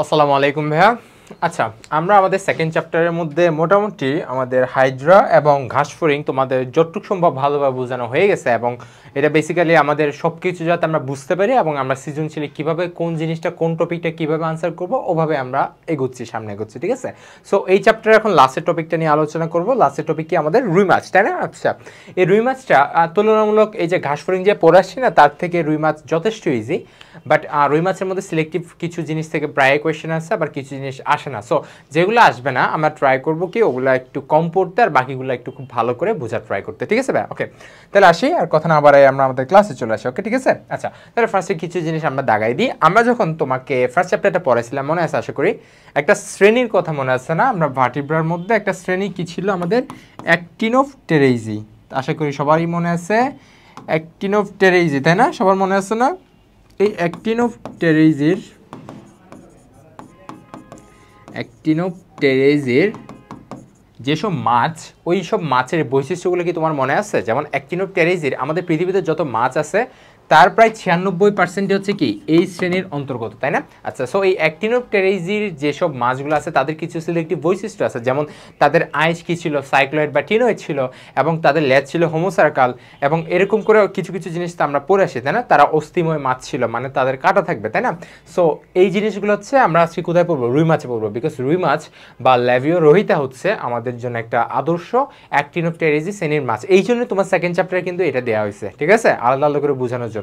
আসসালামু আলাইকুম ভাইয়া। আচ্ছা, আমরা আমাদের সেকেন্ড চ্যাপ্টারের মধ্যে মোটামুটি আমাদের হাইড্রা এবং ঘাসফড়িং তোমাদের যতটুকু সম্ভব ভালোভাবে বোঝানো হয়ে গেছে, এবং এটা বেসিক্যালি আমাদের সব কিছু যাতে আমরা বুঝতে পারি এবং আমরা সৃজনশীলে কীভাবে কোন জিনিসটা কোন টপিকটা কীভাবে আনসার করব ওভাবে আমরা সামনে এগোচ্ছি, ঠিক আছে। সো এই চ্যাপ্টারে এখন লাস্টের টপিকটা নিয়ে আলোচনা করব। লাস্টের টপিক কি আমাদের রুই মাছ, তাই না? আচ্ছা, এই রুই মাছটা তুলনামূলক এই যে ঘাসফড়িং যে পড়ে আসছি না, তার থেকে রুই মাছ যথেষ্ট ইজি। বাট রুই মাছের মধ্যে সিলেক্টিভ কিছু জিনিস থেকে প্রায় কোয়েশ্চেন আসে, আবার কিছু জিনিস আসে না। সো যেগুলো আসবে না আমরা ট্রাই করবো কি ওগুলো একটু কম পড়তে, আর বাকিগুলো একটু খুব ভালো করে বোঝার ট্রাই করতে, ঠিক আছে ভাই? ওকে, তাহলে আসি, আর কথা না বাড়াই আমরা আমাদের ক্লাসে চলে আসি। ওকে, ঠিক আছে। আচ্ছা, তাহলে ফার্স্টে কিছু জিনিস আমরা দাগাই দিই। আমরা যখন তোমাকে ফার্স্ট চ্যাপ্টারটা পড়াইছিলাম, মনে আছে আশা করি, একটা শ্রেণীর কথা মনে আছে না? আমরা ভার্টিব্রার মধ্যে একটা শ্রেণী কি ছিল আমাদের? অ্যাক্টিনোপটেরেইজি। আশা করি সবারই মনে আছে অ্যাক্টিনোপটেরেইজি, তাই না? সবার মনে আছে না? এই অ্যাক্টিনোপটেরেইজির যেসব মাছ, ওই সব মাছের বৈশিষ্ট্যগুলো কি তোমার মনে আছে? যেমন অ্যাক্টিনোপটেরেইজির আমাদের পৃথিবীতে যত মাছ আছে তার প্রায় 96% হচ্ছে কি এই শ্রেণীর অন্তর্গত, তাই না? আচ্ছা, সো এই অ্যাক্টিনোপটেরেইজির যেসব মাছগুলো আছে তাদের কিছু সিলেক্টিভ বৈশিষ্ট্য আছে, যেমন তাদের আইস কি ছিল, সাইক্লয়েড বা টিনোয়েড ছিল, এবং তাদের লেজ ছিল হোমোসার্কাল, এবং এরকম করে কিছু কিছু জিনিস তো আমরা পড়ে আসি, তাই না? তারা অস্থিময় মাছ ছিল, মানে তাদের কাঁটা থাকবে, তাই না? সো এই জিনিসগুলো হচ্ছে আমরা আজকে কোথায় পড়বো? রুই মাছে পড়বো, বিকজ রুই মাছ বা ল্যাভিও রোহিতা হচ্ছে আমাদের জন্য একটা আদর্শ অ্যাক্টিনোপটেরেইজি শ্রেণীর মাছ। এই জন্য তোমার সেকেন্ড চ্যাপ্টারে কিন্তু এটা দেওয়া হয়েছে, ঠিক আছে, আলাদা আলাদা করে বোঝানোর জন্য।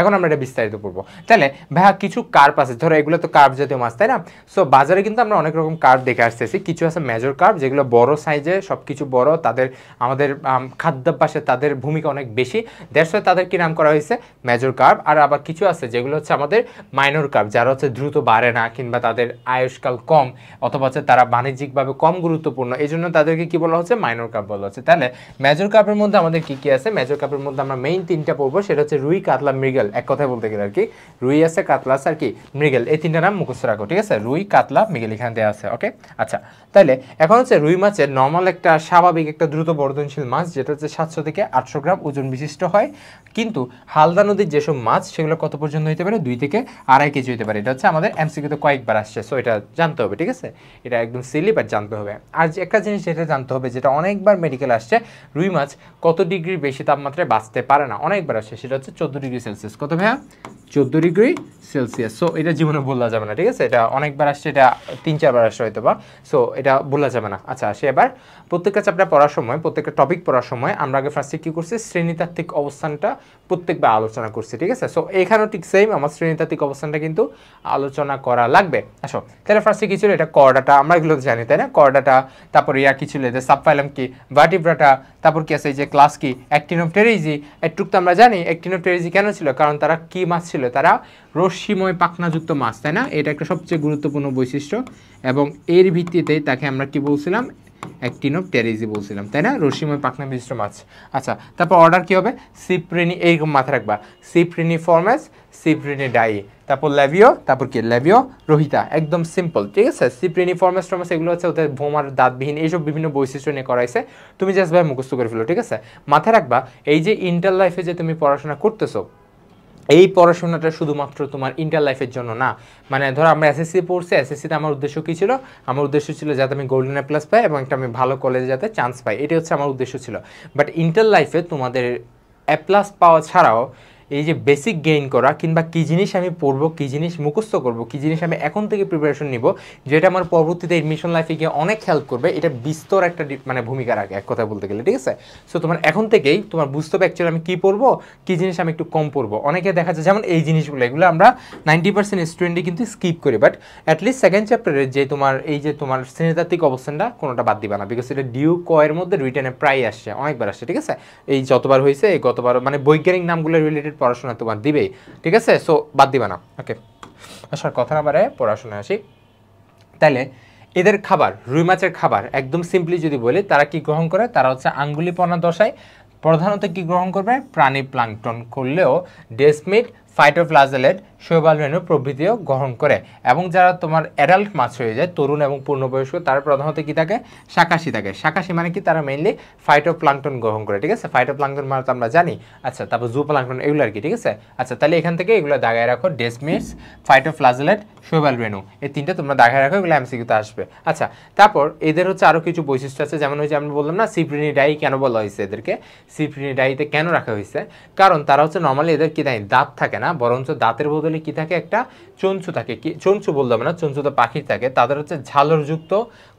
এখন আমরা এটা বিস্তারিত পড়বো। তাহলে ভাইয়া কিছু কার্প আছে, ধরো এগুলো তো কার্প জাতীয় মাছ, তাই না? সো বাজারে কিন্তু আমরা অনেক রকম কার্প দেখে আসতেছি। কিছু আছে মেজর কার্প, যেগুলো বড় সাইজে, সব কিছু বড়, তাদের আমাদের খাদ্যাভ্যাসে তাদের ভূমিকা অনেক বেশি, দ্যাটস ওয়াই তাদের কি নাম করা হয়েছে মেজর কার্প। আর আবার কিছু আছে যেগুলো হচ্ছে আমাদের মাইনর কার্প, যারা হচ্ছে দ্রুত বাড়ে না, কিংবা তাদের আয়ুষ্কাল কম, অথবা হচ্ছে তারা বাণিজ্যিকভাবে কম গুরুত্বপূর্ণ, এই জন্য তাদেরকে কি বলা হচ্ছে? মাইনর কার্প বলা হচ্ছে। তাহলে মেজর কার্পের মধ্যে আমাদের কি কি আছে? মেজর কার্পের মধ্যে আমরা মেইন তিনটা পড়বো, সেটা হচ্ছে রুই, কাতলা, মৃগেল। এক কথায় বলতে গেলে আর কি, রুই আছে, কাতলা আছে, আর কি মৃগেল। এই তিনটা নাম মুখস্থ রাখো, ঠিক আছে? রুই, কাতলা, মৃগেল এখানে দেওয়া আছে। ওকে, আচ্ছা, তাহলে এখন হচ্ছে রুই মাছের নর্মাল একটা স্বাভাবিক একটা দ্রুত বর্ধনশীল মাছ, যেটা হচ্ছে 700 থেকে 800 গ্রাম ওজন বিশিষ্ট হয়। কিন্তু হালদা নদীর যেসব মাছ সেগুলো কত পর্যন্ত হতে পারে? 2 থেকে 2.5 কেজি হতে পারে। এটা হচ্ছে আমাদের এমসিকিউতে কয়েকবার আসছে, সো এটা জানতে হবে, ঠিক আছে? এটা একদম সিলি, বাট জানতে হবে। আর একটা জিনিস যেটা জানতে হবে, যেটা অনেকবার মেডিকেল আসছে, রুই মাছ কত ডিগ্রি বেশি তাপমাত্রায় বাঁচতে পারে না, অনেকবার আসছে, সেটা হচ্ছে 14 ডিগ্রি সেলসিয়াস। কত ভাইয়া? 14 ডিগ্রি সেলসিয়াস। সো এটা জীবনে বলা যাবে না, ঠিক আছে? এটা অনেকবার আসছে, এটা 3-4 বার আসছে হয়তো বা, সো এটা বলা যাবে না। আচ্ছা, আসে এবার প্রত্যেকটা চ্যাপ্টার পড়ার সময়, প্রত্যেকটা টপিক পড়ার সময় আমরা আগে ফার্স্টে কী করছি? শ্রেণীতাত্ত্বিক অবস্থানটা প্রত্যেকবার আলোচনা করছি, ঠিক আছে? সো এখানেও ঠিক সেম, আমার শ্রেণীতাত্ত্বিক অবস্থানটা কিন্তু আলোচনা করা লাগবে। আসো, তাহলে ফার্স্টে কী ছিল? এটা কর্ডাটা, আমরা এগুলো জানি, তাই না? কর্ডাটা, তারপর ইয়া কী ছিল? এদের সাবফাইলাম কি, ভার্টিব্রাটা, তারপর কি আছে এই যে ক্লাস কি, অ্যাক্টিনোপটেরেইজি। একটুক তো আমরা জানি অ্যাক্টিনোপটেরেইজি কেন ছিল, কারণ তারা কি মাছ ছিল? তারা রশ্মিময় পাখনাযুক্ত মাছ, তাই না? এটা একটা সবচেয়ে গুরুত্বপূর্ণ বৈশিষ্ট্য, এবং এর ভিত্তিতেই তাকে আমরা কি বলছিলাম? অ্যাক্টিনোপটেরেইজি বলছিলাম, তাই না? রশ্মিময় পাখনা বিশিষ্ট মাছ। আচ্ছা, তারপর অর্ডার কি হবে? সিপ্রেনি, এইরকম মাথা রাখবা, সিপ্রেনিফর্মাস, সিপ্রেনিডাই, তারপর ল্যাভিও, তারপর কি ল্যাভিও রোহিতা, একদম সিম্পল, ঠিক আছে? সিপ্রেনিফর্মাস টর্মাস এগুলো হচ্ছে ওদের ভোমার, দাঁতবিহীন, এইসব বিভিন্ন বৈশিষ্ট্য নিয়ে করাইছে। তুমি জাস্ট ভাই মুখস্থ করে ফেলো, ঠিক আছে? মাথায় রাখবা এই যে ইন্টার লাইফে যে তুমি পড়াশোনা করতেছো, এই পড়াশোনাটা শুধুমাত্র তোমার ইন্টার লাইফের জন্য না। মানে ধরো আমরা এসএসসি পড়ছি, এসএসসিতে আমার উদ্দেশ্য কী ছিল? আমার উদ্দেশ্য ছিল যাতে আমি গোল্ডেন এ প্লাস পাই এবং একটা আমি ভালো কলেজে যাতে চান্স পাই, এটাই হচ্ছে আমার উদ্দেশ্য ছিল। বাট ইন্টার লাইফে তোমাদের এ প্লাস পাওয়া ছাড়াও এই যে বেসিক গেইন করা, কিংবা কী জিনিস আমি পড়বো, কী জিনিস মুখস্থ করবো, কী জিনিস আমি এখন থেকে প্রিপারেশন নিব, যেটা আমার পরবর্তীতে এডমিশন লাইফে গিয়ে অনেক হেল্প করবে, এটা বিস্তর একটা মানে ভূমিকা রাখে এক কথা বলতে গেলে, ঠিক আছে? সো তোমার এখন থেকেই তোমার বুঝতে হবে অ্যাকচুয়ালি আমি কী পড়বো, কী জিনিস আমি একটু কম পড়বো। অনেকে দেখা যায় যেমন এই জিনিসগুলো, এগুলো আমরা 90% স্টুডেন্টই কিন্তু স্কিপ করি, বাট অ্যাটলিস্ট সেকেন্ড চ্যাপ্টারে যে তোমার এই যে তোমার শ্রেণীতাত্ত্বিক অবস্থানটা কোনোটা বাদ দিবা না, বিকজ এটা ডিউ কয়ের মধ্যে রিটেনে প্রায় আসছে, অনেকবার আসছে, ঠিক আছে? এই যতবার হয়েছে, এই গতবার, মানে বৈজ্ঞানিক নামগুলো রিলেটেড পড়াশোনা তোমার দিবেই, ঠিক আছে? সো বাদ দিবা না। ওকে, আসার কথা না বারে পড়াশোনায় আসি। তাহলে এদের খাবার, রুই মাছের খাবার একদম সিম্পলি যদি বলি, তারা কি গ্রহণ করে? তারা হচ্ছে আঙ্গুলিপনা দশায় প্রধানত কি গ্রহণ করবে? প্রাণী প্লাঙ্কটন, করলেও ডেসমিট, ফাইটোপ্লাজেলেট, শৈবাল রেণু প্রভৃতিও গ্রহণ করে। এবং যারা তোমার অ্যাডাল্ট মাছ হয়ে যায়, তরুণ এবং পূর্ণবয়স্ক, তারা প্রধানত কি থাকে, শাকাশি থাকে। শাকাশি মানে কি, তারা মেইনলি ফাইটোপ্লাঙ্কটন গ্রহণ করে, ঠিক আছে। ফাইটোপ্লাঙ্কটন মানে তো আমরা জানি। আচ্ছা, তারপর জুপ্লাঙ্কটন, এগুলো আর কি, ঠিক আছে। আচ্ছা, তাহলে এখান থেকে এগুলো দাগায় রাখো, ডেসমিডস, ফাইটোপ্লাজেলেট, শৈবাল রেণু, এই তিনটা তোমরা দাগায় রাখো, এগুলো এমসিকিউতে আসবে। আচ্ছা, তারপর এদের হচ্ছে আরও কিছু বৈশিষ্ট্য আছে, যেমন ওই যে আমি বললাম না সিপ্রিনিডাই কেন বলা হয়েছে এদেরকে, সিপ্রিনিডাইতে কেন রাখা হয়েছে, কারণ তারা হচ্ছে নর্মালি এদের কি থাকে, দাঁত থাকে না, বরঞ্চ দাঁতের বদলে কি থাকে, একটা চঞ্চু থাকে। কি চঞ্চু বললাম না, চঞ্চু তো পাখির থাকে, তাদের হচ্ছে ঝালরযুক্ত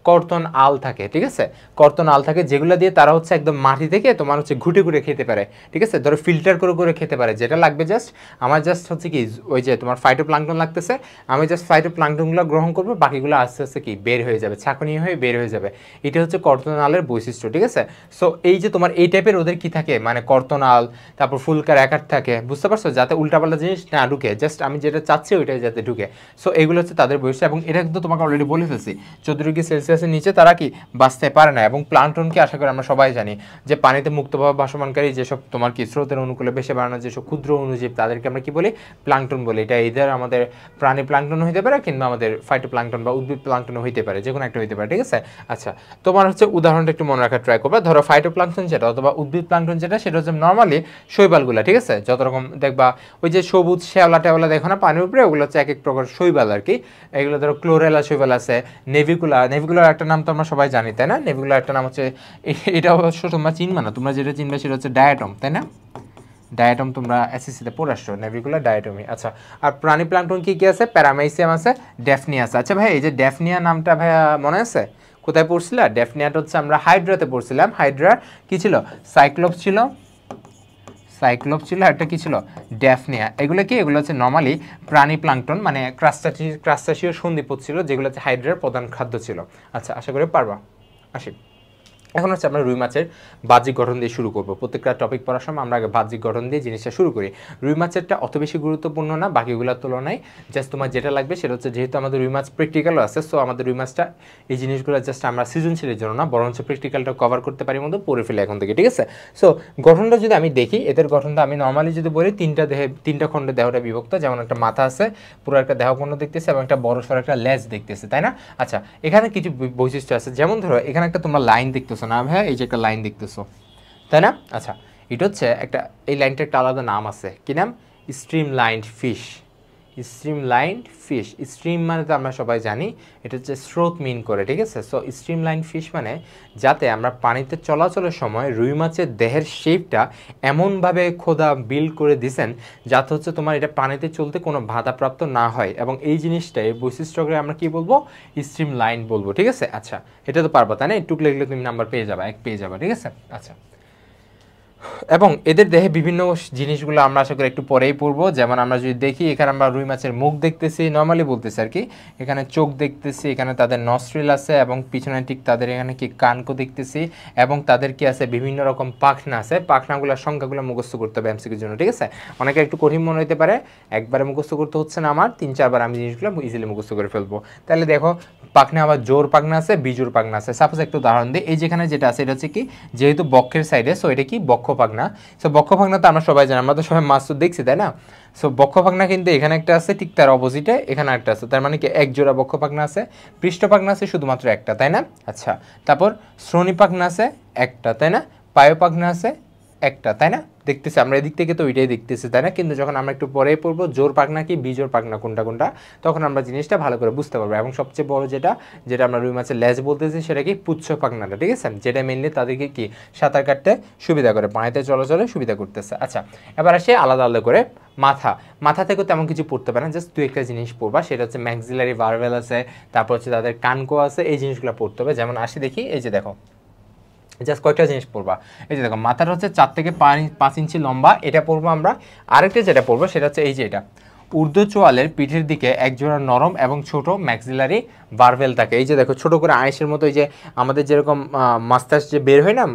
কর্তন আল থাকে, ঠিক আছে। কর্তন আল থাকে, যেগুলো দিয়ে তারা হচ্ছে একদম মাটি থেকে তোমার হচ্ছে ঘুটে ঘুটে খেতে পারে, ঠিক আছে। ধরো ফিল্টার করে করে খেতে পারে, যেটা লাগবে জাস্ট আমার জাস্ট হচ্ছে কি, ওই যে তোমার ফাইটোপ্লাঙ্কটন লাগতেছে, আমি জাস্ট ফাইটোপ্লাঙ্কটনগুলো গ্রহণ করবো, বাকিগুলো আস্তে আস্তে কি বের হয়ে যাবে, ছাঁকনি হয়ে বের হয়ে যাবে। এটা হচ্ছে কর্তন আলের বৈশিষ্ট্য, ঠিক আছে। সো এই যে তোমার এই টাইপের ওদের কি থাকে, মানে কর্তন আল, তারপর ফুলকার একার থাকে, বুঝতে পারছো, যাতে উল্টাপাল্টা জিনিস না ঢুকে, জাস্ট আমি যেটা চাচ্ছি ওইটাই যাতে ঢুকে। সো এগুলো হচ্ছে তাদের বৈশিষ্ট্য, এবং এটা কিন্তু তোমাকে অলরেডি বলে ফেলছি, 14 ডিগ্রি সেলসিয়াসের নিচে তারা কি বাঁচতে পারে না। এবং প্লাঙ্কটনকে আশা করি আমরা সবাই জানি যে পানিতে মুক্তভাবে ভাসমানকারী যেসব তোমার কি স্রোতের অনুকূলে ভেসে বেড়ানো যেসব ক্ষুদ্র অণুজীব, তাদেরকে আমরা কি বলি, প্লাঙ্কটন বলি। এটা এদের আমাদের প্রাণী প্লাঙ্কটন হইতে পারে, কিংবা আমাদের ফাইটোপ্লাঙ্কটন বা উদ্ভিদ প্লাঙ্কটন হইতে পারে, যে কোনো একটা হইতে পারে, ঠিক আছে। আচ্ছা, তোমার হচ্ছে উদাহরণটা একটু মনে রাখার ট্রাই করবে। ধরো ফাইটোপ্লাঙ্কটন যেটা অথবা উদ্ভিদ প্লাঙ্কটন যেটা, সেটা হচ্ছে নর্মালি শৈবালগুলা, ঠিক আছে। যত রকম দেখবা ওই যে সবুজ শ্যাওলা টেওলা দেখো না পানির উপরে, ওগুলো হচ্ছে এক এক প্রকার শৈবাল আর কি। এগুলো ধরো ক্লোরেলা শৈবাল আছে, নেভিকুলার একটা নাম তো আমরা সবাই জানি, তাই না। নেভিকুলার একটা নাম হচ্ছে, এটা অবশ্য তোমরা চিনবা না, তোমরা যেটা চিনবে সেটা হচ্ছে ডায়াটম, তাই না। ডায়াটম তোমরা এসএসসিতে পড়ে আসছো, নেভিকুলার ডায়াটমি। আচ্ছা, আর প্রাণী প্লাঙ্কটন কি কি আছে, প্যারামেসিয়াম আছে, ড্যাফনিয়া আছে। আচ্ছা ভাই, এই যে ড্যাফনিয়া নামটা ভাইয়া মনে আছে, কোথায় পড়ছিলা? ড্যাফনিয়াটা হচ্ছে আমরা হাইড্রাতে পড়ছিলাম। হাইড্রার কি ছিল, সাইক্লোপস ছিল, একটা কি ছিল, ড্যাফনিয়া। এগুলো কি, এগুলো হচ্ছে নর্মালি প্রাণী প্লাঙ্কটন, মানে ক্রাস্টাসীয় সন্ধিপদ ছিল, যেগুলো হচ্ছে হাইড্রার প্রধান খাদ্য ছিল। আচ্ছা, আশা করি পারবা। আসি, এখন হচ্ছে আমরা রুই মাছের বাহ্যিক গঠন দিয়ে শুরু করব। প্রত্যেকটা টপিক পড়ার সময় আমরা আগে বাহ্যিক গঠন দিয়ে জিনিসটা শুরু করি। রুই মাছেরটা অত বেশি গুরুত্বপূর্ণ না বাকিগুলোর তুলনায়, জাস্ট তোমার যেটা লাগবে সেটা হচ্ছে, যেহেতু আমাদের রুই মাছ প্র্যাকটিক্যালও আছে, সো আমাদের রুই মাছটা এই জিনিসগুলো জাস্ট আমরা সৃজনশীলের জন্য না, বরঞ্চ প্র্যাকটিক্যালটা কভার করতে পারি মতো পড়ে ফেলে এখন থেকে, ঠিক আছে। সো গঠনটা যদি আমি দেখি, এদের গঠনটা আমি নর্মালি যদি বলি, তিনটা খণ্ডে দেহটা বিভক্ত, যেমন একটা মাথা আছে, পুরো একটা দেহখণ্ড দেখতেছে, এবং একটা বড় সড়ো একটা লেজ দেখতেছে, তাই না। আচ্ছা, এখানে কিছু বৈশিষ্ট্য আছে, যেমন ধরো এখানে একটা তোমরা লাইন দেখতেছো না ভাইয়া, এই যে একটা লাইন দেখতেছো, তাই না। আচ্ছা, এটা হচ্ছে একটা, এই লাইনটা একটা আলাদা নাম আছে, কি নাম, stream lined fish. Stream lined fish, stream মানে তো আমরা সবাই জানি এটা হচ্ছে স্রোত মিন করে, ঠিক আছে। সো স্ট্রিম লাইন্ড ফিশ মানে যাতে আমরা পানিতে চলাচলের সময় রুই মাছের দেহের শেপটা এমনভাবে খোদা বিল্ড করে দিছেন, যাতে হচ্ছে তোমার এটা পানিতে চলতে কোনো বাধাপ্রাপ্ত না হয়, এবং এই জিনিসটা, এই বৈশিষ্ট্যকে আমরা কি বলবো, স্ট্রিম লাইন বলবো, ঠিক আছে। আচ্ছা, এটা তো পারবা, তাই না, একটু লিখলে তুমি নাম্বার পেয়ে যাবে, 1 পেয়ে যাবে, ঠিক আছে। আচ্ছা, এবং এদের দেহে বিভিন্ন জিনিসগুলো আমরা আশা করি একটু পরেই পড়বো। যেমন আমরা যদি দেখি, এখানে আমরা রুই মাছের মুখ দেখতেছি, নর্মালি বলতেছি আর কি, এখানে চোখ দেখতেছি, এখানে তাদের নস্ট্রিল আছে, এবং পিছনে ঠিক তাদের এখানে কি কানকো দেখতেছি, এবং তাদের কি আছে, বিভিন্ন রকম পাখনা আছে। পাখনাগুলোর সংখ্যাগুলো মুখস্থ করতে হবে এমসিকিউর জন্য, ঠিক আছে। অনেকে একটু কঠিন মনে হতে পারে, একবারে মুখস্থ করতে হচ্ছে না আমার, 3-4 বার আমি জিনিসগুলো ইজিলি মুখস্থ করে ফেলবো। তাহলে দেখো, পাখনা আবার জোর পাখনা আছে, বিজোর পাখনা আছে। সাপোজ একটু উদাহরণ দিই, এই যেখানে যেটা আছে এটা হচ্ছে কি, যেহেতু বক্ষের সাইডে, সো এটা কি বক্ষ পাখনা। সো বক্ষ পাখনা তো আমরা সবাই জানি, আমরা তো সবাই মাছ তো দেখছি, তাই না। সো বক্ষ পাখনা কিন্তু এখানে একটা আছে, ঠিক তার অপোজিটে এখানে একটা আছে, তার মানে কি এক জোড়া বক্ষ পাখনা আছে। পৃষ্ঠ পাখনা আছে শুধুমাত্র একটা, তাই না। আচ্ছা, তারপর শ্রোণী পাখনা আছে একটা, তাই না। পায়ু পাখনা আছে একটা, তাই না। দেখতেছি আমরা এদিক থেকে তো ওইটাই দেখতেছি, তাই না। কিন্তু যখন আমরা একটু পরে পড়বো জোর পাখনা কি বিজোর পাখনা কোনটা কোনটা, তখন আমরা জিনিসটা ভালো করে বুঝতে পারবো। এবং সবচেয়ে বড় যেটা আমরা রুই মাছের লেজ বলতেছি, সেটা কি পুচ্ছ পাখনাটা, ঠিক আছে, যেটা মেনলি তাদেরকে কি সাঁতার কাটতে সুবিধা করে, পানিতে চলাচলে সুবিধা করতেছে। আচ্ছা, এবার আসে আলাদা আলাদা করে মাথা থেকেও তেমন কিছু পড়তে পারে না, জাস্ট 2-1টা জিনিস পড়বা, সেটা হচ্ছে ম্যাক্সিলারি ভালভেল আছে, তারপর হচ্ছে তাদের কানকো আছে, এই জিনিসগুলো পড়তে হবে। যেমন আসি দেখি, এই যে দেখো, জাস্ট কয়েকটা জিনিস পড়বা। এই যে দেখো, মাথাটা হচ্ছে 4 থেকে 5 ইঞ্চি লম্বা, এটা পড়বো আমরা। আরেকটা যেটা পড়বো সেটা হচ্ছে এই যে এটা, ঊর্ধ্ব চোয়ালের পিঠের দিকে একজোড়া নরম এবং ছোট ম্যাক্সিলারি ভালভেল থাকে। এই যে দেখো, ছোট করে আইসের মতো, এই যে আমাদের যেরকম মাস্টার্স যে বের হয় না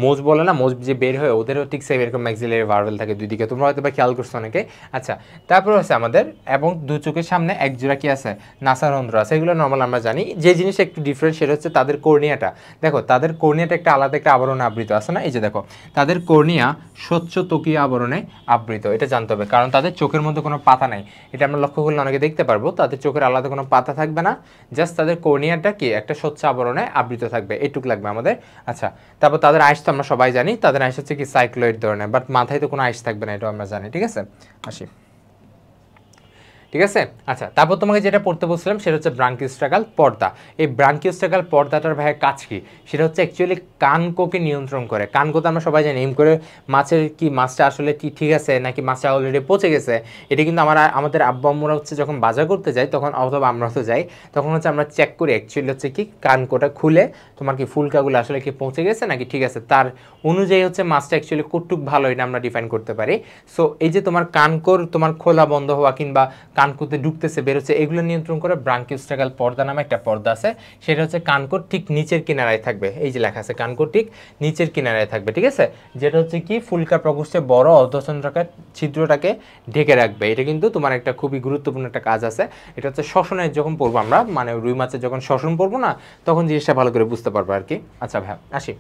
মোজ বলে না, মোজ যে বের হয় ওদেরও ঠিক সেম এরকম ম্যাক্সিলারি ভার্ভেল থাকে দুই দিকে, তোমরা হয়তো বা খেয়াল করছো অনেকে। আচ্ছা, তারপর হচ্ছে আমাদের এবং দু চোখের সামনে এক জোড়া কি আছে, নাসারন্ধ্র আছে, এগুলো নর্মাল আমরা জানি। যে জিনিসটা একটু ডিফারেন্ট সেটা হচ্ছে তাদের কর্নিয়াটা। দেখো তাদের কর্নিয়াটা একটা আলাদা একটা আবরণে আবৃত আছে না, এই যে দেখো তাদের কর্নিয়া স্বচ্ছ ত্বকীয় আবরণে আবৃত, এটা জানতে হবে, কারণ তাদের চোখের মধ্যে কোনো পাতা নাই। এটা আমরা লক্ষ্য করলে অনেকে দেখতে পারবো, তাদের চোখের আলাদা কোনো পাতা থাকবে না, জাস্ট তাদের কর্নিয়াটা কি একটা স্বচ্ছ আবরণে আবৃত থাকবে, এটুক লাগবে আমাদের। আচ্ছা, তারপর তাদের আইস তো আমরা সবাই জানি, তাদের আইস হচ্ছে কি সাইক্লোয়েড ধরনের, বাট মাথায় তো কোনো আইস থাকবে না, এটা আমরা জানি। ঠিক আছে, আসি, ঠিক আছে। আচ্ছা, তারপর তোমাকে যেটা পড়তে বলছিলাম সেটা হচ্ছে ব্রাঙ্কিওস্ট্রাকাল পর্দা। এই ব্রাঙ্কিওস্ট্রাকাল পর্দাটার ভাইয়ের কাজ কি, সেটা হচ্ছে অ্যাকচুয়ালি কানকোকে নিয়ন্ত্রণ করে। কানকো তো আমরা সবাই জানি এম করে মাছের কি মাছটা আসলে কি ঠিক আছে নাকি মাছটা অলরেডি পচে গেছে, এটা কিন্তু আমাদের আব্বু আম্মুরা হচ্ছে যখন বাজার করতে যাই তখন, অথবা আমরা তো যাই তখন হচ্ছে আমরা চেক করি অ্যাকচুয়ালি হচ্ছে কি কানকোটা খুলে তোমার কি ফুলকাগুলো আসলে কি পচে গেছে নাকি ঠিক আছে, তার অনুযায়ী হচ্ছে মাছটা অ্যাকচুয়ালি কতটুক ভালো এটা আমরা ডিফাইন করতে পারি। সো এই যে তোমার কানকোর তোমার খোলা বন্ধ হওয়া কিংবা কানকোতে ঢুকতেছে বেরোচ্ছে, এগুলো নিয়ন্ত্রণ করে ব্রাঙ্কিওস্ট্রাকাল পর্দা নামে একটা পর্দা আছে, সেটা হচ্ছে কানকোর ঠিক নিচের কিনারায় থাকবে, এই যে লেখা আছে কানকোর ঠিক নিচের কিনারায় থাকবে। ঠিক আছে, যেটা হচ্ছে কি ফুলকা প্রকোষ্ঠে বড় অর্ধচন্দ্রাকার ছিদ্রটাকে ঢেকে রাখবে। এটা কিন্তু তোমার একটা খুবই গুরুত্বপূর্ণ একটা কাজ আছে। এটা হচ্ছে শ্বসনের যখন পড়বো আমরা, মানে রুই মাছের যখন শ্বসন পড়বো না, তখন জিনিসটা ভালো করে বুঝতে পারবো আর কি। আচ্ছা ভাইয়া আসি,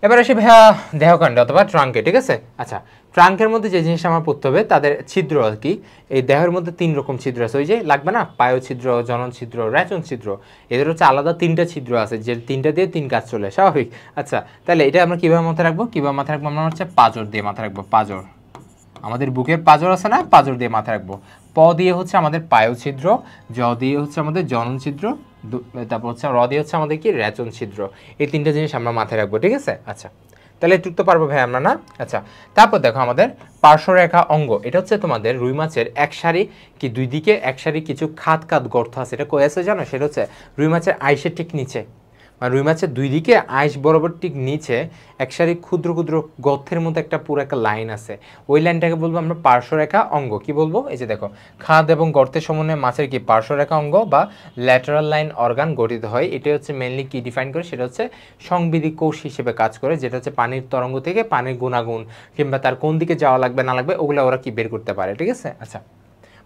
এবার আসি ভাইয়া দেহকাণ্ড অথবা ট্রাঙ্কে। ঠিক আছে, আচ্ছা ট্রাঙ্কের মধ্যে যে জিনিসটা আমার পড়তে হবে তাদের ছিদ্র আর কি। এই দেহের মধ্যে 3 রকম ছিদ্র আছে, ওই যে লাগবে না, পায়ু ছিদ্র, জনন ছিদ্র, রেচন ছিদ্র, এদের হচ্ছে আলাদা 3টা ছিদ্র আছে, যে 3টা দিয়ে 3 কাজ চলে, স্বাভাবিক। আচ্ছা, তাহলে এটা আমরা কীভাবে মাথায় রাখবো, কীভাবে মাথায় রাখবো, আমরা হচ্ছে পাঁজর দিয়ে মাথায় রাখবো। পাঁজর, আমাদের বুকের পাঁজর আছে না, পাঁজর দিয়ে মাথায় রাখবো। প দিয়ে হচ্ছে আমাদের পায়ু ছিদ্র, জ দিয়ে হচ্ছে আমাদের জনন ছিদ্র, তারপর হচ্ছে র দিয়ে হচ্ছে আমাদের কি রেচন ছিদ্র। এই 3টা জিনিস আমরা মাথায় রাখবো। ঠিক আছে, আচ্ছা তাহলে একটু তো পারবো ভাই আমরা না। আচ্ছা, তারপর দেখো আমাদের পার্শ্বরেখা অঙ্গ, এটা হচ্ছে তোমাদের রুই মাছের এক সারি কি দুই দিকে এক সারি কিছু খাত খাত গর্ত আছে, এটা কই আছে জানো, সেটা হচ্ছে রুই মাছের আইসের ঠিক নিচে, মানে রুই মাছের দুই দিকে আইস বরাবর ঠিক নিচে এক সারি ক্ষুদ্র ক্ষুদ্র গর্তের মধ্যে একটা পুরো একটা লাইন আছে, ওই লাইনটাকে বলবো আমরা পার্শ্বরেখা অঙ্গ। কি বলবো, এই যে দেখো খাদ এবং গর্তের সমন্বয়ে মাছের কি পার্শ্বরেখা অঙ্গ বা ল্যাটারাল লাইন অর্গান গঠিত হয়। এটা হচ্ছে মেনলি কি ডিফাইন করে, সেটা হচ্ছে সংবিধি কোষ হিসেবে কাজ করে, যেটা হচ্ছে পানির তরঙ্গ থেকে পানির গুণাগুণ কিংবা তার কোন দিকে যাওয়া লাগবে না লাগবে ওগুলো ওরা কি বের করতে পারে। ঠিক আছে, আচ্ছা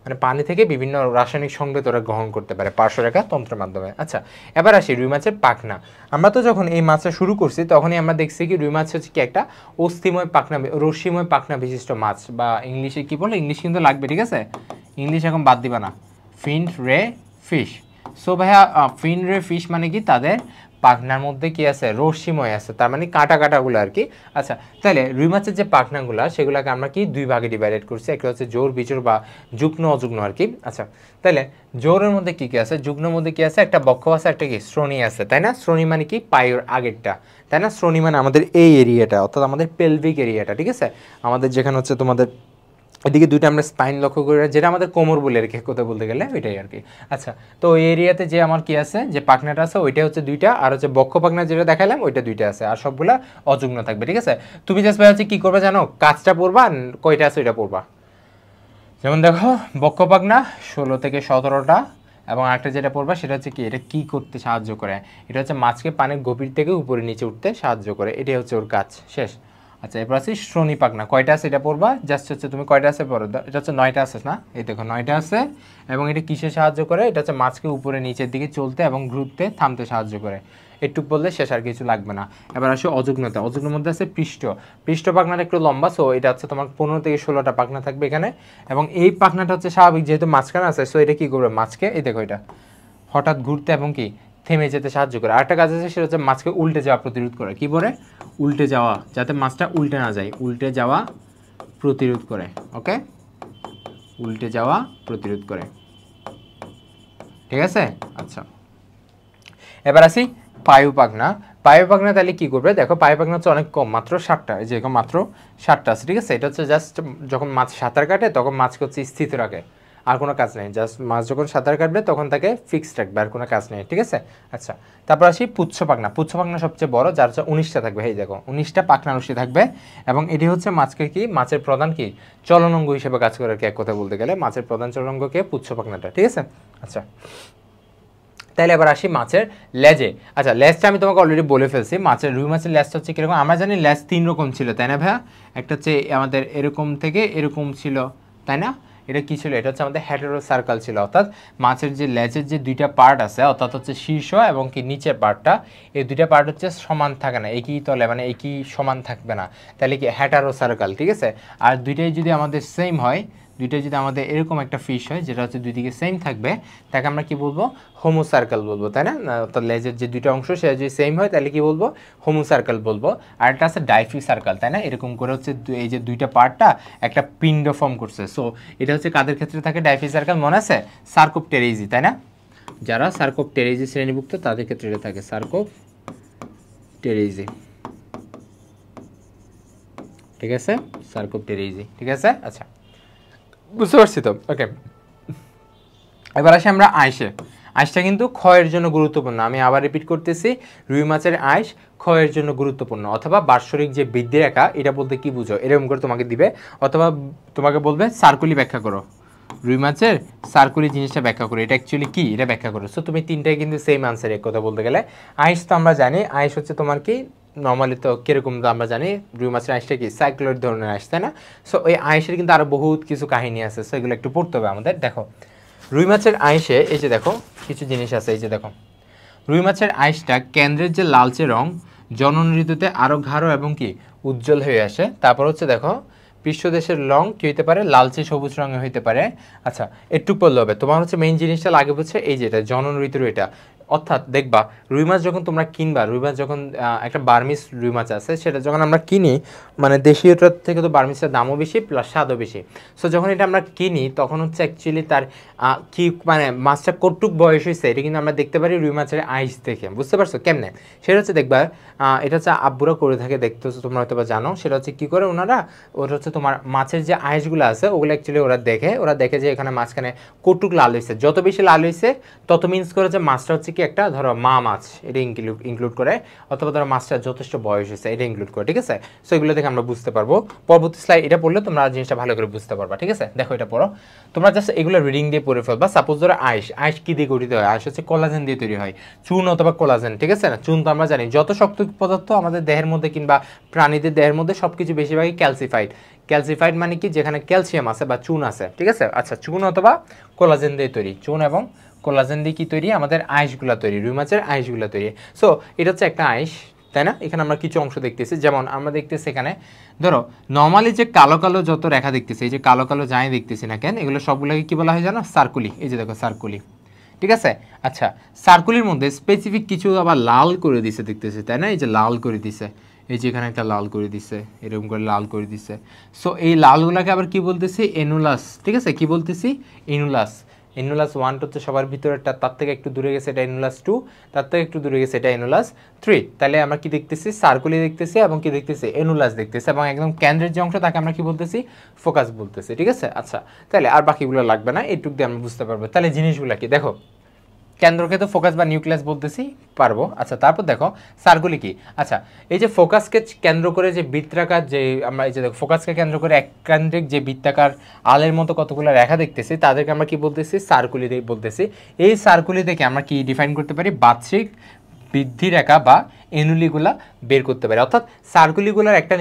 মানে পানি থেকে বিভিন্ন রাসায়নিক সংকেত ওরা গ্রহণ করতে পারে পার্শ্বরেখা তন্ত্রের মাধ্যমে। আচ্ছা, এবার আসি রুই মাছের পাখনা। আমরা তো যখন এই মাছটা শুরু করছি তখনই আমরা দেখছি কি রুই মাছ হচ্ছে কি একটা অস্থিময় পাখনা, রশ্মিময় পাখনা বিশিষ্ট মাছ, বা ইংলিশে কি বলে, ইংলিশ কিন্তু লাগবে। ঠিক আছে, ইংলিশ এখন বাদ দিবা না, ফিন রে ফিশ। সো ভাইয়া ফিন রে ফিশ মানে কি তাদের পাখনার মধ্যে কি আছে, রশ্মিময় আছে, তার মানে কাটা কাটাগুলো আর কি। আচ্ছা, তাহলে রুই মাছের যে পাখনাগুলো সেগুলোকে আমরা কি 2 ভাগে ডিভাইডেড করছি, একটা হচ্ছে জোর বিজোড় বা যুগ্ন অযুগ্ন আর কি। আচ্ছা, তাহলে জোরের মধ্যে কি কি আছে, যুগ্নের মধ্যে কি আছে, একটা বক্ষ আছে, একটা কি শ্রোণী আছে, তাই না। শ্রোণী মানে কি পায়ের আগেরটা, তাই না। শ্রোণী মানে আমাদের এই এরিয়াটা, অর্থাৎ আমাদের পেলভিক এরিয়াটা। ঠিক আছে, আমাদের যেখানে হচ্ছে তোমাদের এদিকে 2টা আমরা স্পাইন লক্ষ্য করি, যেটা আমাদের কোমর বলে আর কি কথা বলতে গেলে ওইটাই আর কি। আচ্ছা, তো ওই এরিয়াতে যে আমার কি আছে, যে পাখনাটা আছে ওইটা হচ্ছে 2টা, আর হচ্ছে বক্ষ পাখনা যেটা দেখালাম ওইটা 2টা আছে, আর সবগুলা অযুগ্ন থাকবে। ঠিক আছে, তুমি জাস্ট ভাই হচ্ছে কী করবে জানো, কাজটা পড়বা, কয়টা আছে ওইটা পড়বা। যেমন দেখো বক্ষ পাখনা 16 থেকে 17টা, এবং আরেকটা যেটা পড়বা সেটা হচ্ছে কি, এটা কি করতে সাহায্য করে, এটা হচ্ছে মাছকে পানির গভীর থেকে উপরে নিচে উঠতে সাহায্য করে, এটাই হচ্ছে ওর কাজ, শেষ। আচ্ছা, এরপর আছে শ্রোণী পাখনা, কয়টা আছে এটা পড়বা, জাস্ট হচ্ছে তুমি কয়টা আছে পড়ো, এটা হচ্ছে 9টা আছে না, এই দেখো 9টা আছে, এবং এটা কিসে সাহায্য করে, এটা হচ্ছে মাছকে উপরে নিচের দিকে চলতে এবং ঘুরতে থামতে সাহায্য করে, একটু বললে শেষ, আর কিছু লাগবে না। এবার আসে অযুগ্নতা, অযুগ্নের মধ্যে আছে পৃষ্ঠ পাখনাটা একটু লম্বা, সো এটা হচ্ছে তোমার 15 থেকে 16টা পাখনা থাকবে এখানে, এবং এই পাখনাটা হচ্ছে স্বাভাবিক যেহেতু মাঝখানে আছে, সো এটা কি করবে, মাছকে এই দেখো এটা হঠাৎ ঘুরতে এবং কি থেমে যেতে সাহায্য করে। আরেকটা কাজ আছে সেটা হচ্ছে মাছকে উল্টে যাওয়া প্রতিরোধ করে, কি বলে, উল্টে যাওয়া, যাতে মাছটা উল্টে না যায়, উল্টে যাওয়া প্রতিরোধ করে। ওকে, উল্টে যাওয়া প্রতিরোধ করে। ঠিক আছে, আচ্ছা এবার আসি পায়ু পাখনা। পায়ু পাখনা তাহলে কি করবে, দেখো পায়ু পাখনা হচ্ছে অনেক কম, মাত্র 7টা, যেরকম মাত্র 7টা আছে। ঠিক আছে, এটা হচ্ছে জাস্ট যখন মাছ সাঁতার কাটে তখন মাছকে হচ্ছে স্থিত রাখে, আর কোনো কাজ নেই, জাস্ট মাছ যখন সাঁতার কাটবে তখন তাকে ফিক্সড রাখবে, আর কোনো কাজ নেই। ঠিক আছে, আচ্ছা তারপর আসি পুচ্ছ পাখনা। পুচ্ছ পাখনা সবচেয়ে বড়, যার হচ্ছে 19টা থাকবে, এই দেখো 19টা পাখনা রশ্মি থাকবে, এবং এটি হচ্ছে মাছকে কি মাছের প্রধান কি চলনাঙ্গ হিসেবে কাজ করে আর কি, এক কথা বলতে গেলে মাছের প্রধান চলনাঙ্গকে পুচ্ছ পাখনাটা। ঠিক আছে, আচ্ছা তাহলে এবার আসি মাছের লেজে। আচ্ছা, লেজটা আমি তোমাকে অলরেডি বলে ফেলছি। রুই মাছের লেজটা হচ্ছে কীরকম, আমরা জানি লেজ 3 রকম ছিল, তাই না ভাইয়া? একটা হচ্ছে আমাদের এরকম থেকে এরকম ছিল, তাই না? এটা কী ছিল? এটা হচ্ছে আমাদের হেটেরো সার্কেল ছিল, অর্থাৎ মাছের যে লেজের যে 2টা পার্ট আছে, অর্থাৎ হচ্ছে শীর্ষ এবং কি নিচের পার্টটা, এই 2টা পার্ট হচ্ছে সমান থাকে না, একই তলে, মানে একই সমান থাকবে না, তাহলে কি হেটেরো সার্কেল, ঠিক আছে? আর দুইটাই যদি আমাদের সেম হয়, দুইটাই যদি আমাদের এরকম একটা ফিশ হয় যেটা হচ্ছে দুই দিকে সেম থাকবে, তাকে আমরা কি বলবো? হোমো সার্কেল বলবো, তাই না? অর্থাৎ লেজের যে 2টা অংশ সেটা যদি সেম হয় তাহলে কি বলবো? হোমো সার্কেল বলবো। আর একটা আছে ডাইফি সার্কেল, তাই না? এরকম করে হচ্ছে এই যে 2টা পার্টটা একটা পিণ্ড ফর্ম করছে। সো এটা হচ্ছে কাদের ক্ষেত্রে থাকে ডাইফি সার্কেল, মনে আছে? সার্কোপটেরিজি, তাই না? যারা সার্কোপটেরিজি শ্রেণীভুক্ত তাদের ক্ষেত্রে এটা থাকে, সার্কোপটেরিজি, ঠিক আছে? সার্কোপটেরিজি, ঠিক আছে? আচ্ছা, বুঝতে পারছি তো? ওকে, এবার আসি আমরা আইসে। আইসটা কিন্তু ক্ষয়ের জন্য গুরুত্বপূর্ণ। আমি আবার রিপিট করতেছি, রুই মাছের আইস ক্ষয়ের জন্য গুরুত্বপূর্ণ। অথবা বাৎসরিক যে বৃদ্ধি রেখা, এটা বলতে কি বুঝো, এরকম করে তোমাকে দিবে, অথবা তোমাকে বলবে সার্কুলি ব্যাখ্যা করো, রুই মাছের সার্কুলি জিনিসটা ব্যাখ্যা করো, এটা অ্যাকচুয়ালি কি, এটা ব্যাখ্যা করো। সো তুমি তিনটাই কিন্তু সেম আনসার, এক কথা বলতে গেলে। আইস তো আমরা জানি, আইস হচ্ছে তোমার কি নর্মালি তো কীরকম, তো আমরা জানি রুই মাছের আইসটা কি সাইক্লোইড ধরনের আইস, তাই না? সো ওই আইসের কিন্তু আরও বহুত কিছু কাহিনী আছে, সো এগুলো একটু পড়তে হবে আমাদের। দেখো, রুই মাছের আইসে এই যে দেখো কিছু জিনিস আছে, এই যে দেখো রুই মাছের আইসটা কেন্দ্রের যে লালচে রং জনন ঋতুতে আরও গাঢ় এবং কি উজ্জ্বল হয়ে আসে। তারপর হচ্ছে দেখো পৃষ্ঠদেশের রং কী হইতে পারে? লালচে সবুজ রঙে হইতে পারে। আচ্ছা, একটু বললে হবে, তোমার হচ্ছে মেইন জিনিসটা লাগে হচ্ছে এই যেটা জনন ঋতুর এটা। অর্থাৎ দেখবা রুই মাছ যখন তোমরা কিনবা, রুই মাছ যখন একটা বার্মিস রুই মাছ আছে, সেটা যখন আমরা কিনি, মানে দেশীয়টার থেকে তো বার্মিসের দামও বেশি প্লাস স্বাদও বেশি। সো যখন এটা আমরা কিনি তখন হচ্ছে অ্যাকচুয়ালি তার কি মানে মাছটা কতটুক বয়স হয়েছে এটা কিন্তু আমরা দেখতে পারি রুই মাছের আইস দেখে। বুঝতে পারছো কেমনে? সেটা হচ্ছে দেখবা এটা হচ্ছে আব্বুরা করে থাকে, দেখতেছো তোমরা হয়তো বা জানো। সেটা হচ্ছে কী করে ওনারা, ওটা হচ্ছে তোমার মাছের যে আইসগুলো আছে ওগুলো অ্যাকচুয়ালি ওরা দেখে যে এখানে মাঝখানে কটুক লাল হয়েছে, যত বেশি লাল হয়েছে তত মিন্স করে যে মাছটা হচ্ছে কি একটা ধরো মা মাছ, এটা ইনক্লুড করে, অথবা ধরো মাছটা যথেষ্ট বয়স হয়েছে এটা ইনক্লুড করে, ঠিক আছে? সো এগুলো দেখে আমরা বুঝতে পারবো। পরবর্তী স্লাইড এটা পড়লে তোমরা জিনিসটা ভালো করে বুঝতে পারবা, ঠিক আছে? দেখো এটা পড়ো, তোমরা জাস্ট এগুলো রিডিং দিয়ে পড়ে ফেলবা। সাপোজ ধরো আইস কি দিয়ে গঠিত হয়? আইস হচ্ছে কোলাজেন দিয়ে তৈরি হয়, চুন অথবা কোলাজেন, ঠিক আছে না? চুন তো আমরা জানি যত শক্ত পদার্থ আমাদের দেহের মধ্যে কিংবা প্রাণীদের দেহের মধ্যে সব কিছু বেশিরভাগই ক্যালসিফাইড মানে কি যেখানে ক্যালসিয়াম আছে বা চুন আছে, ঠিক আছে? আচ্ছা, চুন অথবা কোলাজেন দিয়ে তৈরি, চুন এবং কোলাজেন দিয়ে কি তৈরি? আমাদের আইসগুলো তৈরি, রুই মাছের আইসগুলো তৈরি। সো এটা হচ্ছে একটা আইস, তাই না? এখানে আমরা কিছু অংশ দেখতেছি, যেমন আমরা দেখতেছি এখানে ধরো নর্মালি যে কালো কালো যত রেখা দেখতেছি, এই যে কালো কালো যাই দেখতেছি না কেন, এগুলো সবগুলোকে কি বলা হয় জানো? সার্কুলি। এই যে দেখো সার্কুলি, ঠিক আছে? আচ্ছা, সার্কুলির মধ্যে স্পেসিফিক কিছু আবার লাল করে দিছে দেখতেছি, তাই না? এই যে লাল করে দিছে, এই যে এখানে একটা লাল করে দিছে, এরকম করে লাল করে দিছে। সো এই লালগুলোকে আবার কি বলতেছি? এনুলাস, ঠিক আছে? কি বলতেছি? এনুলাস। এনুলাস 1 হচ্ছে সবার ভিতরেরটা, তার থেকে একটু দূরে গেছে এটা এনুলাস 2, তার থেকে একটু দূরে গেছে এটা এনুলাস 3। তাহলে আমরা কি দেখতেছি? সার্কুলি দেখতেছি এবং কি দেখতেছি? এনুলাস দেখতেছি, এবং একদম কেন্দ্রের যে অংশ তাকে আমরা কি বলতেছি? ফোকাস বলতেছি, ঠিক আছে? আচ্ছা, তাহলে আর বাকিগুলো লাগবে না, এইটুক দিয়ে আমরা বুঝতে পারবো। তাহলে জিনিসগুলো কি দেখো, কেন্দ্রকে তো ফোকাস বা নিউক্লিয়াস বলতেছি, পারবো। আচ্ছা, তারপর দেখো সার্কুলি কি? আচ্ছা, এই যে ফোকাসকে কেন্দ্র করে যে বৃত্তাকার যে আমরা এই যে দেখো ফোকাসকে কেন্দ্র করে এককেন্দ্রিক যে বৃত্তাকার আলের মতো কতগুলো রেখা দেখতেছি তাদেরকে আমরা কি বলতেছি? সার্কুলি বলতেছি। এই সার্কুলি থেকে আমরা কি ডিফাইন করতে পারি? বাৎসরিক বৃদ্ধি রেখা বা এনুলিগুলা বের করতে পারি। অর্থাৎ সার্কুলিগুলার একটা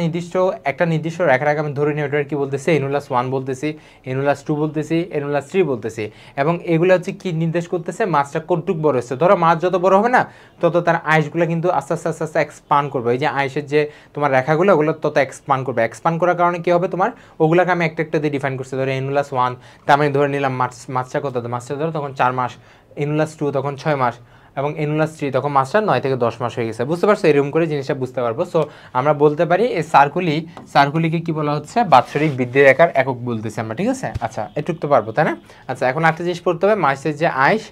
নির্দিষ্ট রেখাটাকে আমি ধরে নিই, ওটার কি বলতেছি? এনুলাস 1 বলতেছি, এনুলাস 2 বলতেছি, এনুলাস 3 বলতেছি। এবং এগুলো হচ্ছে কি নির্দেশ করতেছে? মাছটা কতটুক বড় হচ্ছে। ধরো মাছ যত বড় হবে না তত তার আইসগুলো কিন্তু আস্তে আস্তে আস্তে আস্তে এক্সপান্ড করবে। এই যে আইসের যে তোমার রেখাগুলো ওগুলো তত এক্সপান্ড করবে। এক্সপান্ড করার কারণে কী হবে? তোমার ওগুলোকে আমি একটা একটা দিয়ে ডিফাইন করছি। ধরো এনুলাস 1 তার আমি ধরে নিলাম মাছটা কত, মাছটা ধরো তখন 4 মাস, এনুলাস 2 তখন 6 মাস, এবং এনুলাস 3 তখন মাছটা 9 থেকে 10 মাস হয়ে গেছে। বুঝতে পারছো? এরকম করে জিনিসটা বুঝতে পারবো। সো আমরা বলতে পারি এই সার্কুলিকে কি বলা হচ্ছে? বাৎসরিক বৃদ্ধি রেখার একক বলতেছি আমরা, ঠিক আছে? আচ্ছা, এটুক তো পারবো, তাই না? আচ্ছা, এখন একটা জিনিস পড়তে হবে, মাছের যে আইস,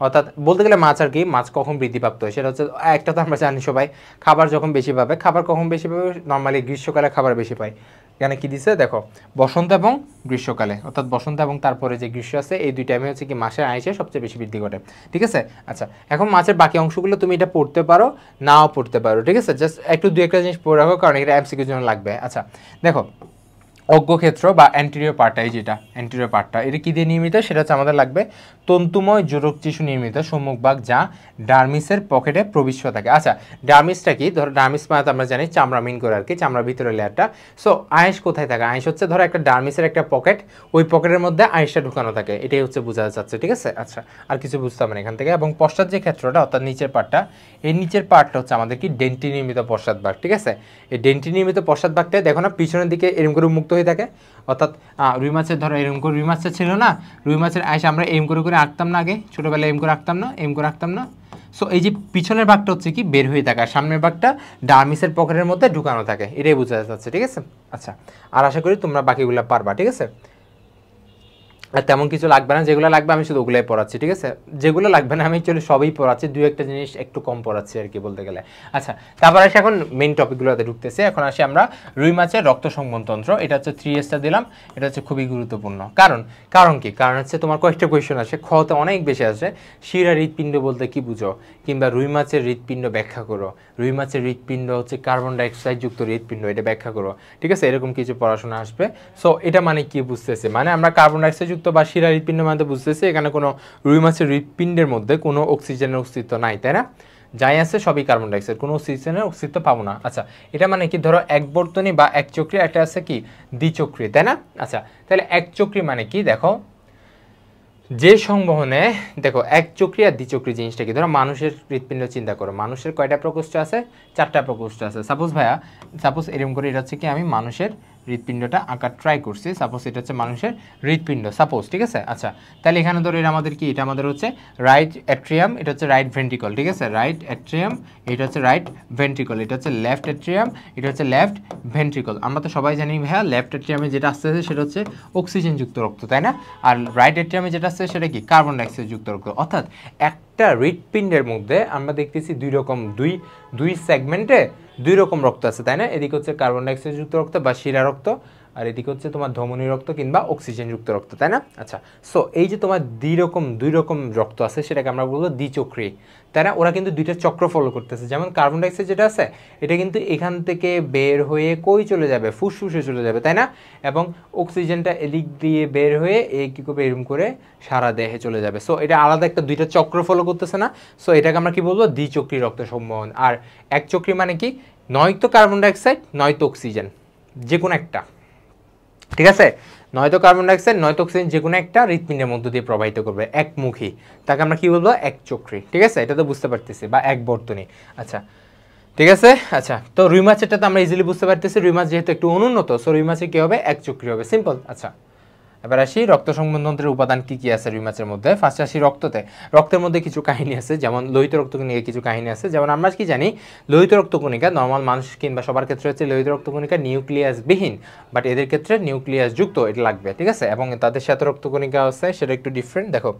অর্থাৎ বলতে গেলে মাছ আর কি, মাছ কখন বৃদ্ধিপ্রাপ্ত হয় সেটা হচ্ছে একটা তো আমরা জানি সবাই, খাবার যখন বেশি পাবে। খাবার কখন বেশি পাবে? নর্মালি গ্রীষ্মকালে খাবার বেশি পায়। এখানে কি দিছে দেখো, বসন্ত এবং গ্রীষ্মকালে, অর্থাৎ বসন্ত এবং তারপরে যে গ্রীষ্ম আছে এই দুই টাইমে হচ্ছে কি মাছের আইসে সবচেয়ে বেশি বৃদ্ধি ঘটে, ঠিক আছে? আচ্ছা, এখন মাছের বাকি অংশগুলো তুমি এটা পড়তে পারো, নাও পড়তে পারো, ঠিক আছে? জাস্ট একটু দু একটা জিনিস পড়ে রাখো, কারণ এটা এমসিকিউর জন্য লাগবে। আচ্ছা দেখো, অজ্ঞক্ষেত্র বা অ্যান্টেরিয়র পার্টটা, এই যেটা অ্যান্টেরিয়র পার্টটা, এটা কী দিয়ে নির্মিত? সেটা হচ্ছে আমাদের লাগবে তন্তুময় জোড়ক টিস্যু নির্মিত সম্মুখভাগ যা ডার্মিসের পকেটে প্রবিষ্ট থাকে। আচ্ছা, ডার্মিসটা কি? ধরো ডার্মিস মানে আমরা জানি চামড়া মিন করে আর কি, চামড়ার ভিতরে লেয়ারটা। সো আঁশ কোথায় থাকে? আঁশ হচ্ছে ধরো একটা ডার্মিসের একটা পকেট, ওই পকেটের মধ্যে আঁশটা ঢুকানো থাকে, এটাই হচ্ছে বোঝা যাচ্ছে, ঠিক আছে? আচ্ছা, আর কিছু বুঝতে হবে না এখান থেকে। এবং পশ্চাৎ যে ক্ষেত্রটা অর্থাৎ নিচের পার্টটা, এই নিচের পার্টটা হচ্ছে আমাদের কি ডেন্টি নির্মিত পশ্চাৎ ভাগ, ঠিক আছে? এই ডেন্টি নির্মিত পশ্চাৎ ভাগটা দেখো না পিছনের দিকে এরকম করে উন্মুক্ত হয়ে থাকে, অর্থাৎ রুই মাছের ধরো এরকম করে, রুই মাছটা ছিল না, রুই মাছের আঁশ আমরা এম করে করে আঁকতাম না আগে ছোটোবেলায়, এম করে আঁকতাম না, এম করে আঁকতাম না। সো এই যে পিছনের ভাগটা হচ্ছে কি বের হয়ে থাকে, আর সামনের ভাগটা ডার্মিসের পকেটের মধ্যে ঢুকানো থাকে, এটাই বোঝা যাচ্ছে, ঠিক আছে? আচ্ছা, আর আশা করি তোমরা বাকিগুলো পারবা, ঠিক আছে? আর তেমন কিছু লাগবে না, যেগুলো লাগবে আমি শুধু ওগুলোই পড়াচ্ছি, ঠিক আছে? যেগুলো লাগবে না আমি চলে সবই পড়াচ্ছি, দু একটা জিনিস একটু কম পড়াচ্ছি আর কি বলতে গেলে। আচ্ছা, তারপর আসি এখন মেইন টপিকগুলোতে ঢুকতেছে। এখন আসি আমরা রুই মাছের রক্ত সংবহনতন্ত্র, এটা হচ্ছে 3Sটা দিলাম, এটা হচ্ছে খুবই গুরুত্বপূর্ণ। কারণ কি? কারণ হচ্ছে তোমার কয়েকটা কোয়েশ্চেন আসে, খতে অনেক বেশি আসে, শিরা হৃৎপিণ্ড বলতে কি বুঝো, কিংবা রুই মাছের হৃৎপিণ্ড ব্যাখ্যা করো, রুই মাছের হৃৎপিণ্ড হচ্ছে কার্বন ডাইঅক্সাইড যুক্ত হৃৎপিণ্ড, এটা ব্যাখ্যা করো, ঠিক আছে? এরকম কিছু পড়াশোনা আসবে। সো এটা মানে কি বুঝতেছে, মানে আমরা কার্বন ডাইঅক্সাইড যুক্ত বা শিরা হৃৎপিণ্ড মানে বুঝতেছি এখানে কোনো রুই মাছের হৃৎপিণ্ডের মধ্যে কোনো অক্সিজেনের অস্তিত্ব নাই, তাই না? যাই আছে সবই কার্বন ডাইঅক্সাইড, কোনো অক্সিজেনের অস্তিত্ব পাবো না। আচ্ছা, এটা মানে কি? ধরো এক বর্তনী বা এক চক্রী, একটা আছে কি দ্বিচক্রী, তাই না? আচ্ছা, তাহলে এক চক্রী মানে কি? দেখো যে সংবহনে, দেখো এক চক্রী আর দ্বিচক্রী জিনিসটা কি? ধরো মানুষের হৃৎপিণ্ড চিন্তা করো, মানুষের কয়টা প্রকোষ্ঠ আছে? 4টা প্রকোষ্ঠ আছে। সাপোজ এরকম করে, এটা হচ্ছে কি আমি মানুষের হৃৎপিণ্ডটা আঁকার ট্রাই করছি, সাপোজ এটা হচ্ছে মানুষের হৃৎপিণ্ড, সাপোজ, ঠিক আছে? আচ্ছা, তাহলে এখানে ধরো এটা আমাদের কি? এটা আমাদের হচ্ছে রাইট অ্যাট্রিয়াম, এটা হচ্ছে রাইট ভেন্ট্রিকল, ঠিক আছে? রাইট অ্যাট্রিয়াম, এটা হচ্ছে রাইট ভেন্ট্রিকল, এটা হচ্ছে লেফট অ্যাট্রিয়াম, এটা হচ্ছে লেফট ভেন্ট্রিকল। আমরা তো সবাই জানি ভাইয়া লেফট অ্যাট্রিয়ামে যেটা আসতেছে সেটা হচ্ছে অক্সিজেনযুক্ত রক্ত, তাই না? আর রাইট অ্যাট্রিয়ামে যেটা আসছে সেটা কি? কার্বন ডাইঅক্সাইড যুক্ত রক্ত। অর্থাৎ একটা হৃৎপিণ্ডের মধ্যে আমরা দেখতেছি দুই সেগমেন্টে দুই রকম রক্ত আছে, তাই না? এদিকে হচ্ছে কার্বন ডাইঅক্সাইড যুক্ত রক্ত বা শিরা রক্ত, আর এদিকে হচ্ছে তোমার ধমনী রক্ত কিংবা অক্সিজেন যুক্ত রক্ত, তাই না? আচ্ছা, সো এই যে তোমার দুই রকম রক্ত আছে সেটাকে আমরা বলবো দ্বিচক্রী, তাই না? ওরা কিন্তু দুইটা চক্র ফলো করতেছে। যেমন কার্বন ডাইঅক্সাইড যেটা আছে এটা কিন্তু এখান থেকে বের হয়ে কই চলে যাবে? ফুসফুসে চলে যাবে, তাই না? এবং অক্সিজেনটা এদিক দিয়ে বের হয়ে কি করবে? এরকম করে সারা দেহে চলে যাবে। সো এটা আলাদা একটা দুইটা চক্র ফলো করতেছে না? সো এটাকে আমরা কি বলবো? দ্বিচক্রী রক্ত সংবহন। আর এক চক্রী মানে কি? নয়তো কার্বন ডাইঅক্সাইড নয়তো অক্সিজেন, যে কোনো একটা, ঠিক আছে? নয়তো কার্বন ডাইঅক্সাইড নয়তো অক্সিজেন, যে কোনো একটা হৃৎপিণ্ডের মধ্য দিয়ে প্রবাহিত করবে, একমুখী, তাকে আমরা কি বলবো? এক চক্রী, ঠিক আছে? এটা তো বুঝতে পারতেছি, বা এক বর্তনী। আচ্ছা, ঠিক আছে? আচ্ছা, তো রুই মাছেরটা তো আমরা ইজিলি বুঝতে পারতেছি, রুই মাছ যেহেতু একটু অনুন্নত, সো রুই মাছে কি হবে? এক চক্রী হবে, সিম্পল। আচ্ছা, এবার আসি রক্ত সংবহনতন্ত্রের উপাদান কি কি আছে রুই মাছের মধ্যে। ফার্স্ট আসি রক্ততে। রক্তের মধ্যে কিছু কাহিনী আছে, যেমন লোহিত রক্তকণিকা, কিছু কাহিনী আছে। যেমন আমরা কি জানি, লোহিত রক্তকণিকা নর্মাল মানুষ কিংবা সবার ক্ষেত্রে হচ্ছে লোহিত রক্তকণিকা নিউক্লিয়াস বিহীন, বাট এদের ক্ষেত্রে নিউক্লিয়াস যুক্ত, এটা লাগবে, ঠিক আছে? এবং তাদের শ্বেত রক্তকণিকা আছে, সেটা একটু ডিফারেন্ট, দেখো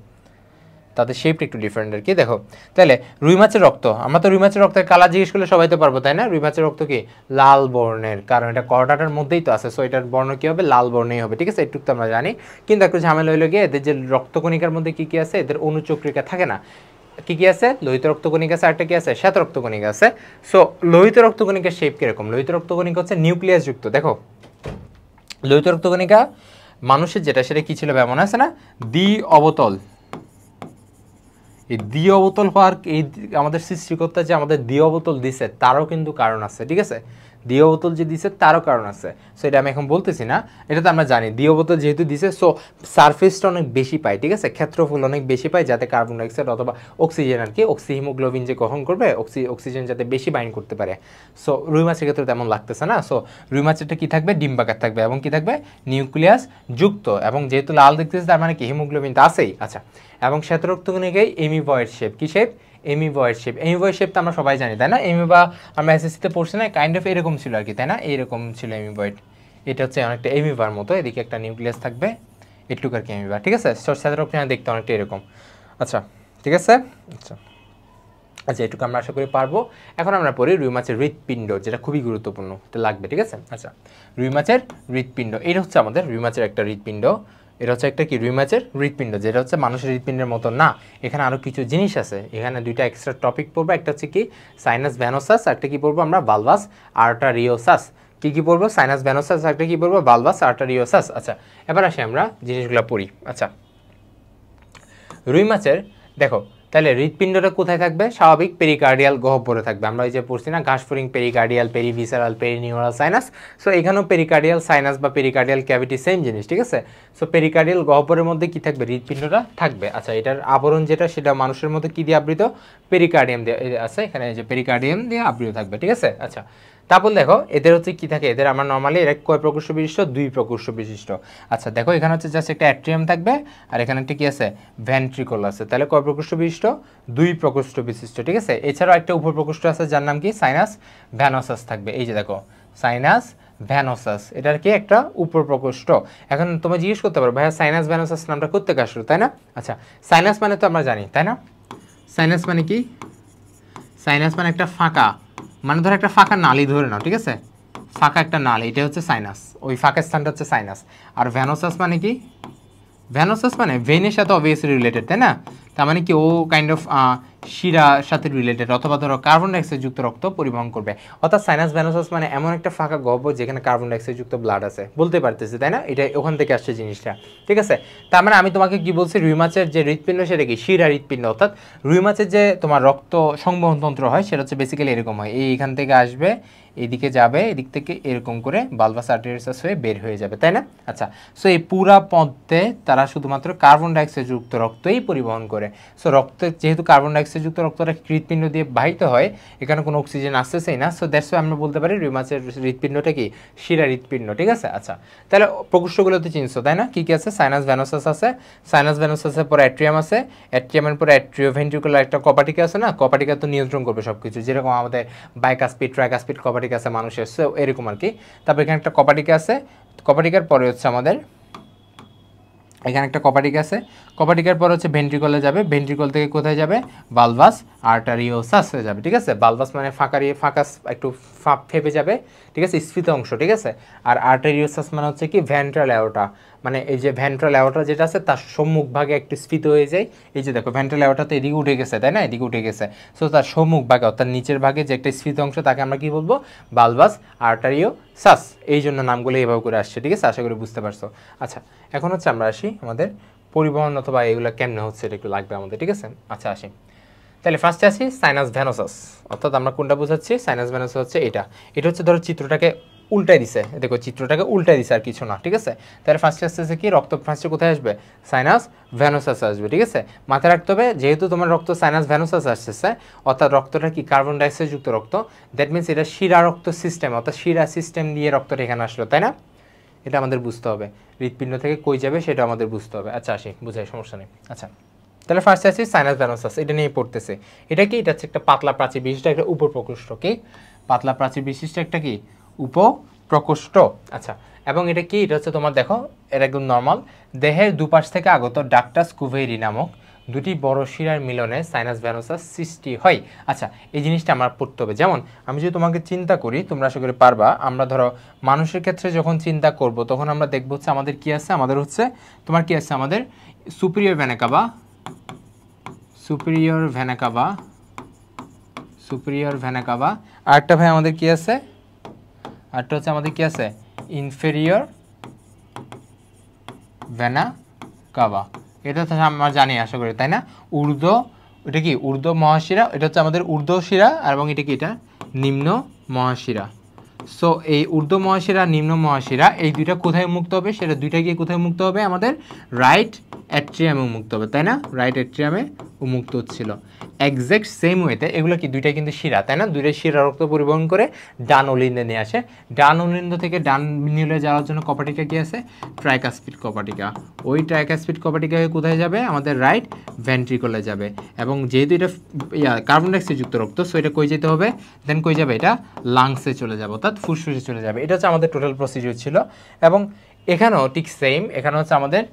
তাদের শেপটা একটু ডিফারেন্ট আর কি। দেখো তাহলে রুই মাছের রক্ত, আমরা তো রুই মাছের রক্তের কালার জিজ্ঞেস করলে সবাই তো পারবো, তাই না? রুই মাছের রক্ত কি? লাল বর্ণের, কারণ এটা করডাটার মধ্যেই তো আছে, সো এটার বর্ণ কি হবে? লাল বর্ণেই হবে, ঠিক আছে? একটু তো আমরা জানি, কিন্তু একটু ঝামেলা হইলো গিয়ে এদের যে রক্তকণিকার মধ্যে কি কি আছে? এদের অনুচক্রিকা থাকে না। কি কি আছে? লোহিত রক্তকণিকা আছে, আরেকটা কি আছে? শ্বেত রক্তকণিকা আছে। সো লোহিত রক্তকণিকার শেপ কিরকম? লোহিত রক্তকণিকা হচ্ছে নিউক্লিয়াস যুক্ত। দেখো লোহিত রক্তকণিকা মানুষের যেটা, সেটা কি ছিল? এমন আছে না, দ্বি অবতল। এই দ্বি অবতল হওয়ার, এই আমাদের সৃষ্টিকর্তা যে আমাদের দ্বি অবতল দিছে তারও কিন্তু কারণ আছে, ঠিক আছে? দ্বি অবতল যে দিছে তারও কারণ আছে, সো এটা আমি এখন বলতেছি না, এটা তো আমরা জানি। দ্বি অবতল যেহেতু দিছে, সো সারফেসটা অনেক বেশি পায়, ঠিক আছে? ক্ষেত্রফল অনেক বেশি পায়, যাতে কার্বন ডাইঅক্সাইড অথবা অক্সিজেন আর কি, হিমোগ্লোবিন যে গ্রহণ করবে, অক্সিজেন যাতে বেশি বাইন্ড করতে পারে। সো রুই মাছের ক্ষেত্রে তেমন লাগতেছে না। সো রুই মাছেরটা কি থাকবে? ডিম্বাকার থাকবে, এবং কি থাকবে? নিউক্লিয়াস যুক্ত, এবং যেহেতু লাল দেখতেছে তার মানে কি? হিমোগ্লোবিনটা আছেই। আচ্ছা, এবং শ্বেত রক্তকণিকায় এমিভয়েড শেপ। কি শেপ? এমিভয়েড শেপ। এমিভয়েড শেপ তো আমরা সবাই জানি, তাই না? এমিবা আমরা এসএসসিতে পড়ছি না, কাইন্ড অফ এরকম ছিল আর কি, তাই না? এইরকম ছিল এমিভয়েড। এটা হচ্ছে অনেকটা এমিবার মতো, এদিকে একটা নিউক্লিয়াস থাকবে, এটুকু আর কি এমিবা, ঠিক আছে? শ্বেত রক্তকণিকা দেখতে অনেকটা এরকম। আচ্ছা, ঠিক আছে? আচ্ছা আচ্ছা, এটুকু আমরা আশা করি পারবো। এখন আমরা পড়ি রুই মাছের হৃৎপিণ্ড, যেটা খুবই গুরুত্বপূর্ণ, এটা লাগবে, ঠিক আছে? আচ্ছা, রুই মাছের হৃৎপিণ্ড, এটা হচ্ছে আমাদের রুই মাছের একটা হৃৎপিণ্ড। এটা হচ্ছে একটা কি? রুই মাছের হৃৎপিণ্ড, যেটা হচ্ছে মানুষের হৃৎপিণ্ডের মতো না। এখানে আরও কিছু জিনিস আছে, এখানে দুইটা এক্সট্রা টপিক পড়বো। একটা হচ্ছে কি? সাইনাস ভ্যানোসাস, একটা কি পড়বো আমরা? ভালভাস আর্টারিওসাস। কি পড়বো? সাইনাস ভ্যানোসাস, একটা কি পড়বো? ভালভাস আর্টারিওসাস। আচ্ছা, এবার আসি আমরা জিনিসগুলো পড়ি। আচ্ছা, রুই মাছের দেখো তাহলে হৃৎপিণ্ডটা কোথায় থাকবে? স্বাভাবিক পেরিকার্ডিয়াল গহ্বরে থাকবে। আমরা এই যে পড়ছি না ঘাসফড়িং পেরিকার্ডিয়াল, পেরিভিসারাল, পেরিনিউরাল সাইনাস। সো এখানেও পেরিকার্ডিয়াল সাইনাস বা পেরিকার্ডিয়াল ক্যাভিটি সেম জিনিস, ঠিক আছে? সো পেরিকার্ডিয়াল গহ্বরের মধ্যে কি থাকবে? হৃৎপিণ্ডটা থাকবে। আচ্ছা, এটার আবরণ যেটা সেটা মানুষের মধ্যে কি দিয়ে আবৃত? পেরিকার্ডিয়াম দিয়ে আছে, এখানে যে পেরিকার্ডিয়াম দিয়ে আবৃত থাকবে, ঠিক আছে? আচ্ছা, তারপর দেখো এদের হচ্ছে কি থাকে, এদের আমরা নর্মালি এরা কয় প্রকোষ্ঠ বিশিষ্ট? 2 প্রকোষ্ঠ বিশিষ্ট। আচ্ছা দেখো এখানে হচ্ছে জাস্ট একটা অ্যাট্রিয়াম থাকবে আর এখানে একটা কি আছে? ভেন্ট্রিকল আছে। তাহলে কয় প্রকোষ্ঠ বিশিষ্ট? 2 প্রকোষ্ঠ বিশিষ্ট, ঠিক আছে? এছাড়াও একটা উপপ্রকোষ্ঠ আছে যার নাম কি? সাইনাস ভ্যানোসাস থাকবে। এই যে দেখো সাইনাস ভ্যানোসাস, এটার কি একটা উপপ্রকোষ্ঠ। এখন তোমরা জিজ্ঞেস করতে পারো ভাইয়া সাইনাস ভ্যানোসাস নামটা কোত্থেকে আসলো, তাই না? আচ্ছা, সাইনাস মানে তো আমরা জানি, তাই না? সাইনাস মানে কি? সাইনাস মানে একটা ফাঁকা, মানে ধরো একটা ফাঁকা নালী ধরে নাও, ঠিক আছে? ফাঁকা একটা নালী, এটা হচ্ছে সাইনাস, ওই ফাঁকা স্থানটা হচ্ছে সাইনাস। আর ভ্যানোসাস মানে কি? ভ্যানোসাস মানে ভেনের সাথে অবভিয়াসলি রিলেটেড, তাই না? তার মানে কি ও কাইন্ড অফ শিরার সাথে রিলেটেড, অথবা ধরো কার্বন ডাইঅক্সাইড যুক্ত রক্ত পরিবহন করবে। অর্থাৎ সাইনাস ভ্যানোসাস মানে এমন একটা ফাঁকা গহ্বর যেখানে কার্বন ডাইঅক্সাইড যুক্ত ব্লাড আছে, বলতে পারতেছি, তাই না? এটা ওখান থেকে আসছে জিনিসটা, ঠিক আছে? তার মানে আমি তোমাকে কি বলছি, রুই মাছের যে হৃৎপিণ্ড সেটা কি? শিরা হৃৎপিণ্ড। অর্থাৎ রুই মাছের যে তোমার রক্ত সংবহন তন্ত্র হয় সেটা হচ্ছে বেসিক্যালি এরকম হয়, এইখান থেকে আসবে, এইদিকে যাবে, এদিক থেকে এরকম করে বালভাস আর্টেরিয়াস হয়ে বের হয়ে যাবে, তাই না? আচ্ছা, সো এই পুরা পথে তারা শুধুমাত্র কার্বন ডাইঅক্সাইড যুক্ত রক্তই পরিবহন করে। সো রক্তে যেহেতু কার্বন ডাইঅক্সাইড যুক্ত রক্তটা হৃৎপিণ্ড দিয়ে বাহিত হয়, এখানে কোনো অক্সিজেন আসতেছেই না। সো দ্যাটস ওয়াই আমরা বলতে পারি রুই মাছের হৃৎপিণ্ডটা কি? শিরা হৃৎপিণ্ড, ঠিক আছে? আচ্ছা, তাহলে প্রকোষ্ঠগুলো তো চিনছো, তাই না? কি কি আছে? সাইনাস ভ্যানোসাস আছে, সাইনাস ভ্যানোসাসের পরে অ্যাট্রিয়াম আছে, অ্যাট্রিয়ামের পরে অ্যাট্রিওভেন্ট্রিকুলার একটা কপাটিকা আছে না? কপাটিকা তো নিয়ন্ত্রণ করবে সব কিছু, যেরকম আমাদের বাইকাসপিড ট্রাইকাসপিড কপাটিকা আছে মানুষের, সো এরকম আর কি। তারপর এখানে একটা কপাটিকা আছে, কপাটিকার পরে হচ্ছে আমাদের এখানে একটা কপাটিকা আছে, কপাটিকার পর হচ্ছে ভেন্ট্রিকলে যাবে, ভেন্ট্রিকল থেকে কোথায় যাবে? বালভাস আর্টারিওসাসে যাবে, ঠিক আছে? বালভাস মানে ফাঁকা একটু ফেপে যাবে, ঠিক আছে? স্ফীত অংশ, ঠিক আছে? আর আর্টারিওসাস মানে হচ্ছে কি? ভেন্ট্রাল অ্যাওর্টা, মানে এই যে ভেন্ট্রাল অ্যাওর্টা যেটা আছে তার সম্মুখ ভাগে একটু স্ফীত হয়ে যায়। এই যে দেখো ভেন্ট্রাল অ্যাওর্টা তো এদিকে উঠে গেছে, তাই না? এদিকে উঠে গেছে। সো তার সম্মুখ ভাগে অর্থাৎ নিচের ভাগে যে একটা স্ফীত অংশ তাকে আমরা কি বলবো? বালভাস আর্টারিওসাস। এই জন্য নামগুলো এইভাবে করে আসছে, ঠিক আছে? আশা করি বুঝতে পারছো। আচ্ছা, এখন হচ্ছে আমরা আসি আমাদের পরিবহন অথবা এগুলো কেমনে হচ্ছে, এটা একটু লাগবে আমাদের, ঠিক আছে? আচ্ছা আসি, তাহলে ফার্স্টে আসি সাইনাস ভ্যানোসাস। অর্থাৎ আমরা কোনটা বোঝাচ্ছি? সাইনাস ভ্যানোসাস হচ্ছে এটা। এটা হচ্ছে ধরো চিত্রটাকে উল্টাই দিছে, দেখো চিত্রটাকে উল্টাই দিছে আর কিছু না, ঠিক আছে? তাহলে ফার্স্টে আসতেছে কি? রক্ত ফার্স্টে কোথায় আসবে? সাইনাস ভ্যানোসাস আসবে, ঠিক আছে? মাথায় রাখতে হবে যেহেতু তোমার রক্ত সাইনাস ভ্যানোসাস আসতেছে, অর্থাৎ রক্তটা কি? কার্বন ডাইঅক্সাইড যুক্ত রক্ত। দ্যাট মিনস এটা শিরা রক্ত সিস্টেম, অর্থাৎ শিরা সিস্টেম দিয়ে রক্তটা এখানে আসলো, তাই না? এটা আমাদের বুঝতে হবে, হৃৎপিণ্ড থেকে কই যাবে সেটা আমাদের বুঝতে হবে। আচ্ছা আসি, বুঝাই, সমস্যা নেই। আচ্ছা, তাহলে ফার্স্টে আসি সাইনাস ভ্যানোসাস, এটা নিয়ে পড়তেছে। এটা কি? এটা হচ্ছে একটা পাতলা প্রাচীর বিশিষ্ট একটা উপপ্রকোষ্ঠ, কি? পাতলা প্রাচীর বিশিষ্ট একটা কি? উপপ্রকোষ্ঠ। আচ্ছা, এবং এটা কি? এটা হচ্ছে তোমার দেখো, এটা একদম নর্মাল, দেহের দুপাশ থেকে আগত ডাক্টাস কুভেরি নামক দুটি বড় শিরার মিলনে সাইনাস ভ্যানোসাস সৃষ্টি হয়। আচ্ছা, এই জিনিসটা আমার পড়তে হবে। যেমন আমি যদি তোমাকে চিন্তা করি, তোমরা আশা করি পারবা। আমরা ধরো মানুষের ক্ষেত্রে যখন চিন্তা করব তখন আমরা দেখবো হচ্ছে আমাদের কি আছে? আমাদের হচ্ছে তোমার কি আছে? আমাদের superior vena CAVA, superior vena CAVA, superior vena CAVA. আরেকটা ভাই আমাদের কি আছে? আরেকটা হচ্ছে আমাদের কি আছে? Inferior vena CAVA. এটা তো আমরা জানি আশা করি, তাই না? ঊর্ধ্ব, এটা কি? ঊর্ধ্ব মহাশিরা, এটা হচ্ছে আমাদের ঊর্ধ্ব শিরা, এবং এটা কি? এটা নিম্ন মহাশিরা। সো এই ঊর্ধ্ব মহাশিরা নিম্ন মহাশিরা এই দুইটা কোথায় মুক্ত হবে? সেটা দুইটা গিয়ে কোথায় মুক্ত হবে? আমাদের রাইট অ্যাট্রিয়ামে মুক্ত হবে, তাই না? রাইট অ্যাট্রিয়ামে মুক্ত হচ্ছিল। এক্স্যাক্ট সেম ওয়েতে এগুলো কি? দুইটা কিন্তু শিরা, তাই না? দুইটা শিরা রক্ত পরিবহন করে ডান অলিন্দে নিয়ে আসে। ডান অলিন্দ থেকে ডান নিউলে যাওয়ার জন্য কপাটিকা কি আছে? ট্রাইকাসপিড কপাটিকা। ওই ট্রাইকাসপিড কপাটিকা কোথায় যাবে? আমাদের রাইট ভেন্ট্রিকলে যাবে। এবং যেহেতু এটা কার্বন ডাইঅক্সাইড যুক্ত রক্ত, সো এটা কই যেতে হবে? দেন কই যাবে? এটা লাংসে চলে যাবে, অর্থাৎ ফুসফুসে চলে যাবে। এটা হচ্ছে আমাদের টোটাল প্রসিডিউর ছিল। এবং এখানেও ঠিক সেম, এখানে হচ্ছে আমাদের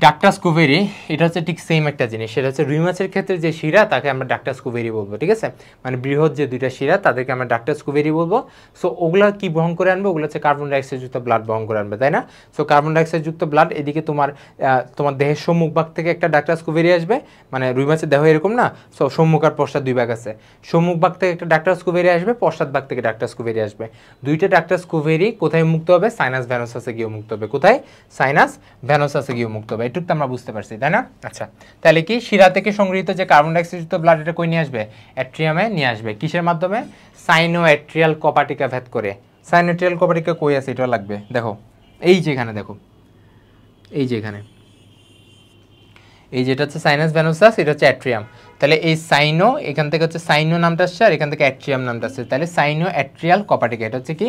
ডাক্টাস কুভেরি, এটা হচ্ছে ঠিক সেম একটা জিনিস। সেটা হচ্ছে রুই মাছের ক্ষেত্রে যে শিরা তাকে আমরা ডাক্টাস কুভেরি বলবো, ঠিক আছে? মানে বৃহৎ যে দুইটা শিরা তাদেরকে আমরা ডাক্টাস কুভেরি বলবো। সো ওগুলা কি বহন করে আনবে? ওগুলো হচ্ছে কার্বন ডাইঅক্সাইড যুক্ত ব্লাড বহন করে আনবে, তাই না? সো কার্বন ডাইঅক্সাইড যুক্ত ব্লাড এদিকে তোমার দেহের সম্মুখ ভাগ থেকে একটা ডাক্টাস কুভেরি আসবে। মানে রুই মাছের দেহ এরকম না, সো সম্মুখ আর পশ্চাৎ দুই ভাগ আছে। সম্মুখ ভাগ থেকে একটা ডাক্টাস কুভেরি আসবে, পশ্চাৎ ভাগ থেকে ডাক্টাস কুভেরি আসবে। দুইটা ডাক্টাস কুভেরি কোথায় মুক্ত হবে? সাইনাস ভ্যানোসাসে গিয়ে মুক্ত হবে। কোথায়? সাইনাস ভ্যানোসাসে গিয়ে মুক্ত হবে। এটুকু তো আমরা বুঝতে পারছি, তাই না? আচ্ছা, তাহলে কি শিরা থেকে সংগৃহীত যে কার্বন ডাইঅক্সাইডযুক্ত ব্লাড এটা কই নিয়ে আসবে? অ্যাট্রিয়ামে নিয়ে আসবে। কিসের মাধ্যমে? সাইনোঅ্যাট্রিয়াল কপাটিকা ভেদ করে। সাইনোঅ্যাট্রিয়াল কপাটিকা কই আছে? এটা লাগবে, দেখো এই যে এখানে, দেখো এই যে এখানে, এই যেটা হচ্ছে সাইনাস ভেনোসাস, এটা হচ্ছে অ্যাট্রিয়াম। তাহলে এই সাইনো, এখান থেকে হচ্ছে সাইনো নামটা আসছে, আর এখান থেকে অ্যাট্রিয়াম নামটা আসছে। তাহলে সাইনো অ্যাট্রিয়াল কপাটিকা, এটা হচ্ছে কি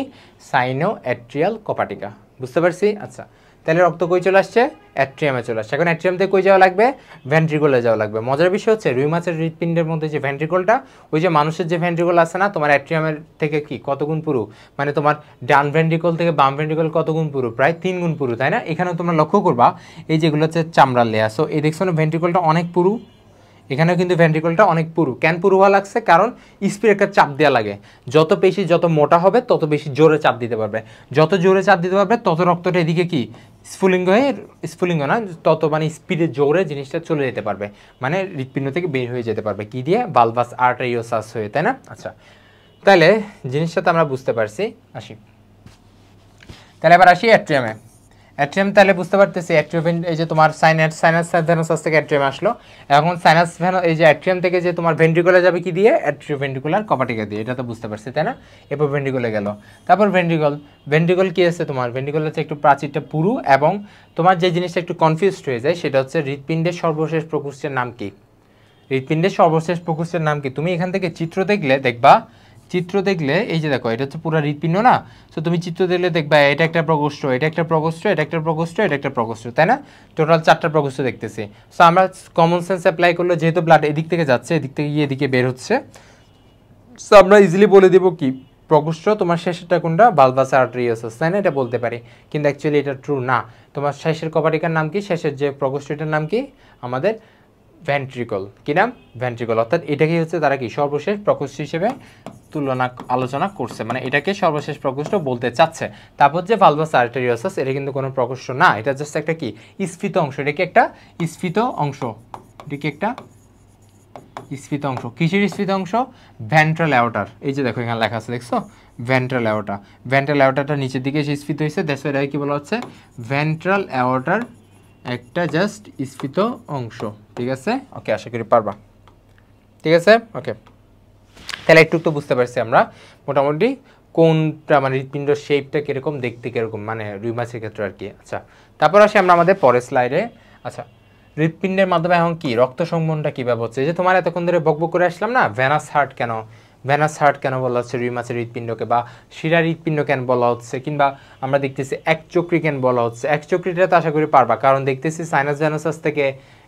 সাইনো অ্যাট্রিয়াল কপাটিকা। বুঝতে পারছি? আচ্ছা, তাহলে রক্ত কই চলে আসছে? অ্যাট্রিয়ামে চলে আসছে। এখন অ্যাট্রিয়াম থেকে কই যাওয়া লাগবে? ভেন্ট্রিকলে যাওয়া লাগবে। মজার বিষয় হচ্ছে রুই মাছের হৃৎপিণ্ডের মধ্যে যে ভেন্ট্রিকলটা, ওই যে মানুষের যে ভেন্ট্রিকল আছে না, তোমার অ্যাট্রিয়ামের থেকে কি কত গুণ পুরু? মানে তোমার ডান ভেন্ট্রিকল থেকে বাম ভেন্ট্রিকল কত গুণ পুরু? প্রায় 3 গুণ পুরু, তাই না? এখানেও তোমরা লক্ষ্য করবা এই যেগুলো হচ্ছে চামড়ার লেয়ার। সো এই দেখছো না ভেন্ট্রিকলটা অনেক পুরু, এখানেও কিন্তু ভেন্ট্রিকলটা অনেক পুরু। কেন পুরু হওয়া লাগছে? কারণ স্পিড একটা চাপ দেওয়া লাগে। যত পেশি যত মোটা হবে তত বেশি জোরে চাপ দিতে পারবে, যত জোরে চাপ দিতে পারবে তত রক্তটা এদিকে কি স্ফুলিঙ্গ হয়ে, স্ফুলিঙ্গ না, তত মানে স্পিডে জোরে জিনিসটা চলে যেতে পারবে, মানে হৃৎপিণ্ড থেকে বের হয়ে যেতে পারবে। কি দিয়ে? বালভাস আর্টেরিওসাস হয়ে, তাই না? আচ্ছা, তাহলে জিনিসটা তো আমরা বুঝতে পারছি। আসি তাহলে এবার আসি অ্যাট্রিয়ামে। অ্যাট্রিয়াম তাহলে বুঝতে পারতেছি অ্যাট্রিয়াম, এই যে তোমার সাইনাস ভেনোসাস থেকে অ্যাট্রিয়াম আসলো। এখন সাইনাস এই যে অ্যাট্রিয়াম থেকে যে তোমার ভেন্ট্রিকলে যাবে কি দিয়ে? অ্যাট্রিওভেন্ট্রিকুলার কপাটিকা দিয়ে। এটা তো বুঝতে পারছি, তাই না? এরপর ভেন্ট্রিকলে গেল। তারপর ভেন্ট্রিকল কি আছে তোমার? ভেন্ট্রিকল হচ্ছে একটু প্রাচীরটা পুরু, এবং তোমার যে জিনিসটা একটু কনফিউজড হয়ে যায় সেটা হচ্ছে হৃৎপিণ্ডের সর্বশেষ প্রকোষ্ঠের নাম কি? হৃৎপিণ্ডের সর্বশেষ প্রকোষ্ঠের নাম কি? তুমি এখান থেকে চিত্র দেখলে দেখবা, চিত্র দেখলে এই যে দেখো এটা হচ্ছে পুরো হৃৎপিণ্ড না? সো তুমি চিত্র দেখলে দেখবা এটা একটা প্রকোষ্ঠ, এটা একটা প্রকোষ্ঠ, এটা একটা প্রকোষ্ঠ, এটা একটা প্রকোষ্ঠ, তাই না? টোটাল 4টা প্রকোষ্ঠ দেখতেছি। সো আমরা কমন সেন্স অ্যাপ্লাই করলে, যেহেতু ব্লাড এদিক থেকে যাচ্ছে, এদিক থেকে গিয়ে এদিকে বের হচ্ছে, সো আমরা ইজিলি বলে দেবো কি প্রকোষ্ঠ তোমার শেষেরটা কোনটা? বালভাস আর্টেরিওসাস, তাই না? এটা বলতে পারি, কিন্তু অ্যাকচুয়ালি এটা ট্রু না। তোমার শেষের কপাটিকার নাম কি? শেষের যে প্রকোষ্ঠটার নাম কি? আমাদের ভেন্ট্রিকল। কি নাম? ভেন্ট্রিকল। অর্থাৎ এটাকে হচ্ছে তারা কি সর্বশেষ প্রকোষ্ঠ হিসেবে আলোচনা করছে, মানে এটাকে সর্বশেষ প্রকোষ্ঠ বলতে চাচ্ছে। তারপর যে ভালভাস আর্টেরিওসাস, এটা কিন্তু কোনো প্রকোষ্ঠ না, এটা জাস্ট একটা কি স্ফীত অংশ। এটা কি একটা স্ফীত অংশ, এটা কি একটা স্ফীত অংশ। কিসের স্ফীত অংশ? ভেন্ট্রাল অ্যাওর্টার। এই যে দেখো এখানে লেখা আছে, দেখছো? Ventral aorta. ভেন্ট্রাল অ্যাওর্টাটা নিচের দিকে এসে স্ফীত হয়েছে, দ্যাটস ওয়াই কি বলা হচ্ছে ভেন্ট্রাল অ্যাওর্টার একটা জাস্ট স্ফীত অংশ। ঠিক আছে? ওকে, আশা করি পারবা। ঠিক আছে? ওকে, তাহলে একটু তো বুঝতে পারছি আমরা মোটামুটি কোনটা, মানে হৃৎপিণ্ড শেপটা কীরকম, দেখতে কীরকম, মানে রুই মাছের ক্ষেত্রে আর কি। আচ্ছা, তারপর আসি আমরা আমাদের পরের স্লাইডে। আচ্ছা, হৃৎপিণ্ডের মাধ্যমে এখন কি রক্ত সংবহনটা কীভাবে হচ্ছে? যে তোমার এতক্ষণ ধরে বকবক করে আসলাম না, ভেনাস হার্ট কেন, ভেনাস হার্ট কেন বলা হচ্ছে রুই মাছের হৃৎপিণ্ডকে, বা শিরা হৃৎপিণ্ড কেন বলা হচ্ছে, কিংবা আমরা দেখতেছি একচক্রী কেন বলা হচ্ছে। একচক্রীটা তো আশা করি পারবা, কারণ দেখতেছি সাইনাস ভেনোসাস থেকে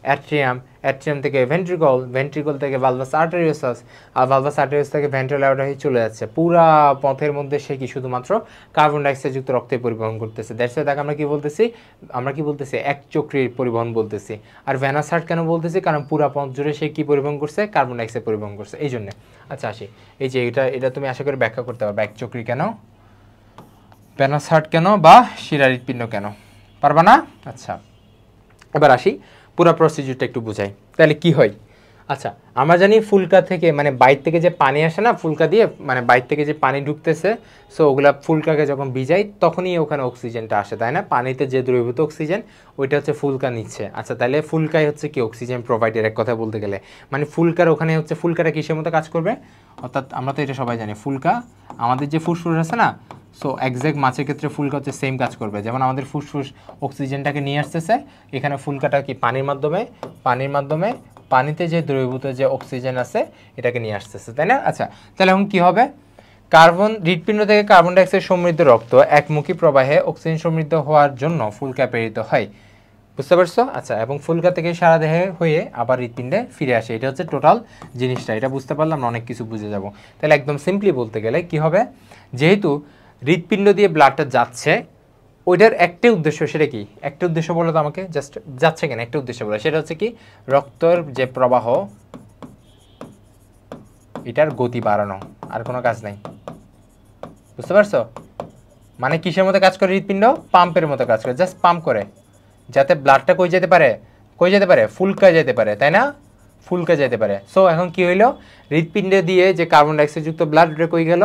অ্যাট্রিয়াম, অ্যাট্রিয়াম থেকে ভেন্ট্রিকল, ভেন্ট্রিকল থেকে ভালভাস আর্টেরিওসাস, আর ভালভাস আর্টেরিওসাস থেকে ভেন্ট্রাল অ্যাওর্টা হয়ে চলে যাচ্ছে। পুরা পথের মধ্যে সে কি শুধুমাত্র কার্বন ডাইঅক্সাইড যুক্ত রক্তে পরিবহন করতেছে। দ্যাটস ওয়াই তাকে আমরা কি বলতেছি? আমরা কি বলতেছি? একচক্রীর পরিবহন বলতেছি। আর ভেনাস হার্ট কেন বলতেছি? কারণ পুরা পথ জুড়ে সে কি পরিবহন করছে? কার্বন ডাইঅক্সাইড পরিবহন করছে, এই জন্য। আচ্ছা, আসি এই যে এটা তুমি আশা করি ব্যাখ্যা করতে পারবে, একচক্রী কেন, ভেনাস হার্ট কেন, বা শিরা হৃৎপিণ্ড কেন, পারবা না? আচ্ছা, এবার আসি পুরো প্রসিডিউরটা একটু বুঝাই, তাহলে কি হয়। আচ্ছা, আমরা জানি ফুলকা থেকে, মানে বাইর থেকে যে পানি আসে না ফুলকা দিয়ে, মানে বাইর থেকে যে পানি ঢুকতেছে, সো ওগুলা ফুলকাকে যখন ভিজাই তখনই ওখানে অক্সিজেনটা আসে, তাই না? পানিতে যে দ্রবীভূত অক্সিজেন ওইটা হচ্ছে ফুলকা নিচ্ছে। আচ্ছা, তাহলে ফুলকাই হচ্ছে কি অক্সিজেন প্রোভাইডার, এক কথা বলতে গেলে। মানে ফুলকার ওখানে হচ্ছে, ফুলকাটা কিসের মতো কাজ করবে? অর্থাৎ আমরা তো এটা সবাই জানি, ফুলকা আমাদের যে ফুসফুস আছে না, সো এক্স্যাক্ট মাছের ক্ষেত্রে ফুলকা হচ্ছে সেম কাজ করবে। যেমন আমাদের ফুসফুস অক্সিজেনটাকে নিয়ে আসতেছে, এখানে ফুলকাটা কি পানির মাধ্যমে পানিতে যে দ্রবীভূত যে অক্সিজেন আছে এটাকে নিয়ে আসতেছে, তাই না? আচ্ছা, তাহলে এখন কি হবে? হৃৎপিণ্ড থেকে কার্বন ডাইঅক্সাইড সমৃদ্ধ রক্ত একমুখী প্রবাহে অক্সিজেন সমৃদ্ধ হওয়ার জন্য ফুলকা প্রেরিত হয়। বুঝতে পারছো? আচ্ছা, এবং ফুলকা থেকে সারা দেহে হয়ে আবার হৃৎপিণ্ডে ফিরে আসে। এটা হচ্ছে টোটাল জিনিসটা। এটা বুঝতে পারলে আমরা অনেক কিছু বুঝে যাব। তাহলে একদম সিম্পলি বলতে গেলে কি হবে, যেহেতু হৃৎপিণ্ড দিয়ে ব্লাডটা যাচ্ছে, ওইটার একটাই উদ্দেশ্য, সেটা কি? একটা উদ্দেশ্য বলো তো আমাকে, জাস্ট যাচ্ছে কেন একটা উদ্দেশ্য বলো, সেটা হচ্ছে কি রক্তের যে প্রবাহ এটার গতি বাড়ানো, আর কোনো কাজ নাই। বুঝতে পারছো? মানে কিসের মতো কাজ করে হৃৎপিণ্ড? পাম্পের মতো কাজ করে, জাস্ট পাম্প করে, যাতে ব্লাডটা কই যেতে পারে? ফুলকা যেতে পারে, তাই না? ফুলকা যেতে পারে। সো এখন কি হইলো, হৃৎপিণ্ডে দিয়ে যে কার্বন ডাইঅক্সাইড যুক্ত ব্লাড কই গেল?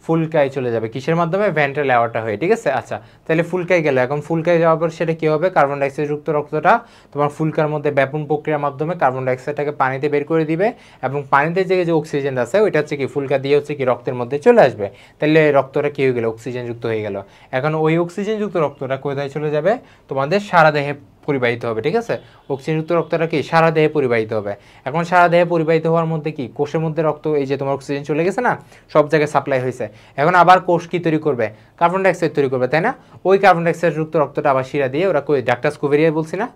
ফুলকায় চলে যাবে কিসের মাধ্যমে ভেন্ট্রাল অ্যাওর্টা হয়ে, ঠিক আছে। আচ্ছা তাহলে ফুলকায় গেল, এখন ফুলকায় যাওয়ার পর সেটা কী হবে, কার্বন ডাইঅক্সাইড যুক্ত রক্তটা তোমার ফুলকার মধ্যে ব্যাপন প্রক্রিয়ার মাধ্যমে কার্বন ডাইঅক্সাইডটাকে পানিতে বের করে দিবে, এবং পানিতে যে অক্সিজেন আছে ওইটা হচ্ছে কি ফুলকা দিয়ে হচ্ছে কি রক্তের মধ্যে চলে আসবে, তাহলে রক্তটা কী হয়ে গেলো, অক্সিজেন যুক্ত হয়ে গেল। এখন ওই অক্সিজেন যুক্ত রক্তটা কোথায় চলে যাবে, তোমাদের সারা দেহে পরিবাহিত হবে, ঠিক আছে। অক্সিজেনযুক্ত রক্তটা কি সারা দেহে পরিবাহিত হবে। এখন সারা দেহে পরিবাহিত হওয়ার মধ্যে কি কোষের মধ্যে রক্ত, এই যে তোমার অক্সিজেন চলে গেছে না, সব জায়গায় সাপ্লাই হয়েছে। এখন আবার কোষ কি তৈরি করবে, কার্বন ডাইঅক্সাইড তৈরি করবে, তাই না। ওই কার্বন ডাইঅক্সাইড যুক্ত রক্তটা আবার শিরা দিয়ে ওরা কই ডাক্টাস কুভেরিয়া বলছি না,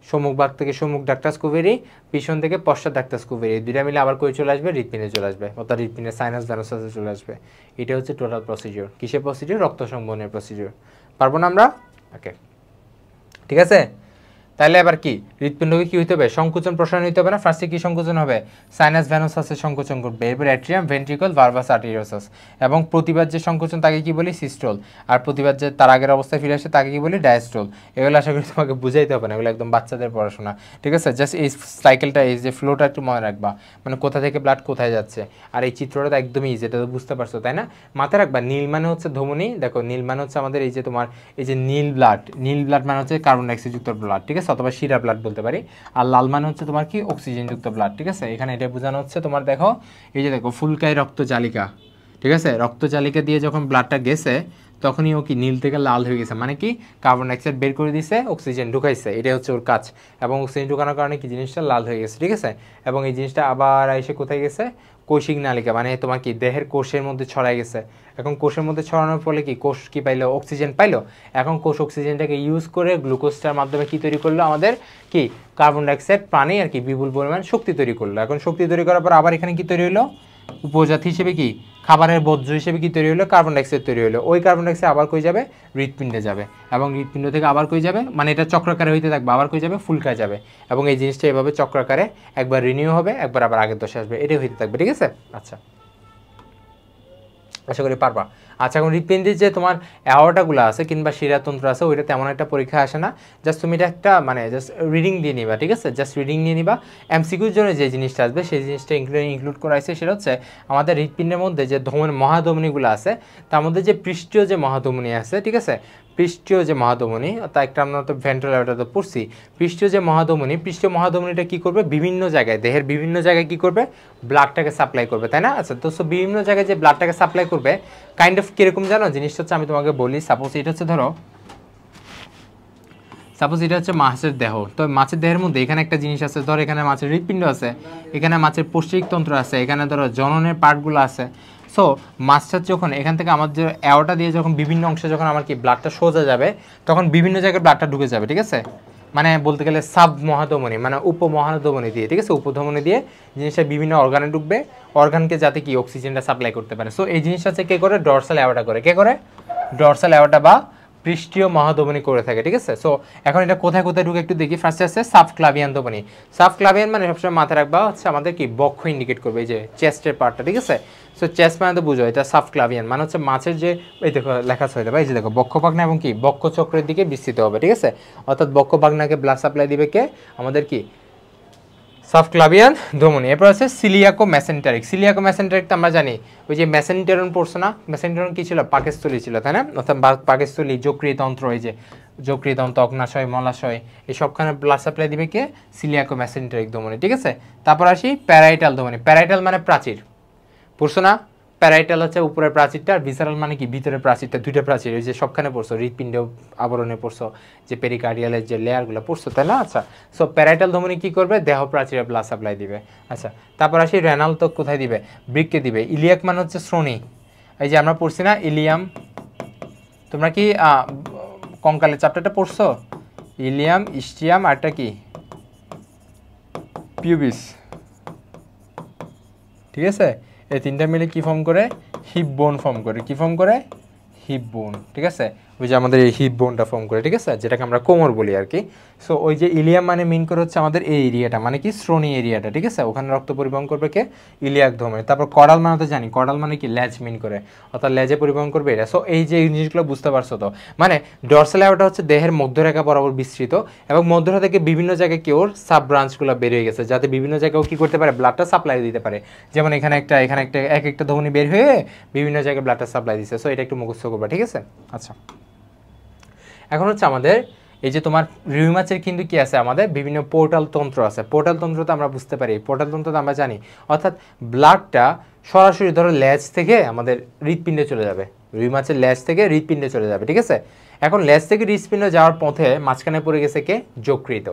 সম্মুখ ভাগ থেকে সম্মুখ ডাক্টাস কুভেরি, পিছন থেকে পশ্চাৎ ডাক্টাস কুভেরি, দুইটা মিলে আবার কই চলে আসবে, হৃৎপিণ্ডে চলে আসবে, অর্থাৎ হৃৎপিণ্ডের সাইনাস ভেনাসে চলে আসবে। এটা হচ্ছে টোটাল প্রসিডিওর। কিসের প্রসিডিওর, রক্ত সংবহনের প্রসিডিওর। পারবো না আমরা, ওকে ঠিক আছে। তাহলে এবার কি হৃৎপিণ্ডকে কি হইতে হবে, সংকোচন প্রসারণ হইতে হবে না। ফার্স্টে কি সংকোচন হবে, সাইনাস ভেনোসাসের সংকোচন করবে, এরপর অ্যাট্রিয়াম, ভেন্ট্রিকল, ভার্বাস আর্টেরিওসাস, এবং প্রতিবার যে সংকোচন তাকে কি বলি, সিস্টোল, আর প্রতিবার যে তার আগের অবস্থায় ফিরে আসে তাকে কি বলি, ডায়াস্টোল। এগুলো আশা করি তোমাকে বুঝাইতে হবে না, এগুলো একদম বাচ্চাদের পড়াশোনা, ঠিক আছে। জাস্ট এই সাইকেলটা, এই যে ফ্লোটা একটু মনে রাখবা, মানে কোথা থেকে ব্লাড কোথায় যাচ্ছে। আর এই চিত্রটা তো একদমই ইজি, এটা তো বুঝতে পারছো তাই না। মাথায় রাখবা নীল মানে হচ্ছে ধমনী, দেখো নীল মানে হচ্ছে আমাদের এই যে তোমার এই যে নীল ব্লাড মানে হচ্ছে কার্বন ডাইঅক্সাইড যুক্ত ব্লাড, ঠিক আছে, অথবা শিরা ব্লাড বলতে পারি। আর লাল মানে হচ্ছে তোমার কি অক্সিজেন যুক্ত ব্লাড, ঠিক আছে। এখানে এটা বোঝানো হচ্ছে তোমার, দেখো এই যে দেখো ফুলকায় রক্তচালিকা, ঠিক আছে, রক্তচালিকা দিয়ে যখন ব্লাডটা গেছে তখনই ও কি নীল থেকে লাল হয়ে গেছে, মানে কি কার্বন ডাইঅক্সাইড বের করে দিছে, অক্সিজেন ঢুকাইছে, এটাই হচ্ছে ওর কাজ। এবং অক্সিজেন ঢুকানোর কারণে কি জিনিসটা লাল হয়ে গেছে, ঠিক আছে। এবং এই জিনিসটা আবার এসে কোথায় গেছে, কোষিক নালিকা, মানে তোমার কি দেহের কোষের মধ্যে ছড়াই গেছে। এখন কোষের মধ্যে ছড়ানোর ফলে কি কোষ কি পাইলো, অক্সিজেন পাইলো। এখন কোষ অক্সিজেনটাকে ইউজ করে গ্লুকোজটার মাধ্যমে কি তৈরি করলো, আমাদের কি কার্বন ডাইঅক্সাইড প্রাণে আর কি বিপুল পরিমাণ শক্তি তৈরি করলো। এখন শক্তি তৈরি করার পর আবার এখানে কি তৈরি হলো, উপজাত হিসেবে কি খাবারের বর্জ্য হিসেবে কি তৈরি হলো, কার্বন ডাইঅক্সাইড তৈরি হলো। ওই কার্বন ডাইঅক্সাইড আবার কই যাবে, হৃৎপিণ্ডে যাবে, এবং হৃৎপিণ্ড থেকে আবার কই যাবে, মানে এটা চক্রাকারে হইতে থাকবে, আবার কই যাবে, ফুলকায় যাবে। এবং এই জিনিসটা এভাবে চক্রাকারে একবার রিনিউ হবে, একবার আবার আগের দশে আসবে, এটাই হইতে থাকবে, ঠিক আছে। আচ্ছা আশা করি পারবা। আচ্ছা এখন হৃৎপিণ্ডের যে তোমার অ্যাওর্টাগুলো আছে কিংবা শিরাতন্ত্র আছে, ওইটা তেমন একটা পরীক্ষা আসে না, জাস্ট তুমি এটা একটা মানে জাস্ট রিডিং দিয়ে নিবা, ঠিক আছে, জাস্ট রিডিং নিয়ে নিবা। এমসিকিউর জন্য যে জিনিসটা আসবে সেই জিনিসটা ইনক্লুড করা হয়েছে, সেটা হচ্ছে আমাদের হৃৎপিণ্ডের মধ্যে যে মহাধমনীগুলো আছে তার মধ্যে যে পৃষ্ঠীয় যে মহাধমনী আছে, ঠিক আছে, পৃষ্ঠীয় যে মহাধমনী, তা একটা আমরা তো ভেন্ট্রাল অ্যাওর্টা তো পড়ছি। পৃষ্ঠীয় মহাধমনীটা কী করবে, বিভিন্ন জায়গায় দেহের বিভিন্ন জায়গায় কী করবে, ব্লাডটাকে সাপ্লাই করবে, তাই না। আচ্ছা তো বিভিন্ন জায়গায় যে ব্লাডটাকে সাপ্লাই করবে কাইন্ড অফ কীরকম জানো জিনিসটা হচ্ছে, আমি তোমাকে বলি। সাপোজ এটা হচ্ছে ধরো, সাপোজ এটা হচ্ছে মাছের দেহ, তো মাছের দেহের মধ্যে এখানে একটা জিনিস আছে, ধরো এখানে মাছের হৃৎপিণ্ড আছে, এখানে মাছের পৌষ্টিকতন্ত্র আছে, এখানে ধরো জননের পার্টগুলো আছে। সো মাছটা যখন এখান থেকে আমার যে অ্যাওর্টা দিয়ে যখন বিভিন্ন অংশে যখন আমার কি ব্লাডটা সোজা যাবে, তখন বিভিন্ন জায়গায় ব্লাডটা ঢুকে যাবে, ঠিক আছে। মানে বলতে গেলে সাব মহাধমনী মানে উপমহাধমনী দিয়ে, ঠিক আছে, উপধমনী দিয়ে জিনিসটা বিভিন্ন অর্গানে ঢুকবে, অর্গানকে যাতে কি অক্সিজেনটা সাপ্লাই করতে পারে। সো এই জিনিসটা হচ্ছে কে করে, ডরসাল অ্যাওর্টা করে, কে করে, ডরসাল অ্যাওর্টা বা পৃষ্ঠীয় মহাধমনী করে থাকে, ঠিক আছে। সো এখন এটা কোথায় কোথায় ঢুকে একটু দেখি। ফার্স্টে আছে সাবক্লাভিয়ান ধমনী। সাবক্লাভিয়ান মানে সবসময় মাথায় রাখবা হচ্ছে আমাদের কি বক্ষ ইন্ডিকেট করবে, এই যে চেস্টের পার্টটা, ঠিক আছে। সো চেস্ট মানে তো বুঝো, এটা সাবক্লাভিয়ান মানে হচ্ছে মাছের যে এই দেখো লেখা আছে, এই যে দেখো বক্ষপাগনা এবং কি বক্ষচক্রের দিকে বিস্তৃত হবে, ঠিক আছে। অর্থাৎ বক্ষপাগনাকে ব্লাড সাপ্লাই দিবে কে, আমাদের কি সাবক্লাভিয়ান ধমনী। এরপর আছে সিলিয়াকো মেসেন্টারিক। সিলিয়াকো মেসেন্টারিক তো আমরা জানি, ওই যে মেসেন্টেরন পড়ছো না, মেসেন্টেরন কি ছিল, পাকস্থলী ছিল, তাই না, অর্থাৎ পাকস্থলী, যকৃতন্ত্র, এই যে যকৃতন্ত্র, অগ্নাশয়, মলাশয়, এই সবখানে ব্লাড সাপ্লাই দিবে কে, সিলিয়াকো মেসেন্টারিক ধমনী, ঠিক আছে। তারপর আসি প্যারাইটাল ধমনী। প্যারাইটাল মানে প্রাচীর, পড়ছো না, প্যারাইটাল হচ্ছে উপরের প্রাচীরটা, আর ভিসারাল মানে কি ভিতরের প্রাচীরটা, দুইটা প্রাচীর, ওই যে সবখানে পড়ছো, হৃৎপিণ্ড আবরণে পড়ছো, যে পেরিকার্ডিয়ালের যে লেয়ারগুলো পড়ছো, তাই না। আচ্ছা সো প্যারাইটাল ধমনী কী করবে, দেহ প্রাচীরে ব্লাড সাপ্লাই দিবে। আচ্ছা তারপর আসি রেনাল তো কোথায় দিবে, বৃক্কে দিবে। ইলিয়াক মানে হচ্ছে শ্রোণী, এই যে আমরা পড়ছি না ইলিয়াম, তোমরা কি কঙ্কালের চ্যাপ্টারটা পড়ছো, ইলিয়াম, ইস্টিয়াম, আরটা কি পিউবিস, ঠিক আছে। এই তিনটা মিলে কি ফর্ম করে, হিপ বোন ফর্ম করে, কি ফর্ম করে, হিপ বোন, ঠিক আছে। ওই যে আমাদের এই হিপ বোনটা ফর্ম করে, ঠিক আছে, যেটাকে আমরা কোমর বলি আর কি। সো ওই যে ইলিয়াম মানে মিন করে হচ্ছে আমাদের এই এরিয়াটা, মানে কি শ্রোণী এরিয়াটা, ঠিক আছে, ওখানে রক্ত পরিবহন করবে কে, ইলিয়াক ধমনী। তারপর করাল মানে তো জানি, করাল মানে কি ল্যাজ মিন করে, অর্থাৎ লেজে পরিবহন করবে এটা। সো এই যে জিনিসগুলো বুঝতে পারছো তো, মানে ডরসাল অ্যাওর্টা হচ্ছে দেহের মধ্যরেখা বরাবর বিস্তৃত, এবং মধ্যরেখা থেকে বিভিন্ন জায়গায় কি ওর সাব ব্রাঞ্চগুলো বের হয়ে গেছে, যাতে বিভিন্ন জায়গায় ও কি করতে পারে, ব্লাডটা সাপ্লাই দিতে পারে। যেমন এখানে একটা এক একটা ধমনী বের হয়ে বিভিন্ন জায়গায় ব্লাডটা সাপ্লাই দিচ্ছে। সো এটা একটু মুখস্থ করবা, ঠিক আছে। আচ্ছা, এখন হচ্ছে আমাদের এই যে তোমার রুই মাছের কিন্তু কি আছে, আমাদের বিভিন্ন পোর্টাল তন্ত্র আছে। পোর্টাল তন্ত্র তো আমরা বুঝতে পারি, পোর্টাল তন্ত্র তো আমরা জানি, অর্থাৎ ব্লাডটা সরাসরি ধরো লেজ থেকে আমাদের হৃৎপিণ্ডে চলে যাবে, রুই মাছের লেজ থেকে হৃৎপিণ্ডে চলে যাবে, ঠিক আছে। এখন লেজ থেকে হৃৎপিণ্ডে যাওয়ার পথে মাঝখানে পড়ে গেছে কে, যকৃৎ,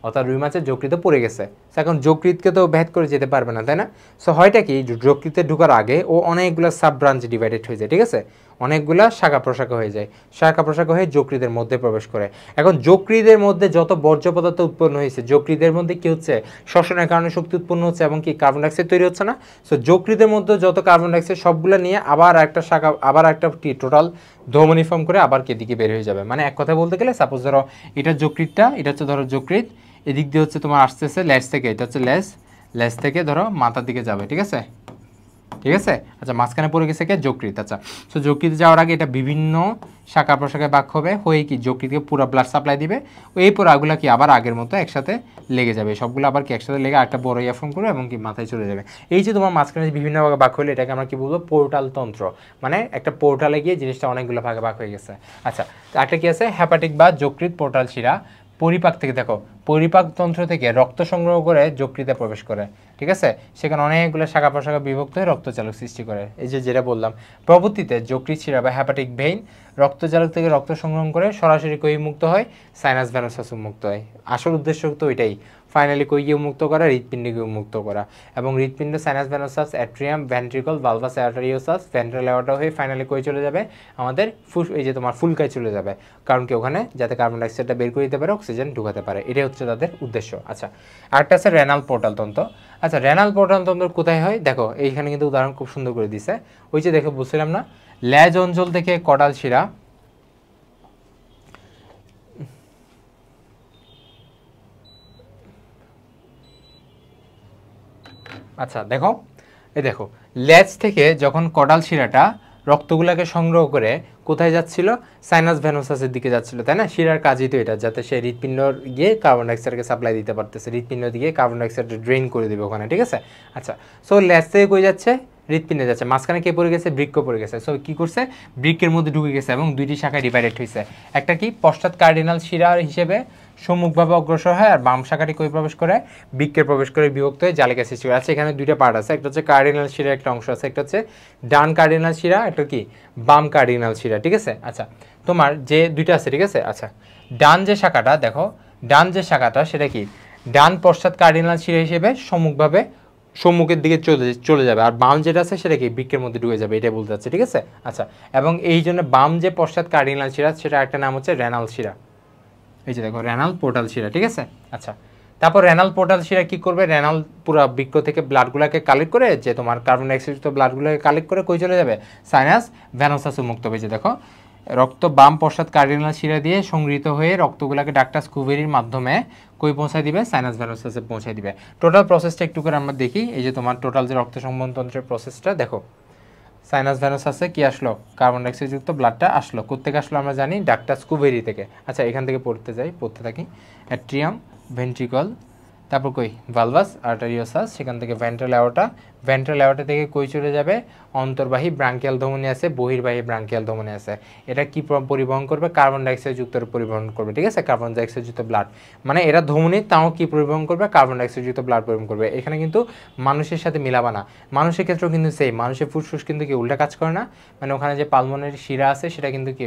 অর্থাৎ রুই মাছের যকৃৎ পড়ে গেছে। এখন যকৃৎকে তো ভেদ করে যেতে পারবে না, তাই না। সো হয়টা কি, যকৃতে ঢোকার আগে ও অনেকগুলো সাব ব্রাঞ্চ ডিভাইডেড হয়ে যায়, ঠিক আছে, অনেকগুলা শাখা প্রশাখা হয়ে যায়, শাখা প্রশাখা হয়ে যকৃতের মধ্যে প্রবেশ করে। এখন যকৃতের মধ্যে যত বর্জ্য পদার্থ উৎপন্ন হয়েছে, যকৃতের মধ্যে কি হচ্ছে, শ্বসনের কারণে শক্তি উৎপন্ন হচ্ছে এবং কি কার্বন ডাইঅক্সাইড তৈরি হচ্ছে না। সো যকৃতের মধ্যে যত কার্বন ডাইঅক্সাইড সবগুলো নিয়ে আবার একটা শাখা, আবার একটা টোটাল ধমনী ফর্ম করে আবার কে দিকে বের হয়ে যাবে। মানে এক কথা বলতে গেলে, সাপোজ ধরো এটা যকৃতটা, এটা হচ্ছে ধরো যকৃত, এদিক দিয়ে হচ্ছে তোমার আসতেছে লেজ থেকে, এটা হচ্ছে লেজ, লেজ থেকে ধরো মাথার দিকে যাবে, ঠিক আছে, ঠিক আছে। আচ্ছা, মাঝখানে পড়ে গেছে কে, যকৃৎ। আচ্ছা, সো যকৃৎ যাওয়ার আগে এটা বিভিন্ন শাখা প্রশাখায় ভাগ হবে, হয়ে কি যকৃতকে পুরো ব্লাড সাপ্লাই দিবে। এই পোড়াগুলো কি আবার আগের মতো একসাথে লেগে যাবে, সবগুলো আবার কি একসাথে লেগে একটা বড় ইয়া ফর্ম করবে এবং কি মাথায় চলে যাবে। এই যে তোমার মাঝখানে বিভিন্ন ভাগে ভাগ হলে, এটাকে আমরা কি বলবো, পোর্টাল তন্ত্র, মানে একটা পোর্টালে গিয়ে জিনিসটা অনেকগুলো ভাগে ভাগ হয়ে গেছে। আচ্ছা, একটা কি আছে, হেপাটিক বা যকৃৎ পোর্টাল শিরা। পরিপাক থেকে দেখো, পরিপাক তন্ত্র থেকে রক্ত সংগ্রহ করে যকৃতে প্রবেশ করে, ঠিক আছে, সেখানে অনেকগুলো শাখা প্রশাখা বিভক্ত হয়ে রক্তচালক সৃষ্টি করে। এই যে যেটা বললাম, পরবর্তীতে যকৃৎ শিরা বা হ্যাপাটিক ভেইন রক্তচালক থেকে রক্ত সংগ্রহ করে সরাসরি কই মুক্ত হয়, সাইনাস ভেনাসাস মুক্ত হয়। আসল উদ্দেশ্য তো এটাই, ফাইনালি কই গিয়ে মুক্ত করা, হৃৎপিণ্ডকে মুক্ত করা। এবং হৃৎপিণ্ড sinus venosus, atrium, ventricle, bulbus arteriosus, ventral aorta হয়ে ফাইনালি কই চলে যাবে, আমাদের এই যে তোমার ফুলকায় চলে যাবে। কারণ কি, ওখানে যাতে কার্বন ডাইঅক্সাইডটা বের করে দিতে পারে, অক্সিজেন ঢুকাতে পারে, এটাই হচ্ছে তাদের উদ্দেশ্য। আচ্ছা, আরেকটা আছে রেনাল পোর্টাল তন্ত্র। আচ্ছা, রেনাল পোর্টাল তন্ত্র কোথায় হয় দেখো, এইখানে কিন্তু উদাহরণ খুব সুন্দর করে দিছে। ওই যে দেখো বলছিলাম না, লেজ অঞ্চল থেকে কটাল শিরা, আচ্ছা দেখো, এই দেখো লেজ থেকে যখন কটাল শিরাটা রক্তগুলাকে সংগ্রহ করে কোথায় যাচ্ছিল, সাইনাস ভেনোসাসের দিকে যাচ্ছিল, তাই না। শিরার কাজই তো এটা, যাতে সে হৃৎপিণ্ড গিয়ে কার্বন ডাইঅক্সাইডকে সাপ্লাই দিতে পারতেছে, হৃৎপিণ্ড দিয়ে কার্বন ডাইঅক্সাইড ড্রেন করে দেবে ওখানে, ঠিক আছে। আচ্ছা, সো লেজ থেকে কই যাচ্ছে, হৃৎপিণ্ডে যাচ্ছে, মাঝখানে কে পড়ে গেছে, বৃক্ক পড়ে গেছে। সো কি করছে, বৃক্কের মধ্যে ঢুকে গেছে এবং দুইটি শাখায় ডিভাইডেড হয়েছে। একটা কি পশ্চাৎ কার্ডিনাল শিরা হিসেবে সম্মুখভাবে অগ্রসর হয়, আর বাম শাখাটি কই প্রবেশ করে, বৃক্কের প্রবেশ করে বিভক্ত হয়ে জালিকা সৃষ্টি করে। আচ্ছা, এখানে দুইটা পার্ট আছে, একটা হচ্ছে কার্ডিনাল শিরার একটা অংশ আছে, একটা হচ্ছে ডান কার্ডিনাল শিরা, একটা কি বাম কার্ডিনাল শিরা, ঠিক আছে। আচ্ছা, তোমার যে দুইটা আছে, ঠিক আছে। আচ্ছা, ডান যে শাখাটা দেখো, ডান যে শাখাটা সেটা কি, ডান পশ্চাৎ কার্ডিনাল শিরা হিসেবে সম্মুখের দিকে চলে যাবে, আর বাম যেটা আছে সেটা কি বৃক্কের মধ্যে ঢুকে যাবে, এটাই বলতে চাচ্ছে, ঠিক আছে। আচ্ছা, এবং এই জন্য বাম যে পশ্চাৎ কার্ডিনাল শিরা, সেটা একটা নাম হচ্ছে রেনাল শিরা। এই যে দেখো রেনাল পোর্টাল শিরা, ঠিক আছে। আচ্ছা, তারপর রেনাল পোর্টাল শিরা কি করবে, রেনাল পুরো বৃক্ক থেকে ব্লাডগুলোকে কালেক্ট করে, যে তোমার কার্বন ডাইঅক্সাইড ব্লাডগুলোকে কালেক্ট করে কই চলে যাবে, সাইনাস ভেনোসাসে মুক্ত হবে। যে দেখো, রক্ত বাম পশ্চাৎ কার্ডিনাল শিরা দিয়ে সংগৃহীত হয়ে রক্তগুলোকে ডাক্টাস কুভেরির মাধ্যমে কই পৌঁছায় দিবে, সাইনাস ভেনোসাসে পৌঁছায় দিবে। টোটাল প্রসেসটা একটু করে আমরা দেখি। এই যে তোমার টোটাল যে রক্ত সংবহনতন্ত্রের প্রসেসটা দেখো, সাইনাস ভেনোসাসে কি আসলো, কার্বন ডাইঅক্সাইড যুক্ত ব্লাডটা আসলো, কোত্থেকে আসলো আমরা জানি, ডাক্টাস কুভেরি থেকে। আচ্ছা, এখান থেকে পড়তে থাকি, অ্যাট্রিয়াম, ভেন্ট্রিকল, তারপর কই ভালভাস আর্টারিওসাস, সেখান থেকে ভেন্ট্রাল অ্যাওর্টা, ভেন্ট্রাল অ্যাওর্টা থেকে কই চলে যাবে, অন্তর্বাহী ব্রাঙ্কিয়াল ধমনী আছে, বহির্বাহী ব্রাঙ্কিয়াল ধমনী আছে। এটা কি পরিবহন করবে, কার্বন ডাইঅক্সাইড যুক্ত পরিবহন করবে, ঠিক আছে, কার্বন ডাইঅক্সাইড যুক্ত ব্লাড। মানে এরা ধমনী, তাও কি পরিবহন করবে, কার্বন ডাইঅক্সাইড যুক্ত ব্লাড পরিবহন করবে। এখানে কিন্তু মানুষের সাথে মিলাবা না, মানুষের ক্ষেত্রেও কিন্তু সেই মানুষের ফুসফুস কিন্তু কি উল্টা কাজ করে না, মানে ওখানে যে পালমনের শিরা আছে সেটা কিন্তু কি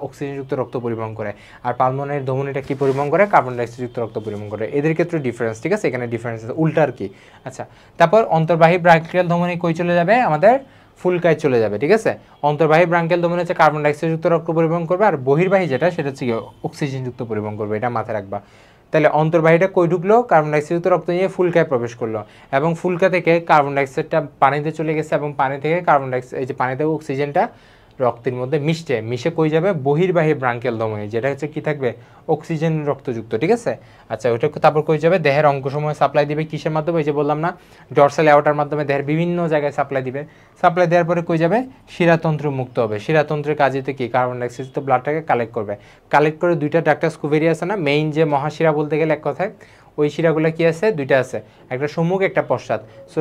অক্সিজেনযুক্ত রক্ত পরিবহন করে, আর পালমনের ধমনীটা কি পরিবহন করে, কার্বন ডাইঅক্সাইড যুক্ত রক্ত পরিবহন করে। এদের ক্ষেত্রে ডিফারেন্স, ঠিক আছে, এখানে ডিফারেন্স আছে, উল্টা আর কি। আচ্ছা, তারপর অন্তর্বাহী ব্রাঙ্কিয়াল ধমনী কই চলে যাবে, আমাদের ফুলকায় চলে যাবে, ঠিক আছে। অন্তর্বাহী ব্রাঙ্কিয়াল ধমনী হচ্ছে কার্বন ডাইঅক্সাইড যুক্ত রক্ত পরিবহন করবে, আর বহির্বাহী যেটা সেটা হচ্ছে অক্সিজেন যুক্ত পরিবহন করবে, এটা মাথায় রাখবা। তাহলে অন্তর্বাহীটা কই ঢুকলো, কার্বন ডাইঅক্সাইড যুক্ত রক্ত নিয়ে ফুলকায় প্রবেশ করলো, এবং ফুলকা থেকে কার্বন ডাইঅক্সাইডটা পানিতে চলে গেছে, এবং পানি থেকে কার্বন ডাইঅক্সাইড, এই যে পানিতে অক্সিজেনটা রক্তের মধ্যে মিশে কই যাবে বহির্বাহী ব্রাঙ্কিয়াল ধমনী, যেটা হচ্ছে কি থাকবে অক্সিজেন রক্তযুক্ত, ঠিক আছে। আচ্ছা ওইটা তারপর কই যাবে দেহের অঙ্গসমূহে সাপ্লাই দিবে কিসের মাধ্যমে, এই যে বললাম না ডরসাল অ্যাওর্টার মাধ্যমে দেহের বিভিন্ন জায়গায় সাপ্লাই দিবে, সাপ্লাই দেওয়ার পরে কই যাবে শিরাতন্ত্র মুক্ত হবে, শিরাতন্ত্রের কাজেতে কি কার্বন ডাইঅক্সাইড তো ব্লাডটাকে কালেক্ট করবে, কালেক্ট করে দুইটা ডাক্টাস কুভেরি আছে না মেইন যে মহাশিরা বলতে গেলে এক কথায়, ওই শিরাগুলো কি আছে দুইটা আছে, একটা সম্মুখ একটা পশ্চাৎ। সো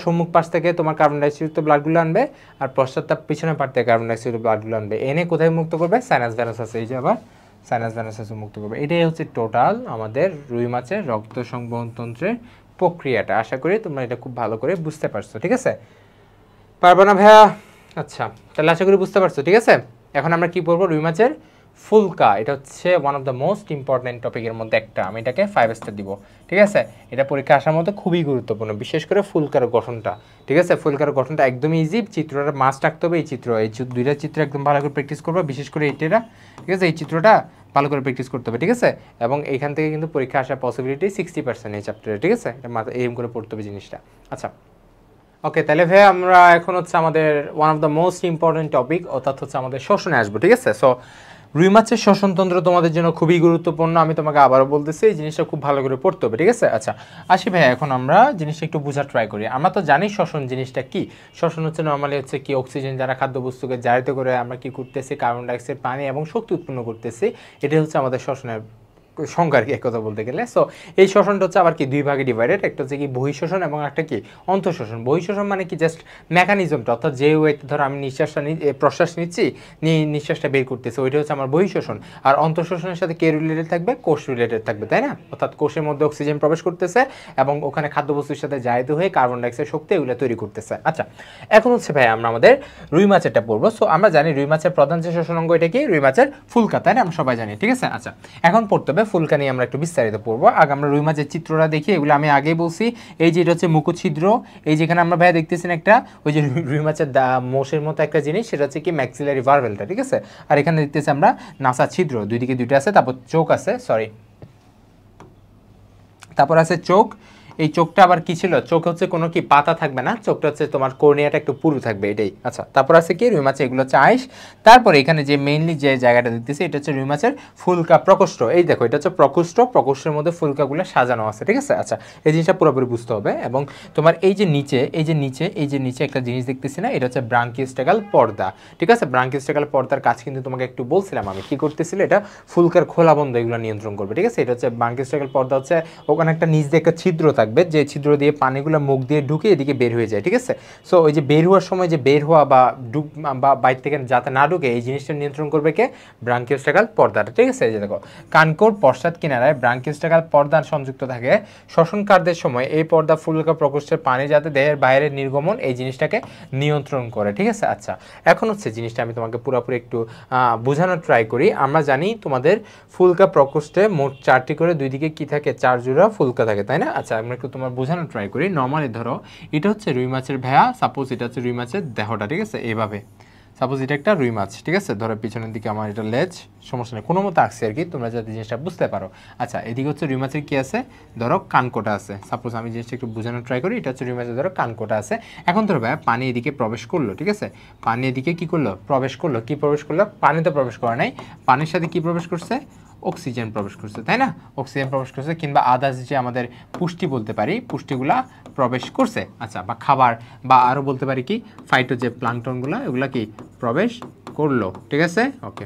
সম্মুখ পাশ থেকে তোমার কার্বন ডাইঅক্সাইড ব্লাডগুলো আনবে আর পশ্চাৎটা পিছনের পাশ থেকে কার্বন ডাইঅক্সাইড ব্লাডগুলো আনবে, এনে কোথায় মুক্ত করবে সাইনাস ভেনাস আছে, এই যে আবার সাইনাস ভেনাস আছে মুক্ত করবে। এটাই হচ্ছে টোটাল আমাদের রুই মাছের রক্ত সংবহনতন্ত্রের প্রক্রিয়াটা। আশা করি তোমরা এটা খুব ভালো করে বুঝতে পারছো, ঠিক আছে। পারবো না ভাইয়া? আচ্ছা তাহলে আশা করি বুঝতে পারছো, ঠিক আছে। এখন আমরা কি পড়বো রুই মাছের ফুলকা, এটা হচ্ছে one of the most important টপিকের মধ্যে একটা, আমি এটাকে 5 স্টার দিব, ঠিক আছে। এটা পরীক্ষা আসার মতো খুবই গুরুত্বপূর্ণ, বিশেষ করে ফুলকার গঠনটা, ঠিক আছে। ফুলকার গঠনটা একদমই ইজি, চিত্রটা মাস্ট রাখতে হবে, এই দুইটা চিত্র একদম ভালো করে প্র্যাকটিস করবো, বিশেষ করে এইটা, ঠিক আছে। এই চিত্রটা ভালো করে প্র্যাকটিস করতে হবে, ঠিক আছে। এবং এইখান থেকে কিন্তু পরীক্ষা আসার পসিবিলিটি 60% এই চ্যাপ্টারে, ঠিক আছে। এটা মাথা এম করে পড়তে হবে জিনিসটা। আচ্ছা ওকে, তাহলে ভাই আমরা এখন হচ্ছে আমাদের one of the most important topic, অর্থাৎ হচ্ছে আমাদের শ্বসনে আসবো, ঠিক আছে। সো রুই মাছের শ্বসনতন্ত্র তোমাদের জন্য খুবই গুরুত্বপূর্ণ, আমি তোমাকে আবারও বলতেছি এই জিনিসটা খুব ভালো করে পড়তে হবে, ঠিক আছে। আচ্ছা আসি ভাই, এখন আমরা জিনিসটা একটু বোঝার ট্রাই করি। আমরা তো জানি শ্বসন জিনিসটা কি, শ্বসন হচ্ছে নর্মালি হচ্ছে কি অক্সিজেন যারা খাদ্যবস্তুকে জারিত করে আমরা কি করতেছি কার্বন ডাইঅক্সাইড পানি এবং শক্তি উৎপন্ন করতেছি, এটাই হচ্ছে আমাদের শ্বসনের সংখ্যা আর কি এক কথা বলতে গেলে। সো এই শ্বসনটা হচ্ছে আবার কি দুই ভাগে ডিভাইডেড, একটা হচ্ছে কি বহিঃশ্বসন এবং একটা কি অন্তঃশ্বসন। বহিঃশ্বসন মানে কি জাস্ট মেকানিজমটা, অর্থাৎ যে ওয়েতে ধরো আমি প্রশ্বাস নিচ্ছি নিঃশ্বাসটা বের করতেছি, ওইটা হচ্ছে আমার বহিঃশ্বসন। আর অন্তঃশ্বসনের সাথে কে রিলেটেড থাকবে, কোষ রিলেটেড থাকবে, তাই না। অর্থাৎ কোষের মধ্যে অক্সিজেন প্রবেশ করতেছে এবং ওখানে খাদ্যবস্তুর সাথে জারিত হয়ে কার্বন ডাইঅক্সাইড শক্তি এগুলো তৈরি করতেছে। আচ্ছা এখন হচ্ছে ভাই আমরা আমাদের রুই মাছেরটা পড়বো। সো আমরা জানি রুই মাছের প্রধান যে শ্বসন অঙ্গ এটা কি রুই মাছের ফুলকা, তাই না, আমরা সবাই জানি, ঠিক আছে। আচ্ছা এখন পড়তে হবে ফুলকা নিয়ে আমরা একটু বিস্তারিত পড়বো। আগে আমরা রুই মাছের চিত্রটা দেখি, এগুলো আমি আগেই বলছি। এই যে এটা হচ্ছে মুখছিদ্র, এই যেখানে আমরা ভাইয়া দেখতেছেন একটা ওই যে রুই মাছের মোষের মতো একটা জিনিস, সেটা হচ্ছে কি ম্যাক্সিলারি ভালভেলটা, ঠিক আছে। আর এখানে দেখতেছি আমরা নাসা ছিদ্র, দুই দিকে দুইটা আছে, তারপর চোখ আছে, তারপর আছে চোখ। এই চোখটা আবার কি ছিল, চোখ হচ্ছে কোনো কি পাতা থাকবে না, চোখটা হচ্ছে তোমার কর্নিয়াটা একটু পুরু থাকবে, এটাই। আচ্ছা তারপর আছে কি রুই মাছ, এগুলো হচ্ছে আইস। তারপরে এখানে যে মেইনলি যে জায়গাটা দেখতেছি এটা হচ্ছে রুই মাছের ফুলকা প্রকোষ্ঠ, এই দেখো এটা হচ্ছে প্রকোষ্ঠের মধ্যে ফুলকাগুলো সাজানো আছে, ঠিক আছে। আচ্ছা এই জিনিসটা পুরোপুরি বুঝতে হবে। এবং তোমার এই যে নিচে একটা জিনিস দেখতেছি না, এটা হচ্ছে ব্রাঙ্কিওস্টেকাল পর্দা, ঠিক আছে। ব্রাঙ্কিওস্টেকাল পর্দার কাজ কিন্তু তোমাকে একটু বলছিলাম আমি কি করতেছিল, এটা ফুলকার খোলা বন্ধ এগুলো নিয়ন্ত্রণ করবে, ঠিক আছে। এটা হচ্ছে ব্রাঙ্কিওস্টেকাল পর্দা, হচ্ছে ওখানে একটা নিচ দিয়ে একটা ছিদ্র থাকবে, যে ছিদ্র দিয়ে পানিগুলো মুখ দিয়ে ঢুকে এদিকে বের হয়ে যায়, ঠিক আছে। সো ওই যে বের হওয়ার সময় যে বের হওয়া বা বাইরে থেকে যাতে না ঢুকে এই জিনিসটা নিয়ন্ত্রণ করবে কে, ব্রাঙ্কিওস্টেকাল পর্দাটা, ঠিক আছে। এই যে দেখো কানকোর পশ্চাৎ কিনারায় ব্রাঙ্কিওস্টেকাল পর্দা সংযুক্ত থাকে, শ্বসন কার্যের সময় এই পর্দা ফুলকা প্রকোষ্ঠের পানি যাতে দেহের বাইরে নির্গমন এই জিনিসটাকে নিয়ন্ত্রণ করে, ঠিক আছে। আচ্ছা এখন হচ্ছে জিনিসটা আমি তোমাকে পুরোপুরি একটু বোঝানোর ট্রাই করি। আমরা জানি তোমাদের ফুলকা প্রকোষ্ঠে মোট 4টি করে দুই দিকে কি থাকে, 4 জোড়া ফুলকা থাকে, তাই না। আচ্ছা আমরা একটু তোমার বোঝানোর ট্রাই করি। নর্মালি ধরো এটা হচ্ছে রুই মাছের ভেয়া, সাপোজ এটা হচ্ছে রুই মাছের দেহটা, ঠিক আছে। এইভাবে সাপোজ এটা একটা রুই মাছ, ঠিক আছে। ধরো পিছনের দিকে আমার এটা লেজ, সমস্যা নেই, কোনো মতো আসছে আর কি, তোমরা যাতে জিনিসটা বুঝতে পারো। আচ্ছা এদিকে হচ্ছে রুই মাছের কি আছে, ধরো কানকোটা আছে, সাপোজ আমি জিনিসটা একটু বোঝানোর ট্রাই করি। এটা হচ্ছে রুই মাছের ধরো কানকোটা আছে। এখন ধরো ভাই পানি এদিকে প্রবেশ করলো, ঠিক আছে। পানি এদিকে কি করলো, প্রবেশ করলো, কি প্রবেশ করলো, পানিতে প্রবেশ করে নাই, পানির সাথে কি প্রবেশ করছে, অক্সিজেন প্রবেশ করছে, তাই না। অক্সিজেন প্রবেশ করছে, কিংবা আদার্স যে আমাদের পুষ্টি বলতে পারি, পুষ্টিগুলা প্রবেশ করছে। আচ্ছা বা খাবার, বা আরও বলতে পারি কি ফাইটো যে প্লাঙ্কটনগুলো এগুলা কি প্রবেশ করলো, ঠিক আছে। ওকে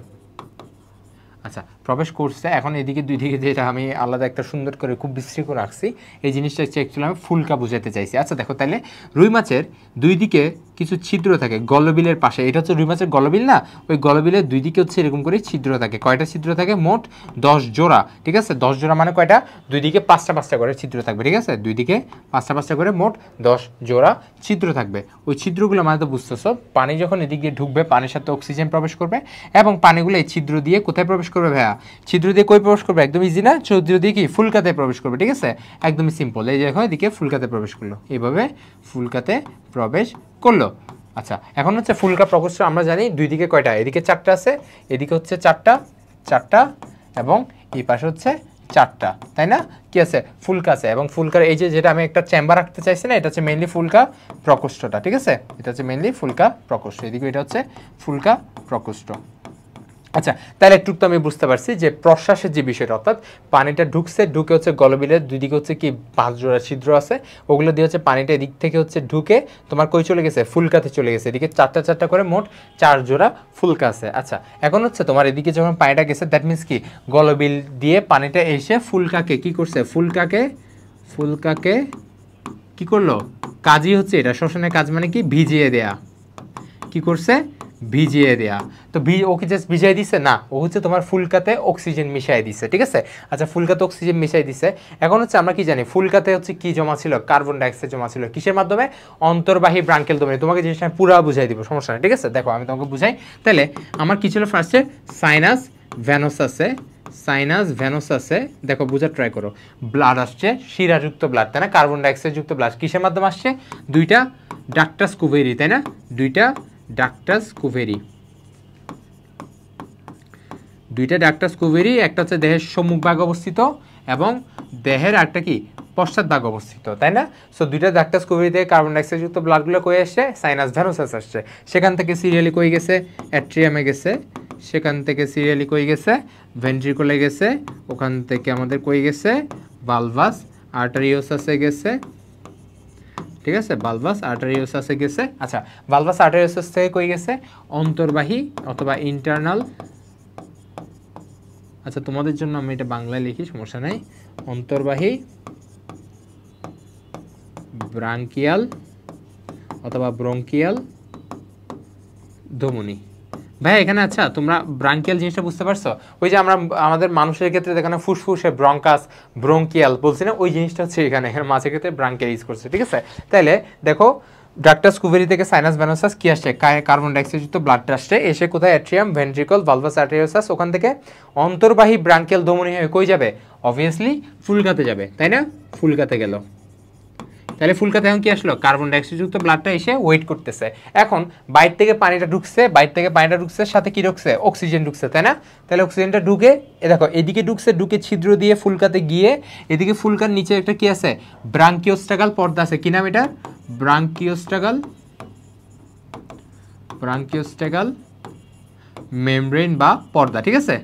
আচ্ছা প্রবেশ করছে। এখন এদিকে দুই দিকে যেটা আমি আলাদা একটা সুন্দর করে খুব বিশ্রী করে রাখছি, এই জিনিসটা হচ্ছে অ্যাকচুয়ালি আমি ফুলকা বুঝাতে চাইছি। আচ্ছা দেখো তাহলে রুই মাছের দুই দিকে কিছু ছিদ্র থাকে গলবিলের পাশে, এটা হচ্ছে রুই মাছের গলবিল না, ওই গলবিলের দুই দিকে হচ্ছে এরকম করে ছিদ্র থাকে। কয়টা ছিদ্র থাকে, মোট 10 জোড়া, ঠিক আছে। 10 জোড়া মানে কয়টা, দুই দিকে 5টা করে ছিদ্র থাকবে, ঠিক আছে। দুই দিকে 5টা করে মোট 10 জোড়া ছিদ্র থাকবে। ওই ছিদ্রগুলো মানে তো বুঝতেছো, পানি যখন এদিক দিয়ে ঢুকবে পানির সাথে অক্সিজেন প্রবেশ করবে এবং পানিগুলো এই ছিদ্র দিয়ে কোথায় প্রবেশ করবে ভাইয়া, ছিদ্র দিয়ে কই প্রবেশ করবে, একদম ইজি না, ছিদ্র দিয়ে কি ফুলকাতে প্রবেশ করবে, ঠিক আছে। একদমই সিম্পল, এই দেখো এদিকে ফুলকাতে প্রবেশ করলো, এইভাবে ফুলকাতে প্রবেশ করলো। আচ্ছা এখন হচ্ছে ফুলকা প্রকোষ্ঠ আমরা জানি দুই দিকে কয়টা, এদিকে 4টা আছে, এদিকে হচ্ছে 4টা এবং এই পাশে হচ্ছে 4টা, তাই না? কি আছে? ফুলকা আছে, এবং ফুলকার এই যে যেটা আমি একটা চেম্বার রাখতে চাইছি না, এটা হচ্ছে মেইনলি ফুলকা প্রকোষ্ঠটা, ঠিক আছে? এটা হচ্ছে মেইনলি ফুলকা প্রকোষ্ঠ, এদিকে এটা হচ্ছে ফুলকা প্রকোষ্ঠ। আচ্ছা, তাহলে একটু তো আমি বুঝতে পারছি যে প্রশ্বাসের যে বিষয়টা, অর্থাৎ পানিটা ঢুকে হচ্ছে গলবিলের দুই দিকে হচ্ছে কি 5 জোড়া ছিদ্র আছে, ওগুলো দিয়ে হচ্ছে পানিটা এদিক থেকে হচ্ছে ঢুকে তোমার কই চলে গেছে? ফুলকাতে চলে গেছে। এদিকে 4টা করে মোট 4 জোড়া ফুলকা আছে। আচ্ছা, এখন হচ্ছে তোমার এদিকে যখন পানিটা গেছে, দ্যাট মিনস কি গলবিল দিয়ে পানিটা এসে ফুলকাকে কি করছে? ফুলকাকে কি করলো? কাজই হচ্ছে এটা, শোষণের কাজ মানে কি? ভিজিয়ে দেয়া। কি করছে? ভিজিয়ে দেয়া। তো ও কি জাস্ট ভিজিয়ে দিছে? না, ও হচ্ছে তোমার ফুলকাতে অক্সিজেন মিশাই দিছে, ঠিক আছে? আচ্ছা, ফুলকাতে অক্সিজেন মিশাই দিছে। এখন হচ্ছে আমরা কি জানি ফুলকাতে হচ্ছে কি জমা ছিল? কার্বন ডাইঅক্সাইড জমা ছিল। কিসের মাধ্যমে? অন্তর্বাহী ব্রাঙ্কেল ধমনী। তোমাকে জিনিসটা আমি পুরো বুঝাই দিব, সমস্যা নেই, ঠিক আছে? দেখো আমি তোমাকে বুঝাই। তাহলে আমার কি ছিল? ফার্স্টে সাইনাস ভেনাস আছে, দেখো বোঝার ট্রাই করো। ব্লাড আসছে, শিরাযুক্ত ব্লাড, তাই না? কার্বন ডাইঅক্সাইড যুক্ত ব্লাড কিসের মাধ্যমে আসছে? দুইটা ডাক্টাস কুভেরি, তাই না? দুইটা ডাক্টাস কুভেরি, একটা হচ্ছে দেহের সম্মুখ ভাগ অবস্থিত এবং দেহের একটা কি পশ্চাৎ ভাগ অবস্থিত, তাই না? সো দুইটা ডাক্টাস কুভেরি থেকে কার্বন ডাইঅক্সাইড যুক্ত ব্লাডগুলো কই আসছে? সাইনাস ভেনাস আসছে। সেখান থেকে সিরিয়ালি কই গেছে? অ্যাট্রিয়ামে গেছে। সেখান থেকে সিরিয়ালি কই গেছে? ভেন্ট্রিকলে গেছে। ওখান থেকে আমাদের কই গেছে? ভালভাস আর্টারিওসাসে গেছে, ঠিক আছে? ভালভাস আর্টারিওসাসে গেছে। আচ্ছা, ভালভাস আর্টারিওসাস থেকে কই গেছে? অন্তর্বাহী অথবা ইন্টারনাল, আচ্ছা তোমাদের জন্য আমি এটা বাংলায় লিখি, সমস্যা নাই। অন্তর্বাহী ব্রাঙ্কিয়াল অথবা ব্রঙ্কিয়াল ধমনী। ভাই এখানে আচ্ছা তোমরা ব্রাঙ্কিয়াল জিনিসটা বুঝতে পারছো? ওই যে আমরা আমাদের মানুষের ক্ষেত্রে দেখানো ফুসফুসে ব্রঙ্কাস ব্রঙ্কিয়াল বলছি না, ওই জিনিসটা হচ্ছে এখানে মাছের ক্ষেত্রে ব্রাঙ্কিয়াল ইউজ করছে, ঠিক আছে? তাহলে দেখো ডাক্টাস কুভেরি থেকে সাইনাস ভেনাসাস কি আসছে? কার্বন ডাইঅক্সাইড যুক্ত ব্লাড আসছে, এসে কোথায়? অ্যাট্রিয়াম, ভেন্ট্রিকল, ভালভাস আর্টেরিওসাস, ওখান থেকে অন্তর্বাহী ব্রাঙ্কিয়াল ধমনী হয়ে কই যাবে? অবভিয়াসলি ফুলকাতে যাবে, তাই না? ফুলকাতে গেল। তাহলে ফুলকাতে এখন কি আসলো? কার্বন ডাইঅক্সাইড যুক্ত ব্লাডটা এসে ওয়েট করতেছে। এখন বাইরে থেকে পানিটা ঢুকছে, সাথে কি ঢুকছে? অক্সিজেন ঢুকছে, তাই না? তাহলে অক্সিজেনটা ঢুকে দেখো এদিকে ঢুকে ছিদ্র দিয়ে ফুলকাতে গিয়ে এদিকে ফুলকার নিচে একটা কি আছে? ব্রাঙ্কিওস্টাগাল পর্দা আছে। কি নাম এটা? ব্রাঙ্কিওস্টাগাল মেমব্রেন বা পর্দা, ঠিক আছে?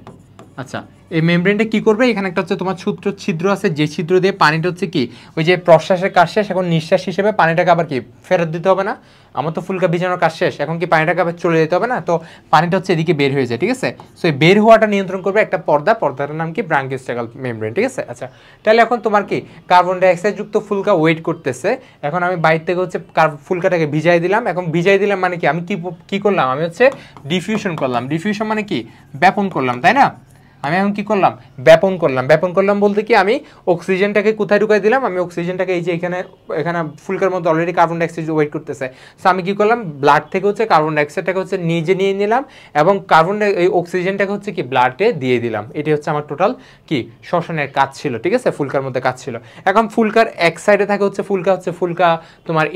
আচ্ছা, এই মেমব্রেনটা কি করবে? এখানে একটা হচ্ছে তোমার ছিদ্র আছে, যে ছিদ্র দিয়ে পানিটা হচ্ছে কি ওই যে প্রশ্বাসের কাজ শেষ, এখন নিঃশ্বাস হিসেবে পানিটাকে আবার কি ফেরত দিতে হবে না? আমার তো ফুলকা ভিজানোর কাজ শেষ, এখন কি পানিটাকে আবার চলে যেতে হবে না? তো পানিটা হচ্ছে এদিকে বের হয়ে যায়, ঠিক আছে? সো এই বের হওয়াটা নিয়ন্ত্রণ করবে একটা পর্দাটার নাম কি? ব্রাঙ্কিওস্টাগাল মেমব্রেন, ঠিক আছে? আচ্ছা, তাহলে এখন তোমার কি কার্বন ডাইঅক্সাইড যুক্ত ফুলকা ওয়েট করতেছে। এখন আমি বাইরে থেকে হচ্ছে ফুলকাটাকে ভিজাই দিলাম। এখন ভিজাই দিলাম মানে কি? আমি কি করলাম? আমি হচ্ছে ডিফিউশন করলাম। ডিফিউশন মানে কি? ব্যাপন করলাম, তাই না? আমি এখন কি করলাম? ব্যাপন করলাম বলতে কি আমি অক্সিজেনটাকে কোথায় ঢুকাই দিলাম? আমি অক্সিজেনটাকে এই যে এখানে ফুলকার মধ্যে অলরেডি কার্বন ডাইঅক্সাইড ওয়েট করতেছে। সো আমি কি করলাম? ব্লাড থেকে হচ্ছে কার্বন ডাইঅক্সাইডটাকে হচ্ছে নিজে নিয়ে নিলাম এবং এই অক্সিজেনটাকে হচ্ছে কি ব্লাডে দিয়ে দিলাম। এটি হচ্ছে আমার টোটাল কি শ্বসনের কাজ ছিল, ঠিক আছে? ফুলকার মধ্যে কাজ ছিল। এখন ফুলকার এক সাইডে থাকে হচ্ছে ফুলকা তোমার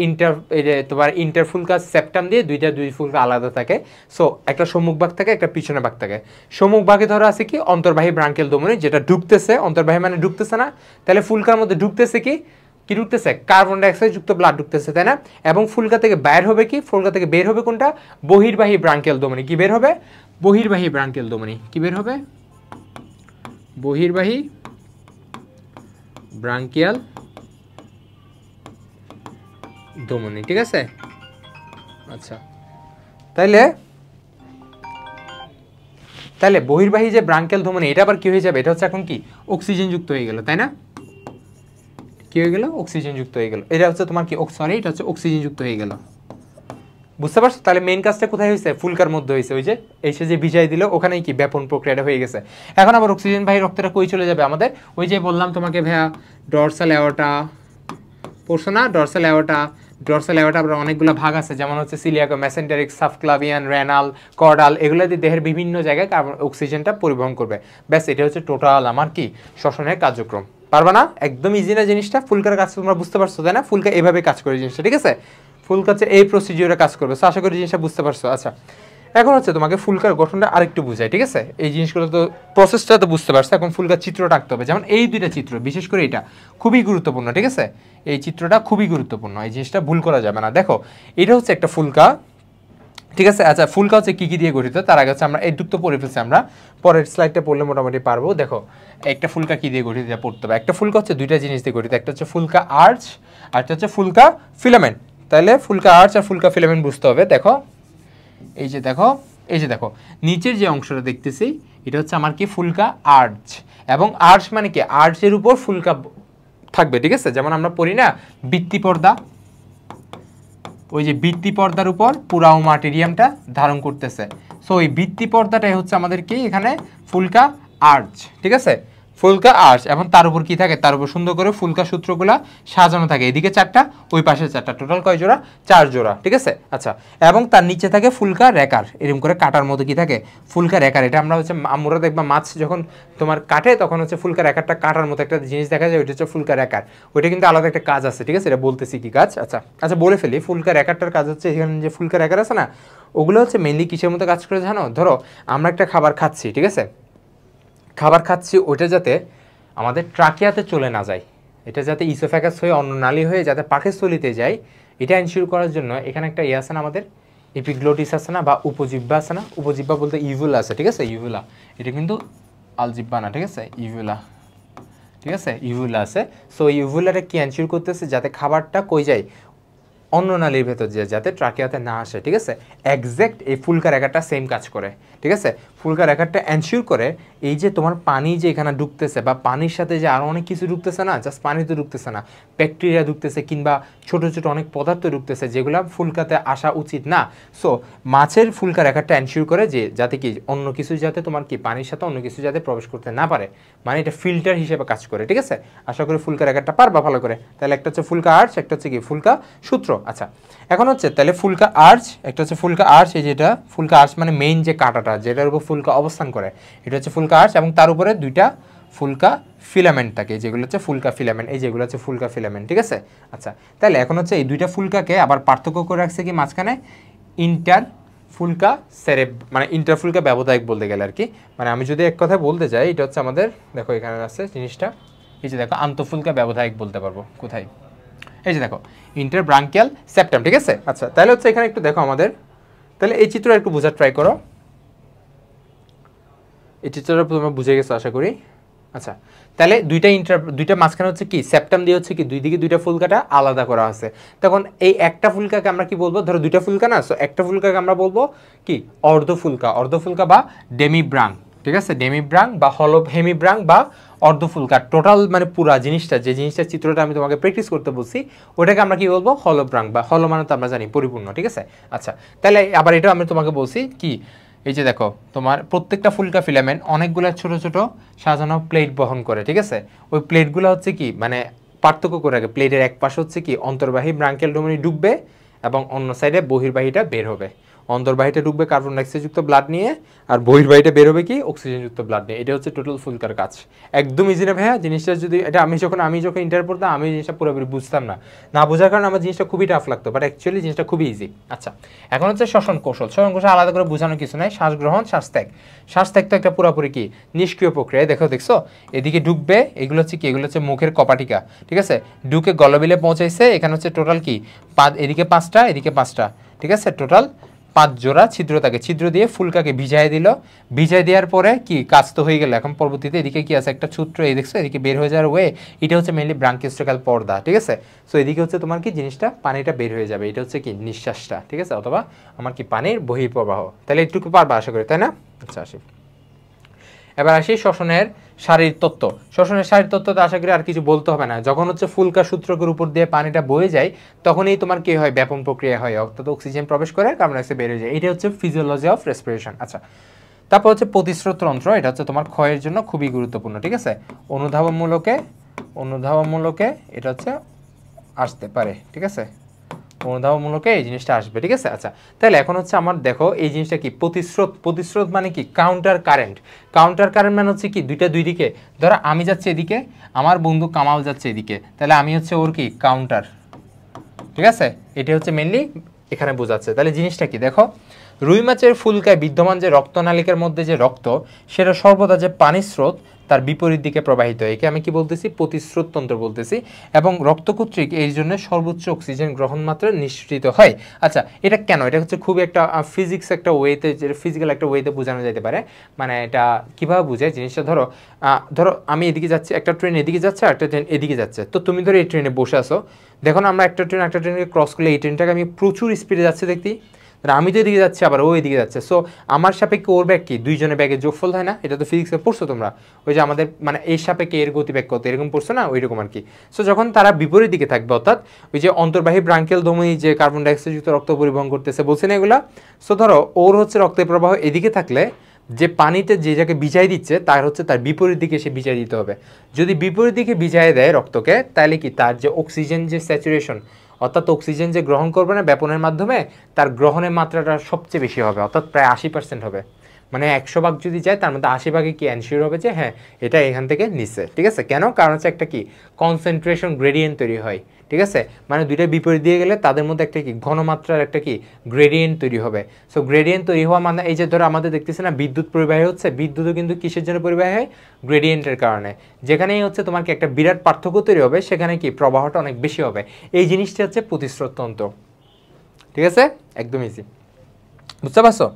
ইন্টার ফুলকা সেপ্টাম দিয়ে দুই ফুলকা আলাদা থাকে। সো একটা সম্মুখ ভাগ থাকে, একটা পিছনে ভাগ থাকে। সম্মুখ ভাগে ধরো আছে কি? অন্তর্বাহী ব্রাঙ্কিয়াল ধমনী, যেটা ঢুকতেছে। অন্তর্বাহী মানে ঢুকতেছে না? তাহলে ফুলকার মধ্যে ঢুকতেছে কি ঢুকতেছে? কার্বন ডাইঅক্সাইড যুক্ত ব্লাড ঢুকতেছে, তাই না? এবং ফুলকা থেকে বের হবে কি? ফুলকা থেকে বের হবে কোনটা? বহির্বাহী ব্রাঙ্কিয়াল ধমনী। কি বের হবে? বহির্বাহী ব্রাঙ্কিয়াল ধমনী। কি বের হবে? বহির্বাহী ব্রাঙ্কিয়াল ধমনী, ঠিক আছে? আচ্ছা, তাহলে বহির্বাহী যে ব্রাঙ্কিয়াল ধমনী, এটা আবার কি হয়ে যাবে? এটা হচ্ছে এখন কি অক্সিজেন যুক্ত হয়ে গেল, তাই না? কি হয়ে গেল? অক্সিজেন যুক্ত হয়ে গেল। এটা হচ্ছে তোমার কি এটা হচ্ছে অক্সিজেন যুক্ত হয়ে গেল। বুঝতে পারছো? তাহলে মেইন কাজটা কোথায় হয়েছে? ফুলকার মধ্যে হয়েছে। ওই যে এসে যে ভিজাই দিল, ওখানেই কি ব্যাপন প্রক্রিয়াটা হয়ে গেছে। এখন আবার অক্সিজেন বাহী রক্তটা কই চলে যাবে আমাদের? ওই যে বললাম তোমাকে ভাইয়া, ডরসাল অ্যাওর্টা পড়ছো না? ডরসাল অ্যাওর্টা আবার অনেকগুলো ভাগ আছে, যেমন হচ্ছে সিলিয়াকো, মেসেন্টারিক, সাবক্লাভিয়ান, রেনাল, কর্ডাল, এগুলো দিয়ে দেহের বিভিন্ন জায়গায় অক্সিজেনটা পরিবহন করবে। ব্যাস, এটা হচ্ছে টোটাল আমার কি শ্বসনের কার্যক্রম। পারবা না? একদম ইজি না জিনিসটা। ফুলকার কাজ তোমরা বুঝতে পারছো, তাই না? ফুলকা এভাবে কাজ করে জিনিসটা, ঠিক আছে? ফুলকা হচ্ছে এই প্রসিডিউরে কাজ করবে। সো আশা করি জিনিসটা বুঝতে পারছো। আচ্ছা, এখন হচ্ছে তোমাকে ফুলকার গঠনটা আরেকটু বুঝাই, ঠিক আছে? এই জিনিসগুলো তো প্রসেসটা তো বুঝতে পারছো, এখন ফুলকার চিত্রটা আঁকতে হবে। যেমন এই দুইটা চিত্র, বিশেষ করে এটা খুবই গুরুত্বপূর্ণ, ঠিক আছে? এই চিত্রটা খুবই গুরুত্বপূর্ণ, এই জিনিসটা ভুল করা যাবে না। দেখো এটা হচ্ছে একটা ফুলকা, ঠিক আছে? আচ্ছা, ফুলকা হচ্ছে কী কী দিয়ে গঠিত তার আগে হচ্ছে আমরা এইটুক তো পড়ে ফেলছি, আমরা পরের স্লাইডটা পড়লে মোটামুটি পারবো। দেখো একটা ফুলকা কী দিয়ে গঠিত পড়তে হবে। একটা ফুলকা হচ্ছে দুইটা জিনিস দিয়ে গঠিত, একটা হচ্ছে ফুলকা আর্চ আর একটা হচ্ছে ফুলকা ফিলামেন্ট। তাহলে ফুলকা আর্চ আর ফুলকা ফিলামেন্ট বুঝতে হবে। দেখো এই যে দেখো, এই যে দেখো নিচের যে অংশটা দেখতেছি এটা হচ্ছে আমার কি ফুলকা আর্চ, এবং আর্চ মানে কি আর্চের উপর ফুলকা থাকবে, ঠিক আছে? যেমন আমরা পড়ি না ভিত্তি পর্দা, ওই যে ভিত্তি পর্দার উপর পুরাও ম্যাটেরিয়ামটা ধারণ করতেছে। সো ওই ভিত্তি পর্দাটাই হচ্ছে আমাদের কি এখানে ফুলকা আর্চ, ঠিক আছে? ফুলকা আর্চ, এবং তার উপর কি থাকে, তার উপর সুন্দর করে ফুলকা সূত্রগুলা সাজানো থাকে, এদিকে 4টা ওই পাশে 4টা, টোটাল কয় জোড়া? 4 জোড়া, ঠিক আছে? আচ্ছা, এবং তার নিচে থাকে ফুলকা রেকার, এরকম করে কাটার মতো কি থাকে ফুলকা রেকার। এটা আমরা হচ্ছে আমরা দেখবা মাছ যখন তোমার কাটে তখন হচ্ছে ফুলকা রেকারটা কাটার মতো একটা জিনিস দেখা যায়, ওইটা হচ্ছে ফুলকা রেকার। ওইটা কিন্তু আলাদা একটা কাজ আছে, ঠিক আছে? এটা বলতেছি কি কাজ। আচ্ছা আচ্ছা বলে ফেলি, ফুলকা রেকারটার কাজ হচ্ছে এখানে যে ফুলকা রেকার আছে না, ওগুলো হচ্ছে মেইনলি কিসের মতো কাজ করে জানো? ধরো আমরা একটা খাবার খাচ্ছি, ঠিক আছে? খাবার খাচ্ছি, ওইটা যাতে আমাদের ট্রাকিয়াতে চলে না যায়, এটা যাতে ইসোফ্যাগাস হয়ে অন্য নালী হয়ে যাতে পাকস্থলিতে যায়, এটা এনশিওর করার জন্য এখানে একটা ইয়ে আছে না আমাদের, এপিগ্লোটিস আছে না, বা উপজিহ্বা আছে না। উপজিহ্বা বলতে ইভুলা আছে, ঠিক আছে? ইভুলা, এটা কিন্তু আলজিহ্বা না, ঠিক আছে? ইভুলা, ঠিক আছে? ইভুলা আছে। সো ইভুলাটা কি এনশিওর করতেছে যাতে খাবারটা কই যায়, অন্য নালীর ভেতর যে যাতে ট্রাকিয়াতে না আসে, ঠিক আছে? এক্স্যাক্ট এই ফুলকা রেখাটা সেম কাজ করে, ঠিক আছে? ফুলকা রেখাটা এনশিওর করে এই যে তোমার পানি যে এখানে ঢুকতেছে, বা পানির সাথে যে আরও অনেক কিছু ঢুকতেছে না, জাস্ট পানি তো ঢুকতেছে না, ব্যাকটেরিয়া ঢুকতেছে কিংবা ছোটো ছোটো অনেক পদার্থ ঢুকতেছে যেগুলো ফুলকাতে আসা উচিত না। সো মাছের ফুলকা রেখাটা এনশিওর করে যে যাতে কি অন্য কিছু যাতে তোমার কি পানির সাথে অন্য কিছু যাতে প্রবেশ করতে না পারে, মানে এটা ফিল্টার হিসেবে কাজ করে, ঠিক আছে? আশা করি ফুলকা রেখাটা পারবা ভালো করে। তাহলে একটা হচ্ছে ফুলকা আর্চ, একটা হচ্ছে কি ফুলকা সূত্র। আচ্ছা, এখন হচ্ছে তাহলে ফুলকা আর্চ, একটা হচ্ছে ফুলকা আর্চ, এই যেটা ফুলকা আর্চ মানে মেইন যে কাঁটাটা যেটার উপর ফুলকা অবস্থান করে, এটা হচ্ছে ফুলকা আর্চ, এবং তার উপরে দুইটা ফুলকা ফিলামেন্ট থাকে যেগুলো হচ্ছে ফুলকা ফিলামেন্ট, এই যেগুলো হচ্ছে ফুলকা ফিলামেন্ট, ঠিক আছে? আচ্ছা, তাহলে এখন হচ্ছে এই দুইটা ফুলকাকে আবার পার্থক্য করে রাখছে কি মাঝখানে ইন্টার ফুলকা সেরেব, মানে ইন্টার ফুলকা ব্যবধায়ক বলতে গেলে আর কি। মানে আমি যদি এক কথা বলতে চাই, এটা হচ্ছে আমাদের দেখো এখানে আছে জিনিসটা, এই যে দেখো আন্তঃফুলকা ব্যবধায়ক বলতে পারবো কোথায়, এই যে দেখো ইন্টারব্রাঙ্কিয়াল সেপ্টাম, ঠিক আছে? আচ্ছা, তাহলে হচ্ছে এখানে একটু দেখো আমাদের, তাহলে এই চিত্রটা একটু বোঝার ট্রাই করো। এই চিত্রটা তোমরা বুঝে গেছো আশা করি। আচ্ছা, তাহলে দুইটা মাঝখানে হচ্ছে কি সেপ্টাম দিয়ে হচ্ছে কি দুই দিকে দুইটা ফুলকাটা আলাদা করা আছে। তখন এই একটা ফুলকাকে আমরা কি বলবো, ধরো দুইটা ফুলকা না, সো একটা ফুলকাকে আমরা বলবো কি অর্ধফুলকা বা ডেমিব্রাং, ঠিক আছে? ডেমিব্রাং বা হেমিব্রাং বা অর্ধফুলকা, টোটাল মানে পুরা জিনিসটা, যে জিনিসটার চিত্রটা আমি তোমাকে প্র্যাকটিস করতে বলছি ওটাকে আমরা কি বলবো, হলোব্রাং, বা হলো মানে তো আমরা জানি পরিপূর্ণ, ঠিক আছে? আচ্ছা, তাহলে আবার এটাও আমি তোমাকে বলছি কি, এই যে দেখো তোমার প্রত্যেকটা ফুলকা ফিলামেন্ট অনেকগুলো ছোট ছোট সাজানো প্লেট বহন করে, ঠিক আছে? ওই প্লেটগুলো হচ্ছে কি মানে পার্থক্য করে রাখে, প্লেটের এক পাশে হচ্ছে কি অন্তর্বাহী ব্রাঙ্কিয়াল ধমনী ঢুকবে এবং অন্য সাইডে বহির্বাহীটা বের হবে। অন্তর্বাহীটা ঢুকবে কার্বন ডাইঅক্সাইডযুক্ত ব্লাড নিয়ে, আর বহির্বাহীটা বের হবে কি অক্সিজেনযুক্ত ব্লাড নিয়ে। এটা হচ্ছে টোটাল ফুলকার কাজ, একদম ইজি না ভাইয়া জিনিসটা। যদি এটা আমি যখন ইন্টার পড়তাম আমি জিনিসটা পুরোপুরি বুঝতাম না, না বোঝার কারণে আমার জিনিসটা খুবই টাফ লাগতো, বাট অ্যাকচুয়ালি জিনিসটা খুবই ইজি। আচ্ছা, এখন হচ্ছে শ্বসন কৌশল আলাদা করে বোঝানো কিছু নাই, শ্বাস গ্রহণ শ্বাস ত্যাগ তো একটা পুরোপুরি কি নিষ্ক্রিয় প্রক্রিয়া। দেখছো এদিকে ঢুকবে, এগুলো হচ্ছে কি, এগুলো হচ্ছে মুখের কপাটিকা, ঠিক আছে? ঢুকে গলবিলে পৌঁছাইছে, এখানে হচ্ছে টোটাল কি এদিকে 5টা এদিকে 5টা, ঠিক আছে? টোটাল 5 জোড়া ছিদ্র থাকে, ছিদ্র দিয়ে ফুলকাকে ভিজাই দিল, ভিজাই দেওয়ার পরে কি কাজ তো হয়ে গেল। এখন পরবর্তীতে এদিকে কি আছে একটা সূত্র, এই দেখছো এদিকে বের হয়ে যাওয়ার ওয়ে, এটা হচ্ছে মেইনলি ব্রাঙ্কিওস্ট্রাকাল পর্দা, ঠিক আছে? সো এদিকে হচ্ছে তোমার কি জিনিসটা পানিটা বের হয়ে যাবে, এটা হচ্ছে কি নিঃশ্বাসটা, ঠিক আছে? অথবা আমার কি পানির বহিঃপ্রবাহ। তাহলে একটু পারবা আশা করি, তাই না? আচ্ছা, আসি এবার আসি শ্বসনের শারীরিক তত্ত্ব। শ্বসনের শারীরিক তত্ত্বতে আশা করি আর কিছু বলতে হবে না। যখন হচ্ছে ফুলকা সূত্রকের উপর দিয়ে পানিটা বয়ে যায় তখনই তোমার কি হয়, ব্যাপন প্রক্রিয়া হয়, অর্থাৎ অক্সিজেন প্রবেশ করে কার্বন ডাইঅক্সাইড বের হয়ে যায়। এটা হচ্ছে ফিজিওলজি অফ রেসপিরেশন। আচ্ছা, তারপর হচ্ছে প্রতিস্রোত তন্ত্র, এটা হচ্ছে তোমার ক্ষয়ের জন্য খুবই গুরুত্বপূর্ণ, ঠিক আছে? অনুধাবনমূলকে এটা হচ্ছে আসতে পারে, ঠিক আছে? অনুধাবনমূলকে এই জিনিসটা আসবে, ঠিক আছে? আচ্ছা, তাহলে এখন হচ্ছে আমার দেখো এই জিনিসটা কি প্রতিস্রোত মানে কি কাউন্টার কারেন্ট মানে হচ্ছে কি দুই দিকে, ধরো আমি যাচ্ছি এদিকে, আমার বন্ধু কামাল যাচ্ছে এদিকে, তাহলে আমি হচ্ছে ওর কি কাউন্টার, ঠিক আছে? এটা হচ্ছে মেইনলি এখানে বোঝাচ্ছে। তাহলে জিনিসটা কি দেখো, রুই মাছের ফুলকায় বিদ্যমান যে রক্তনালিকার মধ্যে যে রক্ত, সেটা সর্বদা যে পানির স্রোত তার বিপরীত দিকে প্রবাহিত হয়, একে আমি কি বলতেছি, প্রতিস্রোততন্ত্র বলতেছি। এবং রক্ত কর্তৃক এই জন্য সর্বোচ্চ অক্সিজেন গ্রহণ মাত্রা নিশ্চিত হয়। আচ্ছা, এটা কেন? এটা হচ্ছে খুবই একটা ফিজিক্স একটা ওয়েতে, ফিজিক্যাল একটা ওয়েতে বোঝানো যেতে পারে। মানে এটা কীভাবে বোঝায় জিনিসটা, ধরো আমি এদিকে যাচ্ছি, একটা ট্রেন এদিকে যাচ্ছে আর একটা ট্রেন এদিকে যাচ্ছে, তো তুমি ধরো এই ট্রেনে বসে আসো, দেখো না আমরা একটা ট্রেনকে ক্রস করলে এই ট্রেনটাকে আমি প্রচুর স্পিডে যাচ্ছে দেখতে, আমি তো এদিকে যাচ্ছি আবার ও এদিকে যাচ্ছে, সো আমার সাপেক্ষে ওর ব্যাগ কি, দুইজনের ব্যাগের যোগফল হয় না? এটা তো ফিজিক্সে পড়ছো তোমরা, ওই যে আমাদের মানে এর সাপেক্ষে এর গতিবেগ কত, এরকম পড়ছো না, ওইরকম আর কি। সো যখন তারা বিপরীত দিকে থাকবে, অর্থাৎ ওই যে অন্তর্বাহী ব্রাঙ্কেল ধমনী যে কার্বন ডাইঅক্সাইডযুক্ত রক্ত পরিবহন করতেছে বলছে না এগুলা, সো ধরো ওর হচ্ছে রক্তের প্রবাহ এদিকে থাকলে যে পানিতে যে যাকে ভিজাই দিচ্ছে তার হচ্ছে তার বিপরীত দিকে সে ভিজাই দিতে হবে। যদি বিপরীত দিকে ভিজাই দেয় রক্তকে, তাহলে কি তার যে অক্সিজেন যে স্যাচুরেশন, অর্থাৎ অক্সিজেন যে গ্রহণ করবে না ব্যাপনের মাধ্যমে, তার গ্রহণের মাত্রাটা সবচেয়ে বেশি হবে, অর্থাৎ প্রায় 80% হবে। মানে 100 ভাগ যদি যায় তার মধ্যে 80 ভাগে কি এনশিওর হবে যে হ্যাঁ এটা এখান থেকে নিচ্ছে, ঠিক আছে? কেন? কারণ হচ্ছে একটা কি কনসেন্ট্রেশন গ্রেডিয়েন্ট তৈরি হয়, ঠিক আছে? মানে দুইটা বিপরীত দিয়ে গেলে তাদের মধ্যে একটা কি ঘনমাত্রার একটা কি গ্রেডিয়েন্ট তৈরি হবে। সো গ্রেডিয়েন্ট তৈরি হওয়া মানে এই যে ধরো আমাদের দেখতেছে না বিদ্যুৎ পরিবাহী হচ্ছে, বিদ্যুৎও কিন্তু কিসের জন্য পরিবাহী হয়? গ্রেডিয়েন্টের কারণে। যেখানেই হচ্ছে তোমার কি একটা বিরাট পার্থক্য তৈরি হবে, সেখানে কি প্রবাহটা অনেক বেশি হবে। এই জিনিসটা হচ্ছে প্রতিস্রোততন্ত্র, ঠিক আছে? একদম ইজি, বুঝতে পারছো?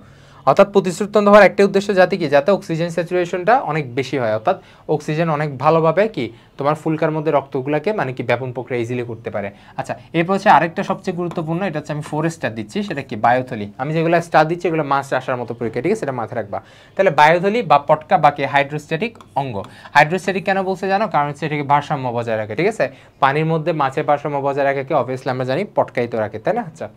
অর্থাৎ প্রতিস্রোততন্ত্র হওয়ার একটা উদ্দেশ্য যাতে কি, যাতে অক্সিজেন স্যাচুরেশনটা অনেক বেশি হয়, অর্থাৎ অক্সিজেন অনেক ভালোভাবে কি তোমার ফুলকার মধ্যে রক্তগুলোকে মানে কি ব্যাপন প্রক্রিয়া ইজিলি করতে পারে। আচ্ছা, এরপর হচ্ছে আরেকটা সবচেয়ে গুরুত্বপূর্ণ, এটা হচ্ছে আমি 4 স্টার দিচ্ছি, সেটা কি বায়োথলি। আমি যেগুলো স্টার দিচ্ছি এগুলো মাস আসার মতো পরীক্ষা, ঠিক আছে? সেটা মাথায় রাখবা। তাহলে বায়োথলি বা পটকা বা কি হাইড্রোস্ট্যাটিক অঙ্গ। হাইড্রোস্ট্যাটিক কেন বলছে জানো? কারণ হচ্ছে এটাকে ভারসাম্য বজায় রাখে, ঠিক আছে? পানির মধ্যে মাছের ভারসাম্য বজায় রাখে কি, অবভিয়াসলি আমরা জানি পটকাই তো রাখে, তাই না? আচ্ছা,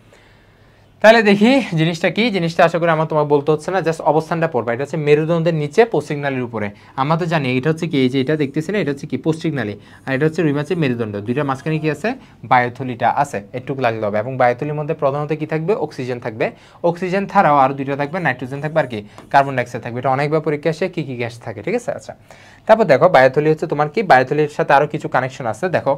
তাহলে দেখি জিনিসটা কি। জিনিসটা আশা করি আমার তোমার বলতে হচ্ছে না, জাস্ট অবস্থানটা পড়বা। এটা হচ্ছে মেরুদণ্ডের নিচে পশ্চিম নালীর উপরে। আমরা তো জানি এটা হচ্ছে কি, এই যে এটা দেখতেছি না, এটা হচ্ছে কি পশ্চিম নালী, আর এটা হচ্ছে রুই মাছের মেরুদণ্ড। দুইটার মাঝখানে কি আছে? বায়োথলিটা আছে, একটুকু লাগলে হবে। এবং বায়োথলির মধ্যে প্রধানত কি থাকবে? অক্সিজেন থাকবে। অক্সিজেন ছাড়াও আরও দুইটা থাকবে, নাইট্রোজেন থাকবে আর কি কার্বন ডাইঅক্সাইড থাকবে। এটা অনেকবার পরীক্ষা আসে কি কি গ্যাস থাকে, ঠিক আছে? আচ্ছা, তারপর দেখো বায়োথলি হচ্ছে তোমার কি, বায়োথলির সাথে আরও কিছু কানেকশন আছে। দেখো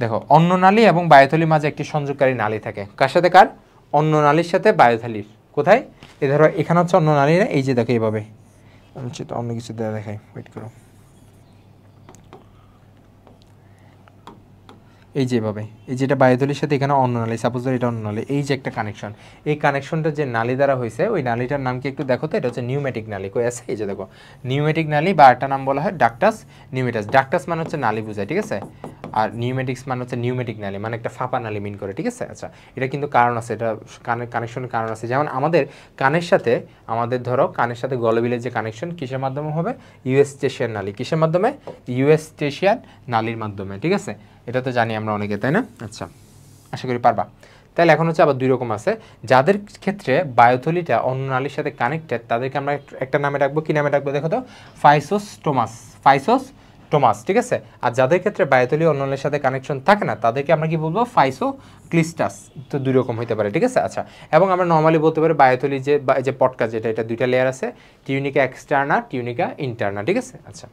দেখো অন্ননালী এবং বায়োথলির মাঝে একটি সংযোগকারী নালী থাকে। কার সাথে কার? অন্য নালীর সাথে বায়োথলির। কোথায়? এ ধরো এখানে হচ্ছে অন্য নালী না, এই যে দেখো এইভাবে, আমি অন্য কিছু দেওয়া দেখাই, ওয়েট করো, এই যেভাবে, এই যেটা বায়োথলির সাথে এখানে অন্য নালী, সাপোজ এটা অন্য নালী, এই যে একটা কানেকশন, এই কানেকশনটা যে নালী দ্বারা হয়েছে ওই নালীটার নাম কি একটু দেখো তো? এটা হচ্ছে নিউমেটিক নালী। কই আছে? এই যে দেখো নিউমেটিক নালী, বা একটা নাম বলা হয় ডাক্টাস নিউমেটাস। ডাক্টাস মানে হচ্ছে নালী বোঝায়, ঠিক আছে? আর নিউমেটিক্স মানে হচ্ছে নিউমেটিক নালী, মানে একটা ফাঁপা নালী মিন করে, ঠিক আছে? আচ্ছা, এটা কিন্তু কারণ আছে, এটা কানেকশনের কারণ আছে। যেমন আমাদের কানের সাথে, আমাদের ধরো কানের সাথে গলবিলের যে কানেকশন কিসের মাধ্যমে হবে? ইউএস্টেশিয়ান নালী। কিসের মাধ্যমে? ইউএস্টেশিয়ান নালীর মাধ্যমে, ঠিক আছে? এটা তো জানি আমরা অনেকে, তাই না? আচ্ছা, আশা করি পারবা। তাহলে এখন হচ্ছে আবার দুই রকম আছে, যাদের ক্ষেত্রে বায়োথলিটা অন্য নালীর সাথে কানেক্টেড তাদেরকে আমরা একটা নামে রাখবো। কি নামে রাখবো দেখো তো? ফাইসোস্টোমাস, ফাইসোস্টোমাস, ঠিক আছে? আর যাদের ক্ষেত্রে বায়োথলি অন্য নালীর সাথে কানেকশন থাকে না তাদেরকে আমরা কি বলবো? ফাইসোক্লিস্টাস। তো দুই রকম হতে পারে, ঠিক আছে? আচ্ছা, এবং আমরা নর্মালি বলতে পারি বায়োথলি যে পটকা যেটা, এটা দুইটা লেয়ার আছে, টিউনিকা এক্সটার্না, টিউনিকা ইন্টারনা, ঠিক আছে? আচ্ছা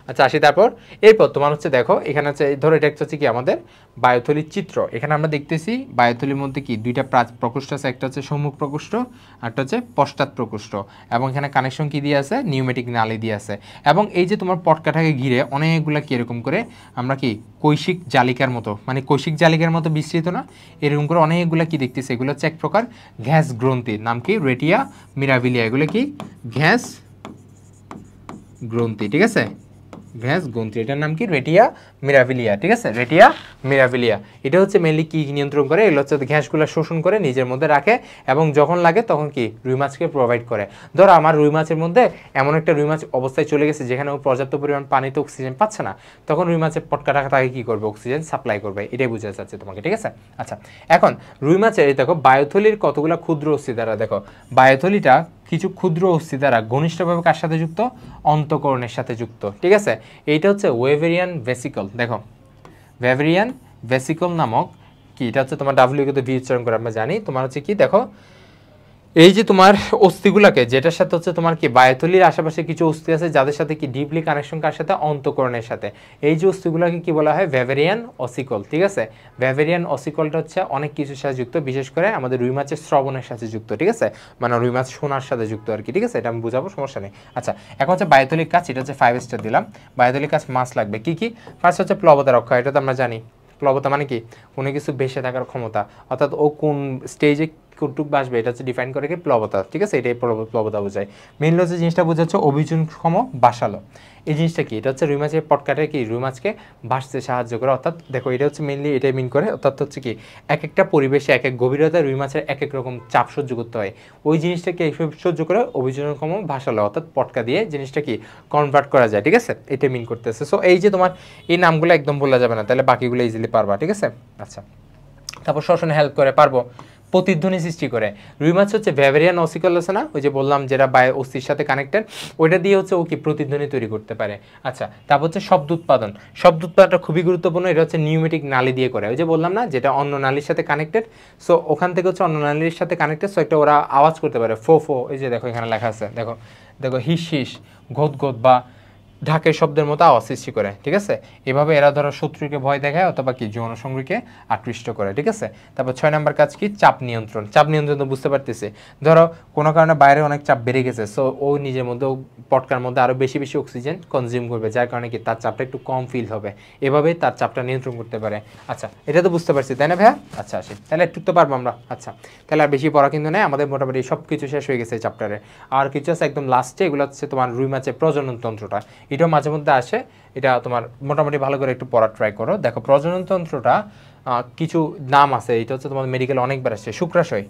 আচ্ছা, আসি তারপর। এরপর তোমার হচ্ছে দেখো এখানে হচ্ছে ধরো এটা হচ্ছে কি আমাদের বায়োথলির চিত্র। এখানে আমরা দেখতেছি বায়োথলির মধ্যে কি দুইটা প্রকোষ্ঠ আছে, একটা হচ্ছে সম্মুখ প্রকোষ্ঠ আর একটা হচ্ছে পশ্চাৎ প্রকোষ্ঠ। এবং এখানে কানেকশন কি দিয়ে আছে? নিউমেটিক নালী দিয়ে আছে। এবং এই যে তোমার পটকাটাকে ঘিরে অনেকগুলা কি এরকম করে আমরা কি কৈশিক জালিকার মতো, মানে কৈশিক জালিকার মতো বিস্তৃত না, এরকম করে অনেকগুলা কি দেখতেছি, এগুলো হচ্ছে এক প্রকার ঘ্যাস গ্রন্থির নাম কি? রেটিয়া মিরাবিলিয়া। এগুলো কি? ঘ্যাস গ্রন্থি, ঠিক আছে? ভ্যাস গ্রন্থি, এটার নাম কি? রেটিয়া মিরাভিলিয়া, ঠিক আছে? রেটিয়া মিরাভিলিয়া। এটা হচ্ছে মেনলি কি নিয়ন্ত্রণ করে? এগুলো হচ্ছে গ্যাসগুলো শোষণ করে নিজের মধ্যে রাখে এবং যখন লাগে তখন কি রুই মাছকে প্রোভাইড করে। ধরো আমার রুই মাছের মধ্যে এমন একটা রুই মাছ অবস্থায় চলে গেছে যেখানে ও পর্যাপ্ত পরিমাণ পানিতে অক্সিজেন পাচ্ছে না, তখন রুই মাছের পটকা টাকা তাকে কী করবে? অক্সিজেন সাপ্লাই করবে। এটাই বোঝা যাচ্ছে তোমাকে, ঠিক আছে? আচ্ছা, এখন রুই মাছের এই দেখো বায়োথলির কতগুলো ক্ষুদ্র অস্থি দ্বারা, দেখো বায়োথলিটা কিছু ক্ষুদ্র অস্থি দ্বারা ঘনিষ্ঠভাবে কার সাথে যুক্ত? অন্তঃকরণের সাথে যুক্ত, ঠিক আছে? এইটা হচ্ছে ওয়েভেরিয়ান ভেসিকল। দেখো ওয়েভেরিয়ান ভেসিকল নামক কি, এটা হচ্ছে তোমার ডাব্লিউ কে তো ভি উচ্চারণ করে আমরা জানি। তোমার হচ্ছে কি দেখো এই যে তোমার অস্থিগুলাকে, যেটার সাথে হচ্ছে তোমার কি বায়ুথলির আশেপাশে কিছু অস্থি আছে যাদের সাথে কি ডিপলি কানেকশন, কার সাথে, অন্তঃকরণের সাথে। এই যে অস্থিগুলাকে কি বলা হয়, ভ্যাভেরিয়ান অসিকল। ঠিক আছে, ভ্যাভেরিয়ান অসিকলটা হচ্ছে অনেক কিছুর সাথে যুক্ত, বিশেষ করে আমাদের রুই মাছের শ্রবণের সাথে যুক্ত। ঠিক আছে, মানে রুই মাছ শোনার সাথে যুক্ত আর কি। ঠিক আছে, এটা আমি বুঝাবো, সমস্যা নেই। আচ্ছা, এখন হচ্ছে বায়ুথলিক কাজ, এটা হচ্ছে 5 স্টার দিলাম। বায়ুথলিক কাজ মাছ লাগবে কি কি? ফার্স্ট হচ্ছে প্লবতা রক্ষা, এটা তো আমরা জানি। প্লবতা মানে কি? কোনো কিছু ভেসে থাকার ক্ষমতা, অর্থাৎ ও কোন স্টেজে কতটুকু বাসবে এটা হচ্ছে ডিফাইন করে কি প্লবতা। ঠিক আছে, এটাই প্লবতা বোঝায়। মেইনলি হচ্ছে জিনিসটা বোঝাচ্ছে অভিযোজনক্ষম বাসালো। এই জিনিসটা কি? এটা হচ্ছে রুই মাছের পটকাটে কি রুই মাছকে ভাসতে সাহায্য করে। অর্থাৎ দেখো, এটা হচ্ছে মেইনলি এটাই মিন করে, অর্থাৎ হচ্ছে কি এক একটা পরিবেশে এক এক গভীরতায় রুই মাছের এক এক রকম চাপ সহ্য করতে হয়। ওই জিনিসটাকে সহ্য করে অভিযোজনক্ষম ভাসালো, অর্থাৎ পটকা দিয়ে জিনিসটা কি কনভার্ট করা যায়। ঠিক আছে, এটা মিন করতেছে। সো এই যে তোমার এই নামগুলো একদম বলা যাবে না, তাহলে বাকিগুলো ইজিলি পারবা। ঠিক আছে, আচ্ছা। তারপর শ্বসনে হেল্প করে, পারবো। প্রতিধ্বনি সৃষ্টি করে। রুই মাছ হচ্ছে ভ্যাভেরিয়ান অসিকল আছে না, ওই যে বললাম যেটা বায়ু অস্থির সাথে কানেক্টেড, ওইটা দিয়ে হচ্ছে ও কি প্রতিধ্বনি তৈরি করতে পারে। আচ্ছা, তারপর হচ্ছে শব্দ উৎপাদন। শব্দ উৎপাদনটা খুবই গুরুত্বপূর্ণ, এটা হচ্ছে নিউমেটিক নালী দিয়ে করে। ওই যে বললাম না, যেটা অন্য নালীর সাথে কানেক্টেড, সো ওখান থেকে হচ্ছে অন্য নালীর সাথে কানেক্টেড, সো একটা ওরা আওয়াজ করতে পারে, ফো ফো। এই যে দেখো এখানে লেখা আছে, দেখো দেখো, হিস হিস, ঘোত ঘোত বা ঢাকের শব্দের মতো আওয়াজ সৃষ্টি করে। ঠিক আছে, এভাবে এরা ধরো শত্রুকে ভয় দেখায় অথবা কি যৌনসঙ্গীকে আকৃষ্ট করে। ঠিক আছে, তারপর 6 নম্বর কাজ কি? চাপ নিয়ন্ত্রণ। চাপ নিয়ন্ত্রণ তো বুঝতে পারতেছে, ধরো কোনো কারণে বাইরে অনেক চাপ বেড়ে গেছে, সো ও নিজের মধ্যে পটকার মধ্যে আরও বেশি বেশি অক্সিজেন কনজিউম করবে, যার কারণে কি তার চাপটা একটু কম ফিল হবে, এভাবেই তার চাপটা নিয়ন্ত্রণ করতে পারে। আচ্ছা, এটা তো বুঝতে পারছি তাই না ভাইয়া? আচ্ছা, আসি তাহলে একটু তো পারবো আমরা। আচ্ছা, তাহলে আর বেশি পড়া কিন্তু নেই, আমাদের মোটামুটি সব কিছু শেষ হয়ে গেছে এই চ্যাপ্টারে। আর কিছু আছে একদম লাস্টে, এগুলো হচ্ছে তোমার রুই মাছের প্রজনন তন্ত্রটা, এটাও মাঝে মধ্যে আসে, এটা তোমার মোটামুটি ভালো করে একটু পড়ার ট্রাই করো। দেখো প্রজনন তন্ত্রটা কিছু নাম আছে, এটা হচ্ছে তোমার মেডিকেল অনেকবার আসছে। শুক্রাশয়,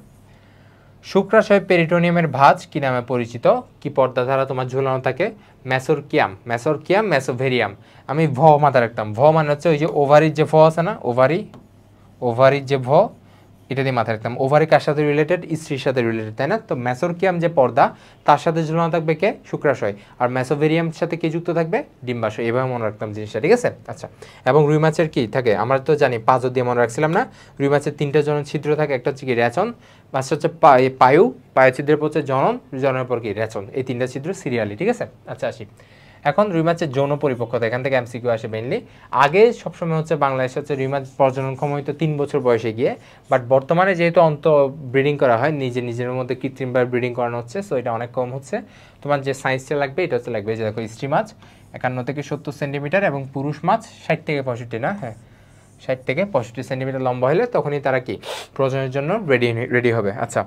শুক্রাশয় পেরিটোনিয়ামের ভাঁজ কি নামে পরিচিত? কি পর্দা দ্বারা তোমার ঝুলানো থাকে? মেসোরকিয়াম, মেসোরকিয়াম, মেসোভেরিয়াম। আমি ভ মাথা রাখতাম, ভ মানে হচ্ছে ওই যে ওভারির যে ভ আছে না, ওভারি, ওভারির যে ভ, এটা দিয়ে মাথায় রাখতাম। ওভারি কার সাথে রিলেটেড? স্ত্রীর সাথে রিলেটেড, তাই না? তো মেসোরকিয়াম যে পর্দা, তার সাথে ঝুলানো থাকবে কে? শুক্রাশয়। আর মেসোভেরিয়ামের সাথে কে যুক্ত থাকবে? ডিম্বাশয়। এভাবে মনে রাখতাম জিনিসটা। ঠিক আছে, আচ্ছা। এবং রুই মাছের কি থাকে আমরা তো জানি, পাঁজর দিয়ে মনে রাখছিলাম না? রুই মাছের 3টা জনন ছিদ্র থাকে, একটা হচ্ছে কি রেচন, পাঁচটা হচ্ছে পায়ু, পায়ু ছিদ্রের পর হচ্ছে জনন, জননের পর কি রেচন, এই 3টা ছিদ্র সিরিয়ালি। ঠিক আছে, আচ্ছা আসি। এখন রুই মাছের যৌন পরিপক্কতা, এখান থেকে এমসিকিউ আসে মেইনলি। আগে সবসময় হচ্ছে বাংলাদেশে হচ্ছে রুই মাছ প্রজননক্ষম হইতো 3 বছর বয়সে গিয়ে, বাট বর্তমানে যেহেতু ব্রিডিং করা হয়, নিজের মধ্যে কৃত্রিমভাবে ব্রিডিং করানো হচ্ছে, সো এটা অনেক কম হচ্ছে। তোমার যে সাইজটা লাগবে এটা হচ্ছে লাগবে, যে দেখো স্ত্রী মাছ 51 থেকে 70 সেন্টিমিটার এবং পুরুষ মাছ 60 থেকে 65, না? হ্যাঁ, 60 থেকে 65 সেন্টিমিটার লম্বা হলে তখনই তারা কি প্রজননের জন্য রেডি হবে। আচ্ছা,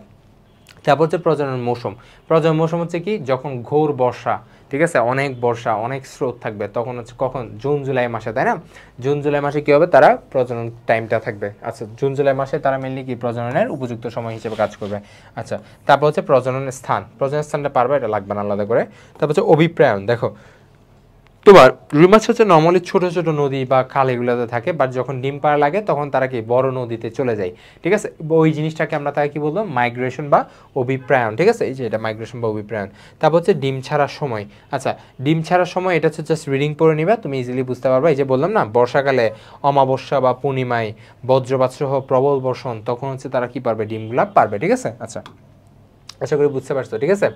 তারপর হচ্ছে প্রজনন মৌসুম। প্রজনন মৌসুম হচ্ছে কি? যখন ঘোর বর্ষা, ঠিক আছে, অনেক বর্ষা, অনেক স্রোত থাকবে, তখন হচ্ছে কখন? জুন জুলাই মাসে, তাই না? জুন জুলাই মাসে কী হবে? তারা প্রজনন টাইমটা থাকবে। আচ্ছা, জুন জুলাই মাসে তারা মেনলি কি প্রজননের উপযুক্ত সময় হিসেবে কাজ করবে। আচ্ছা, তারপর হচ্ছে প্রজননের স্থান। প্রজননের স্থানটা পারবে, এটা লাগবে না আলাদা করে। তারপর হচ্ছে অভিপ্রায়ন। দেখো তোমার রুই মাছ হচ্ছে নর্মালি ছোট ছোট নদী বা খাল এগুলোতে থাকে, বাট যখন ডিম পাড়া লাগে তখন তারা কি বড় নদীতে চলে যায়। ঠিক আছে, ওই জিনিসটাকে আমরা তাকে কি বলবো? মাইগ্রেশন বা অভিপ্রায়ন। ঠিক আছে, এই যে এটা মাইগ্রেশন বা অভিপ্রায়ন। তারপর হচ্ছে ডিম ছাড়ার সময়। আচ্ছা, ডিম ছাড়ার সময় এটা হচ্ছে জাস্ট রিডিং পড়ে নিবা, তুমি ইজিলি বুঝতে পারবা। এই যে বললাম না, বর্ষাকালে অমাবস্যা বা পূর্ণিমায় বজ্রপাত সহ প্রবল বর্ষণ, তখন হচ্ছে তারা কি পারবে? ডিমগুলা পারবে। ঠিক আছে, আচ্ছা, আশা করি বুঝতে পারছো। ঠিক আছে,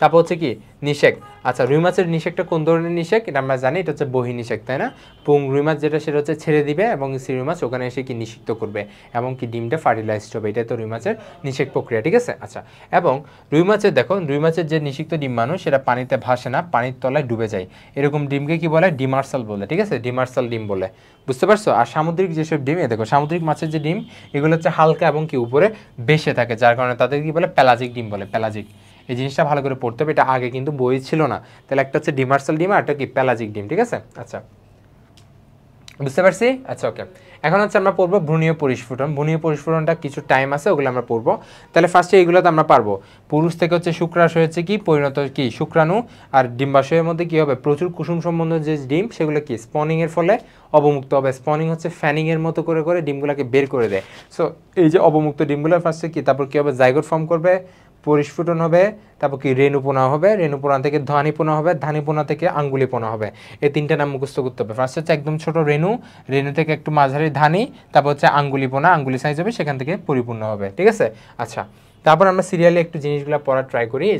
তারপর হচ্ছে কি নিষেক। আচ্ছা, রুই মাছের নিষেকটা কোন ধরনের নিষেক? এটা আমরা জানি, এটা হচ্ছে বহি নিষেক, তাই না? পুং রুই মাছ যেটা, সেটা হচ্ছে ছেড়ে দিবে এবং সি রুই মাছ ওখানে এসে কি নিষিক্ত করবে এবং কি ডিমটা ফার্টিলাইজড হবে, এটাই তো রুই মাছের নিষেক প্রক্রিয়া। ঠিক আছে, আচ্ছা। এবং রুই মাছের দেখো, রুই মাছের যে নিষিক্ত ডিম্বাণু সেটা পানিতে ভাসে না, পানির তলায় ডুবে যায়, এরকম ডিমকে কি বলে? ডিমার্সাল বলে। ঠিক আছে, ডিমার্সাল ডিম বলে, বুঝতে পারছো? আর সামুদ্রিক যেসব ডিম, দেখো সামুদ্রিক মাছের যে ডিম, এগুলো হচ্ছে হালকা এবং কি উপরে বেশে থাকে, যার কারণে তাদের কি বলে? প্যালাজিক ডিম বলে, প্যালাজিক। এই জিনিসটা ভালো করে পড়তে হবে, এটা আগে কিন্তু বই ছিল না। তাহলে একটা হচ্ছে ডিমার্সাল ডিম আর একটা কি প্যালাজিক ডিম। ঠিক আছে, আচ্ছা, বুঝতে পারছি। আচ্ছা, ওকে। এখন হচ্ছে আমরা পড়বো ভ্রূণীয় পরিস্ফুটন। ভ্রূণীয় পরিস্ফুটনটা কিছু টাইম আছে, ওগুলো আমরা পড়বো। তাহলে ফার্স্টে এইগুলোতে আমরা পারবো। পুরুষ থেকে হচ্ছে শুক্রাশয় হচ্ছে কি পরিণত কি শুক্রাণু, আর ডিম্বাশয়ের মধ্যে কি হবে? প্রচুর কুসুম সম্বন্ধ যে ডিম, সেগুলো কি স্পনিংয়ের ফলে অবমুক্ত হবে। স্পনিং হচ্ছে ফ্যানিংয়ের মতো করে করে ডিমগুলোকে বের করে দেয়। সো এই যে অবমুক্ত ডিমগুলো ফার্স্টে কি, তারপর কি হবে? জাইগোট ফর্ম করবে, পরিস্ফুটন হবে, তারপর কি রেণুপোনা হবে, রেণুপোনা থেকে ধানীপোনা হবে, ধানীপোনা থেকে আঙ্গুলিপোনা হবে। এই 3টা নাম মুখস্থ করতে হবে। ফার্স্ট হচ্ছে একদম ছোট রেণু, রেণু থেকে একটু মাঝারি ধানী, তারপর হচ্ছে আঙ্গুলিপোনা, আঙ্গুলি সাইজ হবে, সেখান থেকে পরিপূর্ণ হবে। ঠিক আছে, আচ্ছা। তারপর আমরা সিরিয়ালে একটু জিনিসগুলো পড়া ট্রাই করি। এই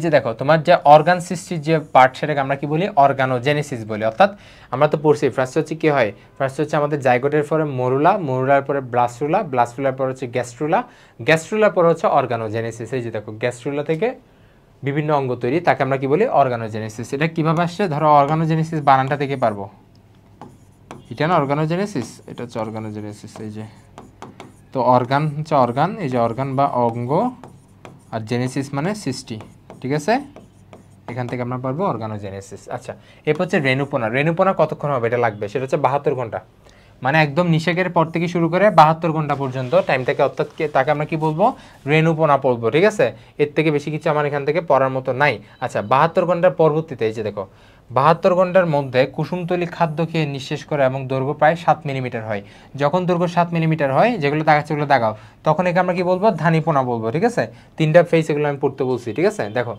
যে দেখো তোমার যে অর্গান সৃষ্টির যে পার্ট সেটাকে আমরা কি বলি, অর্গানোজেনেসিস বলি। অর্থাৎ আমরা তো পড়ছি ফার্স্ট হচ্ছে কি হয়, ফার্স্ট হচ্ছে আমাদের জাইগোটের পরে মরুলা, মরুলার পরে ব্লাস্টুলা, ব্লাস্টুলার পরে হচ্ছে গ্যাস্ট্রুলা, গ্যাস্ট্রুলার পরে হচ্ছে অর্গানোজেনেসিস। এই যে দেখো গ্যাস্ট্রুলা থেকে বিভিন্ন অঙ্গ তৈরি, তাকে আমরা কি বলি, অর্গানোজেনেসিস। এটা কিভাবে আসছে, ধরো অর্গানোজেনেসিস বানানটা থেকে পারবো, এটা না অর্গানোজেনেসিস, এটা হচ্ছে অর্গানোজেনেসিস। এই যে তো অর্গান হচ্ছে অর্গান, এই যে অর্গান বা অঙ্গ, আর জেনেসিস মানে সৃষ্টি, ঠিক আছে। এখান থেকে আমরা পারবো অর্গানোজেনেসিস। আচ্ছা, এরপর হচ্ছে রেণুপোনা। রেণুপোনা কতক্ষণ হবে এটা লাগবে, সেটা হচ্ছে 72 ঘন্টা, মানে একদম নিষেকের পর থেকে শুরু করে 72 ঘন্টা পর্যন্ত টাইমটাকে, অর্থাৎ তাকে আমরা কি বলবো, রেণুপোনা বলবো, ঠিক আছে। এর থেকে বেশি কিছু আমার এখান থেকে পড়ার মতো নাই। আচ্ছা, 72 ঘন্টার পরবর্তীতে এই যে দেখো 72 ঘন্টার মধ্যে কুসুমতলি খাদ্য খেয়ে নিঃশেষ করে এবং দৈর্ঘ্য প্রায় 7 মিলিমিটার হয়। যখন দৈর্ঘ্য 7 মিলিমিটার হয়, যেগুলো দেখাচ্ছে ওগুলো দেখাও, তখন একে আমরা কি বলবো, ধানীপোনা বলবো, ঠিক আছে। তিনটা ফেস এগুলো আমি পড়তে বলছি, ঠিক আছে। দেখো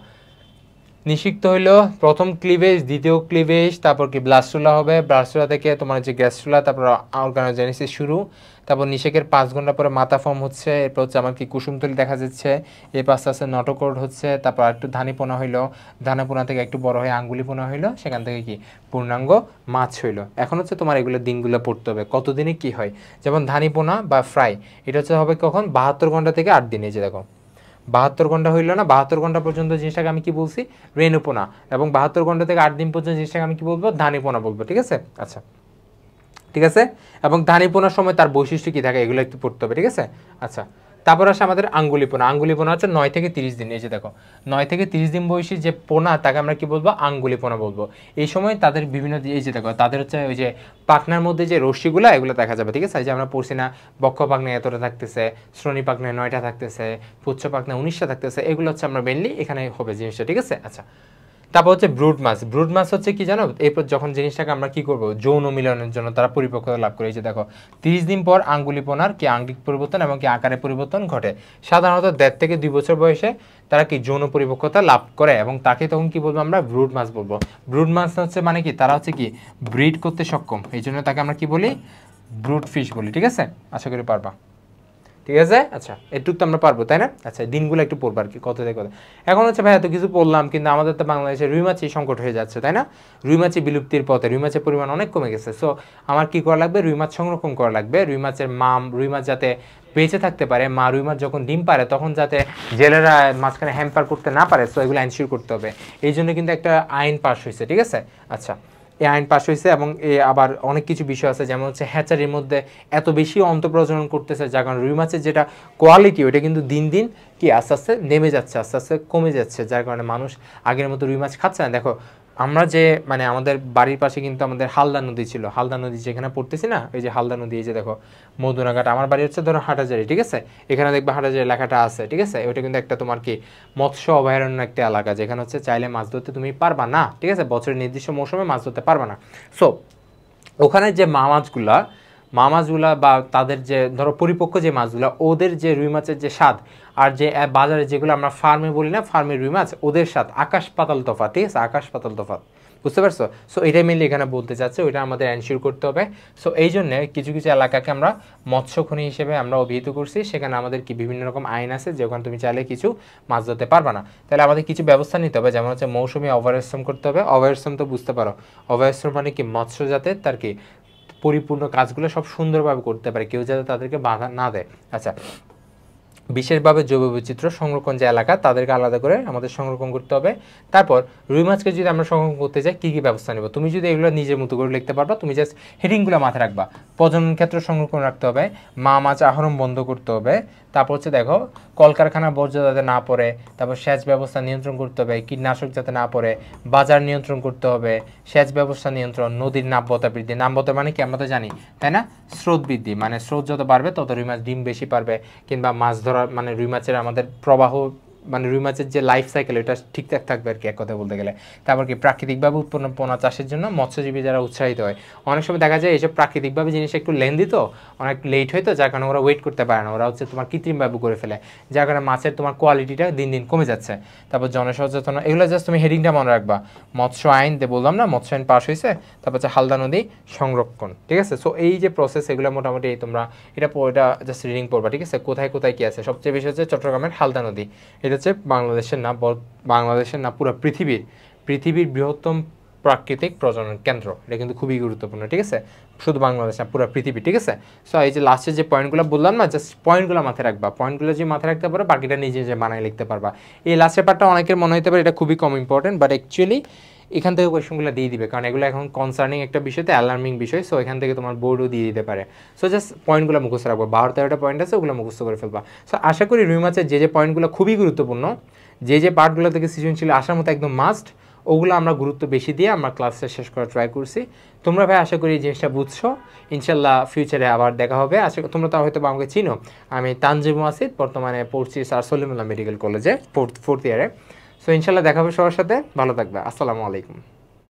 নিষিক্ত হইলো প্রথম ক্লিভেজ, দ্বিতীয় ক্লিভেজ, তারপর কি ব্লাস্টুলা হবে, ব্লাস্টুলা থেকে তোমার যে গ্যাস্ট্রুলা, তারপর অর্গানোজেনেসিস শুরু, তারপর নিষেকের 5 ঘন্টা পরে মাথা ফর্ম হচ্ছে, এরপর হচ্ছে আমার কি কুসুমতলি দেখা যাচ্ছে, এরপর আস্তে আস্তে নটোকোড হচ্ছে, তারপর একটু ধানীপোনা হইলো, ধানীপোনা থেকে একটু বড় হয়ে আঙ্গুলিপোনা হইলো, সেখান থেকে কি পূর্ণাঙ্গ মাছ হইলো। এখন হচ্ছে তোমার এগুলো দিনগুলো পড়তে হবে, কতদিনে কি হয়। যেমন ধানীপোনা বা ফ্রাই, এটা হচ্ছে হবে কখন, 72 ঘন্টা থেকে 8 দিনে। যে দেখো 72 ঘন্টা হইল না, 72 ঘন্টা পর্যন্ত জিনিসটাকে আমি কি বলছি, রেণুপোনা, এবং 72 ঘন্টা থেকে 8 দিন পর্যন্ত জিনিসটাকে আমি কি বলবো, ধানীপোনা বলবো, ঠিক আছে। আচ্ছা ঠিক আছে, এবং ধানীপোনার সময় তার বৈশিষ্ট্য কী থাকে এগুলো একটু পড়তে হবে, ঠিক আছে। আচ্ছা, তারপর আসে আমাদের আঙ্গুলিপোনা। আঙ্গুলিপোনা হচ্ছে 9 থেকে 30 দিন। এই যে দেখো 9 থেকে 30 দিন বয়সী যে পোনা, তাকে আমরা কি বলবো, আঙ্গুলিপোনা বলবো। এই সময় তাদের বিভিন্ন, এই যে দেখো তাদের হচ্ছে ওই যে পাখনার মধ্যে যে রশ্মিগুলো এগুলো দেখা যাবে, ঠিক আছে। এই যে আমরা পড়ছি না, বক্ষ পাখনায় এতটা থাকতেছে, শ্রোণী পাখনায় 9টা থাকতেছে, পুচ্ছ পাখনায় 19টা থাকতেছে, এগুলো হচ্ছে আমরা মেনলি এখানে হবে জিনিসটা, ঠিক আছে। আচ্ছা, তারপর হচ্ছে ব্রুড মাছ। ব্রুড মাছ হচ্ছে কি জানো, এরপর যখন জিনিসটাকে আমরা কি করবো, যৌন মিলনের জন্য তারা পরিপক্কতা লাভ করে। এই যে দেখো 30 দিন পর আঙ্গুলিপোনার কি আঙ্গিক পরিবর্তন এবং কি আকারে পরিবর্তন ঘটে। সাধারণত 1.5 থেকে 2 বছর বয়সে তারা কি যৌন পরিপক্কতা লাভ করে, এবং তাকে তখন কি বলবো, আমরা ব্রুড মাছ বলবো। ব্রুড মাছ হচ্ছে মানে কি, তারা হচ্ছে কি ব্রিড করতে সক্ষম, এই জন্য তাকে আমরা কি বলি, ব্রুড ফিশ বলি, ঠিক আছে। আশা করি পারবা, ঠিক আছে। আচ্ছা, এটুকু তো আমরা পারবো, তাই না। আচ্ছা, দিনগুলো একটু পড়বো আর কি, কত থেকে কত। এখন হচ্ছে ভাই এত কিছু পড়লাম, কিন্তু আমাদের তো বাংলাদেশে রুই মাছই সংকট হয়ে যাচ্ছে, তাই না। রুই মাছি বিলুপ্তির পথে, রুই মাছের পরিমাণ অনেক কমে গেছে। সো আমার কি করা লাগবে, রুই মাছ সংরক্ষণ করা লাগবে। রুই মাছের রুই মাছ যাতে বেঁচে থাকতে পারে, মা রুই মাছ যখন ডিম পারে তখন যাতে জেলেরা মাঝখানে হ্যাম্পার করতে না পারে, সো এগুলো এনশিওর করতে হবে। এই জন্য কিন্তু একটা আইন পাস হয়েছে, ঠিক আছে। আচ্ছা, এই আইন পাস হয়েছে, এবং আবার অনেক কিছু বিষয় আছে, যেমন হচ্ছে হ্যাচারির মধ্যে এত বেশি অন্তঃপ্রজনন করতেছে, যার কারণে রুই মাছের যেটা কোয়ালিটি ওইটা কিন্তু দিন দিন কি আস্তে আস্তে নেমে যাচ্ছে, আস্তে আস্তে কমে যাচ্ছে, যার কারণে মানুষ আগের মতো রুই মাছ খাচ্ছে না। দেখো আমরা যে মানে আমাদের বাড়ির পাশে কিন্তু আমাদের হালদা নদী ছিল, হালদা নদী যেখানে পড়তেছি না, ওই যে হালদা নদী, এই যে দেখো মধুনাঘাট, আমার বাড়ি হচ্ছে ধরো হাটাজারি, ঠিক আছে। এখানে দেখবে হাটাজারি লেখাটা আছে, ঠিক আছে। ওইটা কিন্তু একটা তোমার কি মৎস্য অভয়ারণ্য একটা এলাকা, যেখানে হচ্ছে চাইলে মাছ ধরতে তুমি পারবা না, ঠিক আছে, বছরের নির্দিষ্ট মৌসুমে মাছ ধরতে পারবা না। সো ওখানে যে মাছগুলা বা তাদের যে ধরো পরিপক্ক যে মাছগুলো, ওদের যে রুই মাছের যে স্বাদ, আর যে বাজারে যেগুলো আমরা ফার্মে বলি না, ফার্মের রুই মাছ, ওদের স্বাদ আকাশ পাতাল তফাৎ, ঠিক আছে, আকাশ পাতাল তফাৎ, বুঝতে পারছো। সো এটাই মেনলি এখানে বলতে চাচ্ছে, ওইটা আমাদের এনশিওর করতে হবে। সো এই জন্য কিছু কিছু এলাকাকে আমরা মৎস্যখনি হিসেবে আমরা অভিহিত করছি, সেখানে আমাদের কি বিভিন্ন রকম আইন আছে, যেখানে তুমি চাইলে কিছু মাছ ধরতে পারবা না। তাহলে আমাদের কিছু ব্যবস্থা নিতে হবে, যেমন হচ্ছে মৌসুমি অভয়াশ্রম করতে হবে। অভয়াশ্রম তো বুঝতে পারো, অভয়াশ্রম মানে কি মৎস্য জাতের তার কি পরিপূর্ণ কাজগুলো সব সুন্দরভাবে করতে পারে, কেউ যাতে তাদেরকে বাধা না দেয়। আচ্ছা, বিশেষভাবে জৈব বৈচিত্র্য সংরক্ষণ যে এলাকা, তাদেরকে আলাদা করে আমাদের সংরক্ষণ করতে হবে। তারপর রুই মাছকে যদি আমরা সংরক্ষণ করতে চাই, কী কী ব্যবস্থা নেব, তুমি যদি এগুলো নিজের মতো করে লিখতে পারবা, তুমি জাস্ট হেডিংগুলো মাথায় রাখবা। প্রজনন ক্ষেত্র সংরক্ষণ রাখতে হবে, মা মাছ আহরণ বন্ধ করতে হবে, তারপর হচ্ছে দেখো কলকারখানা বর্জ্য যাতে না পড়ে, তারপর সেচ ব্যবস্থা নিয়ন্ত্রণ করতে হবে, কীটনাশক যাতে না পড়ে, বাজার নিয়ন্ত্রণ করতে হবে, সেচ ব্যবস্থা নিয়ন্ত্রণ, নদীর নাব্যতা বৃদ্ধি। নাব্যতা মানে কি আমরা তো জানি, তাই না, স্রোত বৃদ্ধি, মানে স্রোত যত বাড়বে তত রুই মাছ ডিম বেশি পারবে, কিংবা মাছ ধরার মানে রুই মাছের আমাদের প্রবাহ মানে রুই মাছের যে লাইফ সাইকেল এটা ঠিকঠাক থাকবে আর কি, এক কথা বলতে গেলে। তারপর কি প্রাকৃতিকভাবে উৎপন্ন পোনা চাষের জন্য মৎস্যজীবী যারা উৎসাহিত হয়। অনেক সময় দেখা যায় এইসব প্রাকৃতিকভাবে জিনিস একটু লেন্দি, তো অনেক লেট হয়, তো যার কারণে ওরা ওয়েট করতে পারে না, ওরা হচ্ছে তোমার কৃত্রিমভাবে করে ফেলে, যার কারণে মাছের তোমার কোয়ালিটিটা দিন দিন কমে যাচ্ছে। তারপর জনসচেতন, এগুলো জাস্ট তুমি হেডিংটা মনে রাখবা। মৎস্য আইন বললাম না, মৎস্য আইন পাস হয়েছে। তারপর হচ্ছে হালদা নদী সংরক্ষণ, ঠিক আছে। সো এই যে প্রসেস, এগুলো মোটামুটি তোমরা এটা জাস্ট রিডিং পড়বা, ঠিক আছে। কোথায় কোথায় কী আছে, সবচেয়ে বেশি হচ্ছে চট্টগ্রামের হালদা নদী, এটা হচ্ছে বাংলাদেশের না পুরো পৃথিবীর বৃহত্তম প্রাকৃতিক প্রজনন কেন্দ্র, এটা কিন্তু খুবই গুরুত্বপূর্ণ, ঠিক আছে। শুধু বাংলাদেশ না, পুরো পৃথিবী, ঠিক আছে। সো এই যে লাস্টের যে পয়েন্টগুলো বললাম না, জাস্ট পয়েন্টগুলো মাথায় রাখবা, পয়েন্টগুলো যে মাথায় রাখতে পারো বাকিটা নিজে নিজে বানায় লিখতে পারবা। এই লাস্টের পার্টটা অনেকের মনে হতে পারে এটা খুবই কম ইম্পর্টেন্ট, বাট অ্যাকচুয়ালি এখান থেকে কোয়েশনগুলো দিয়ে দিবে, কারণ এগুলো এখন কনসার্নিং একটা বিষয়তে অ্যালার্মিং বিষয়। সো এখান থেকে তোমার বোর্ডও দিয়ে দিতে পারে। সো জাস্ট পয়েন্টগুলো মুখস্থ রাখবো, 12-13টা পয়েন্ট আছে, ওগুলো মুখস্থ করে ফেলবা। সো আশা করি রুই মাছের যে পয়েন্টগুলো খুবই গুরুত্বপূর্ণ, যে পার্টগুলো থেকে সৃজনশীল আসার মতো একদম মাস্ট, ওগুলো আমরা গুরুত্ব বেশি দিয়ে আমরা ক্লাসটা শেষ করার ট্রাই করছি। তোমরা ভাই আশা করি এই জিনিসটা বুঝছো। ইনশাল্লাহ ফিউচারে আবার দেখা হবে। আশা তোমরা তো হয়তো আমাকে চিনো, আমি তানজিম ওয়াসিদ, বর্তমানে পড়ছি স্যার সলিমুল্লাহ মেডিকেল কলেজে, ফোর্থ ইয়ারে। সো ইনশাল্লাহ দেখা হবে সবার সাথে, ভালো থাকবে, আসসালামু আলাইকুম।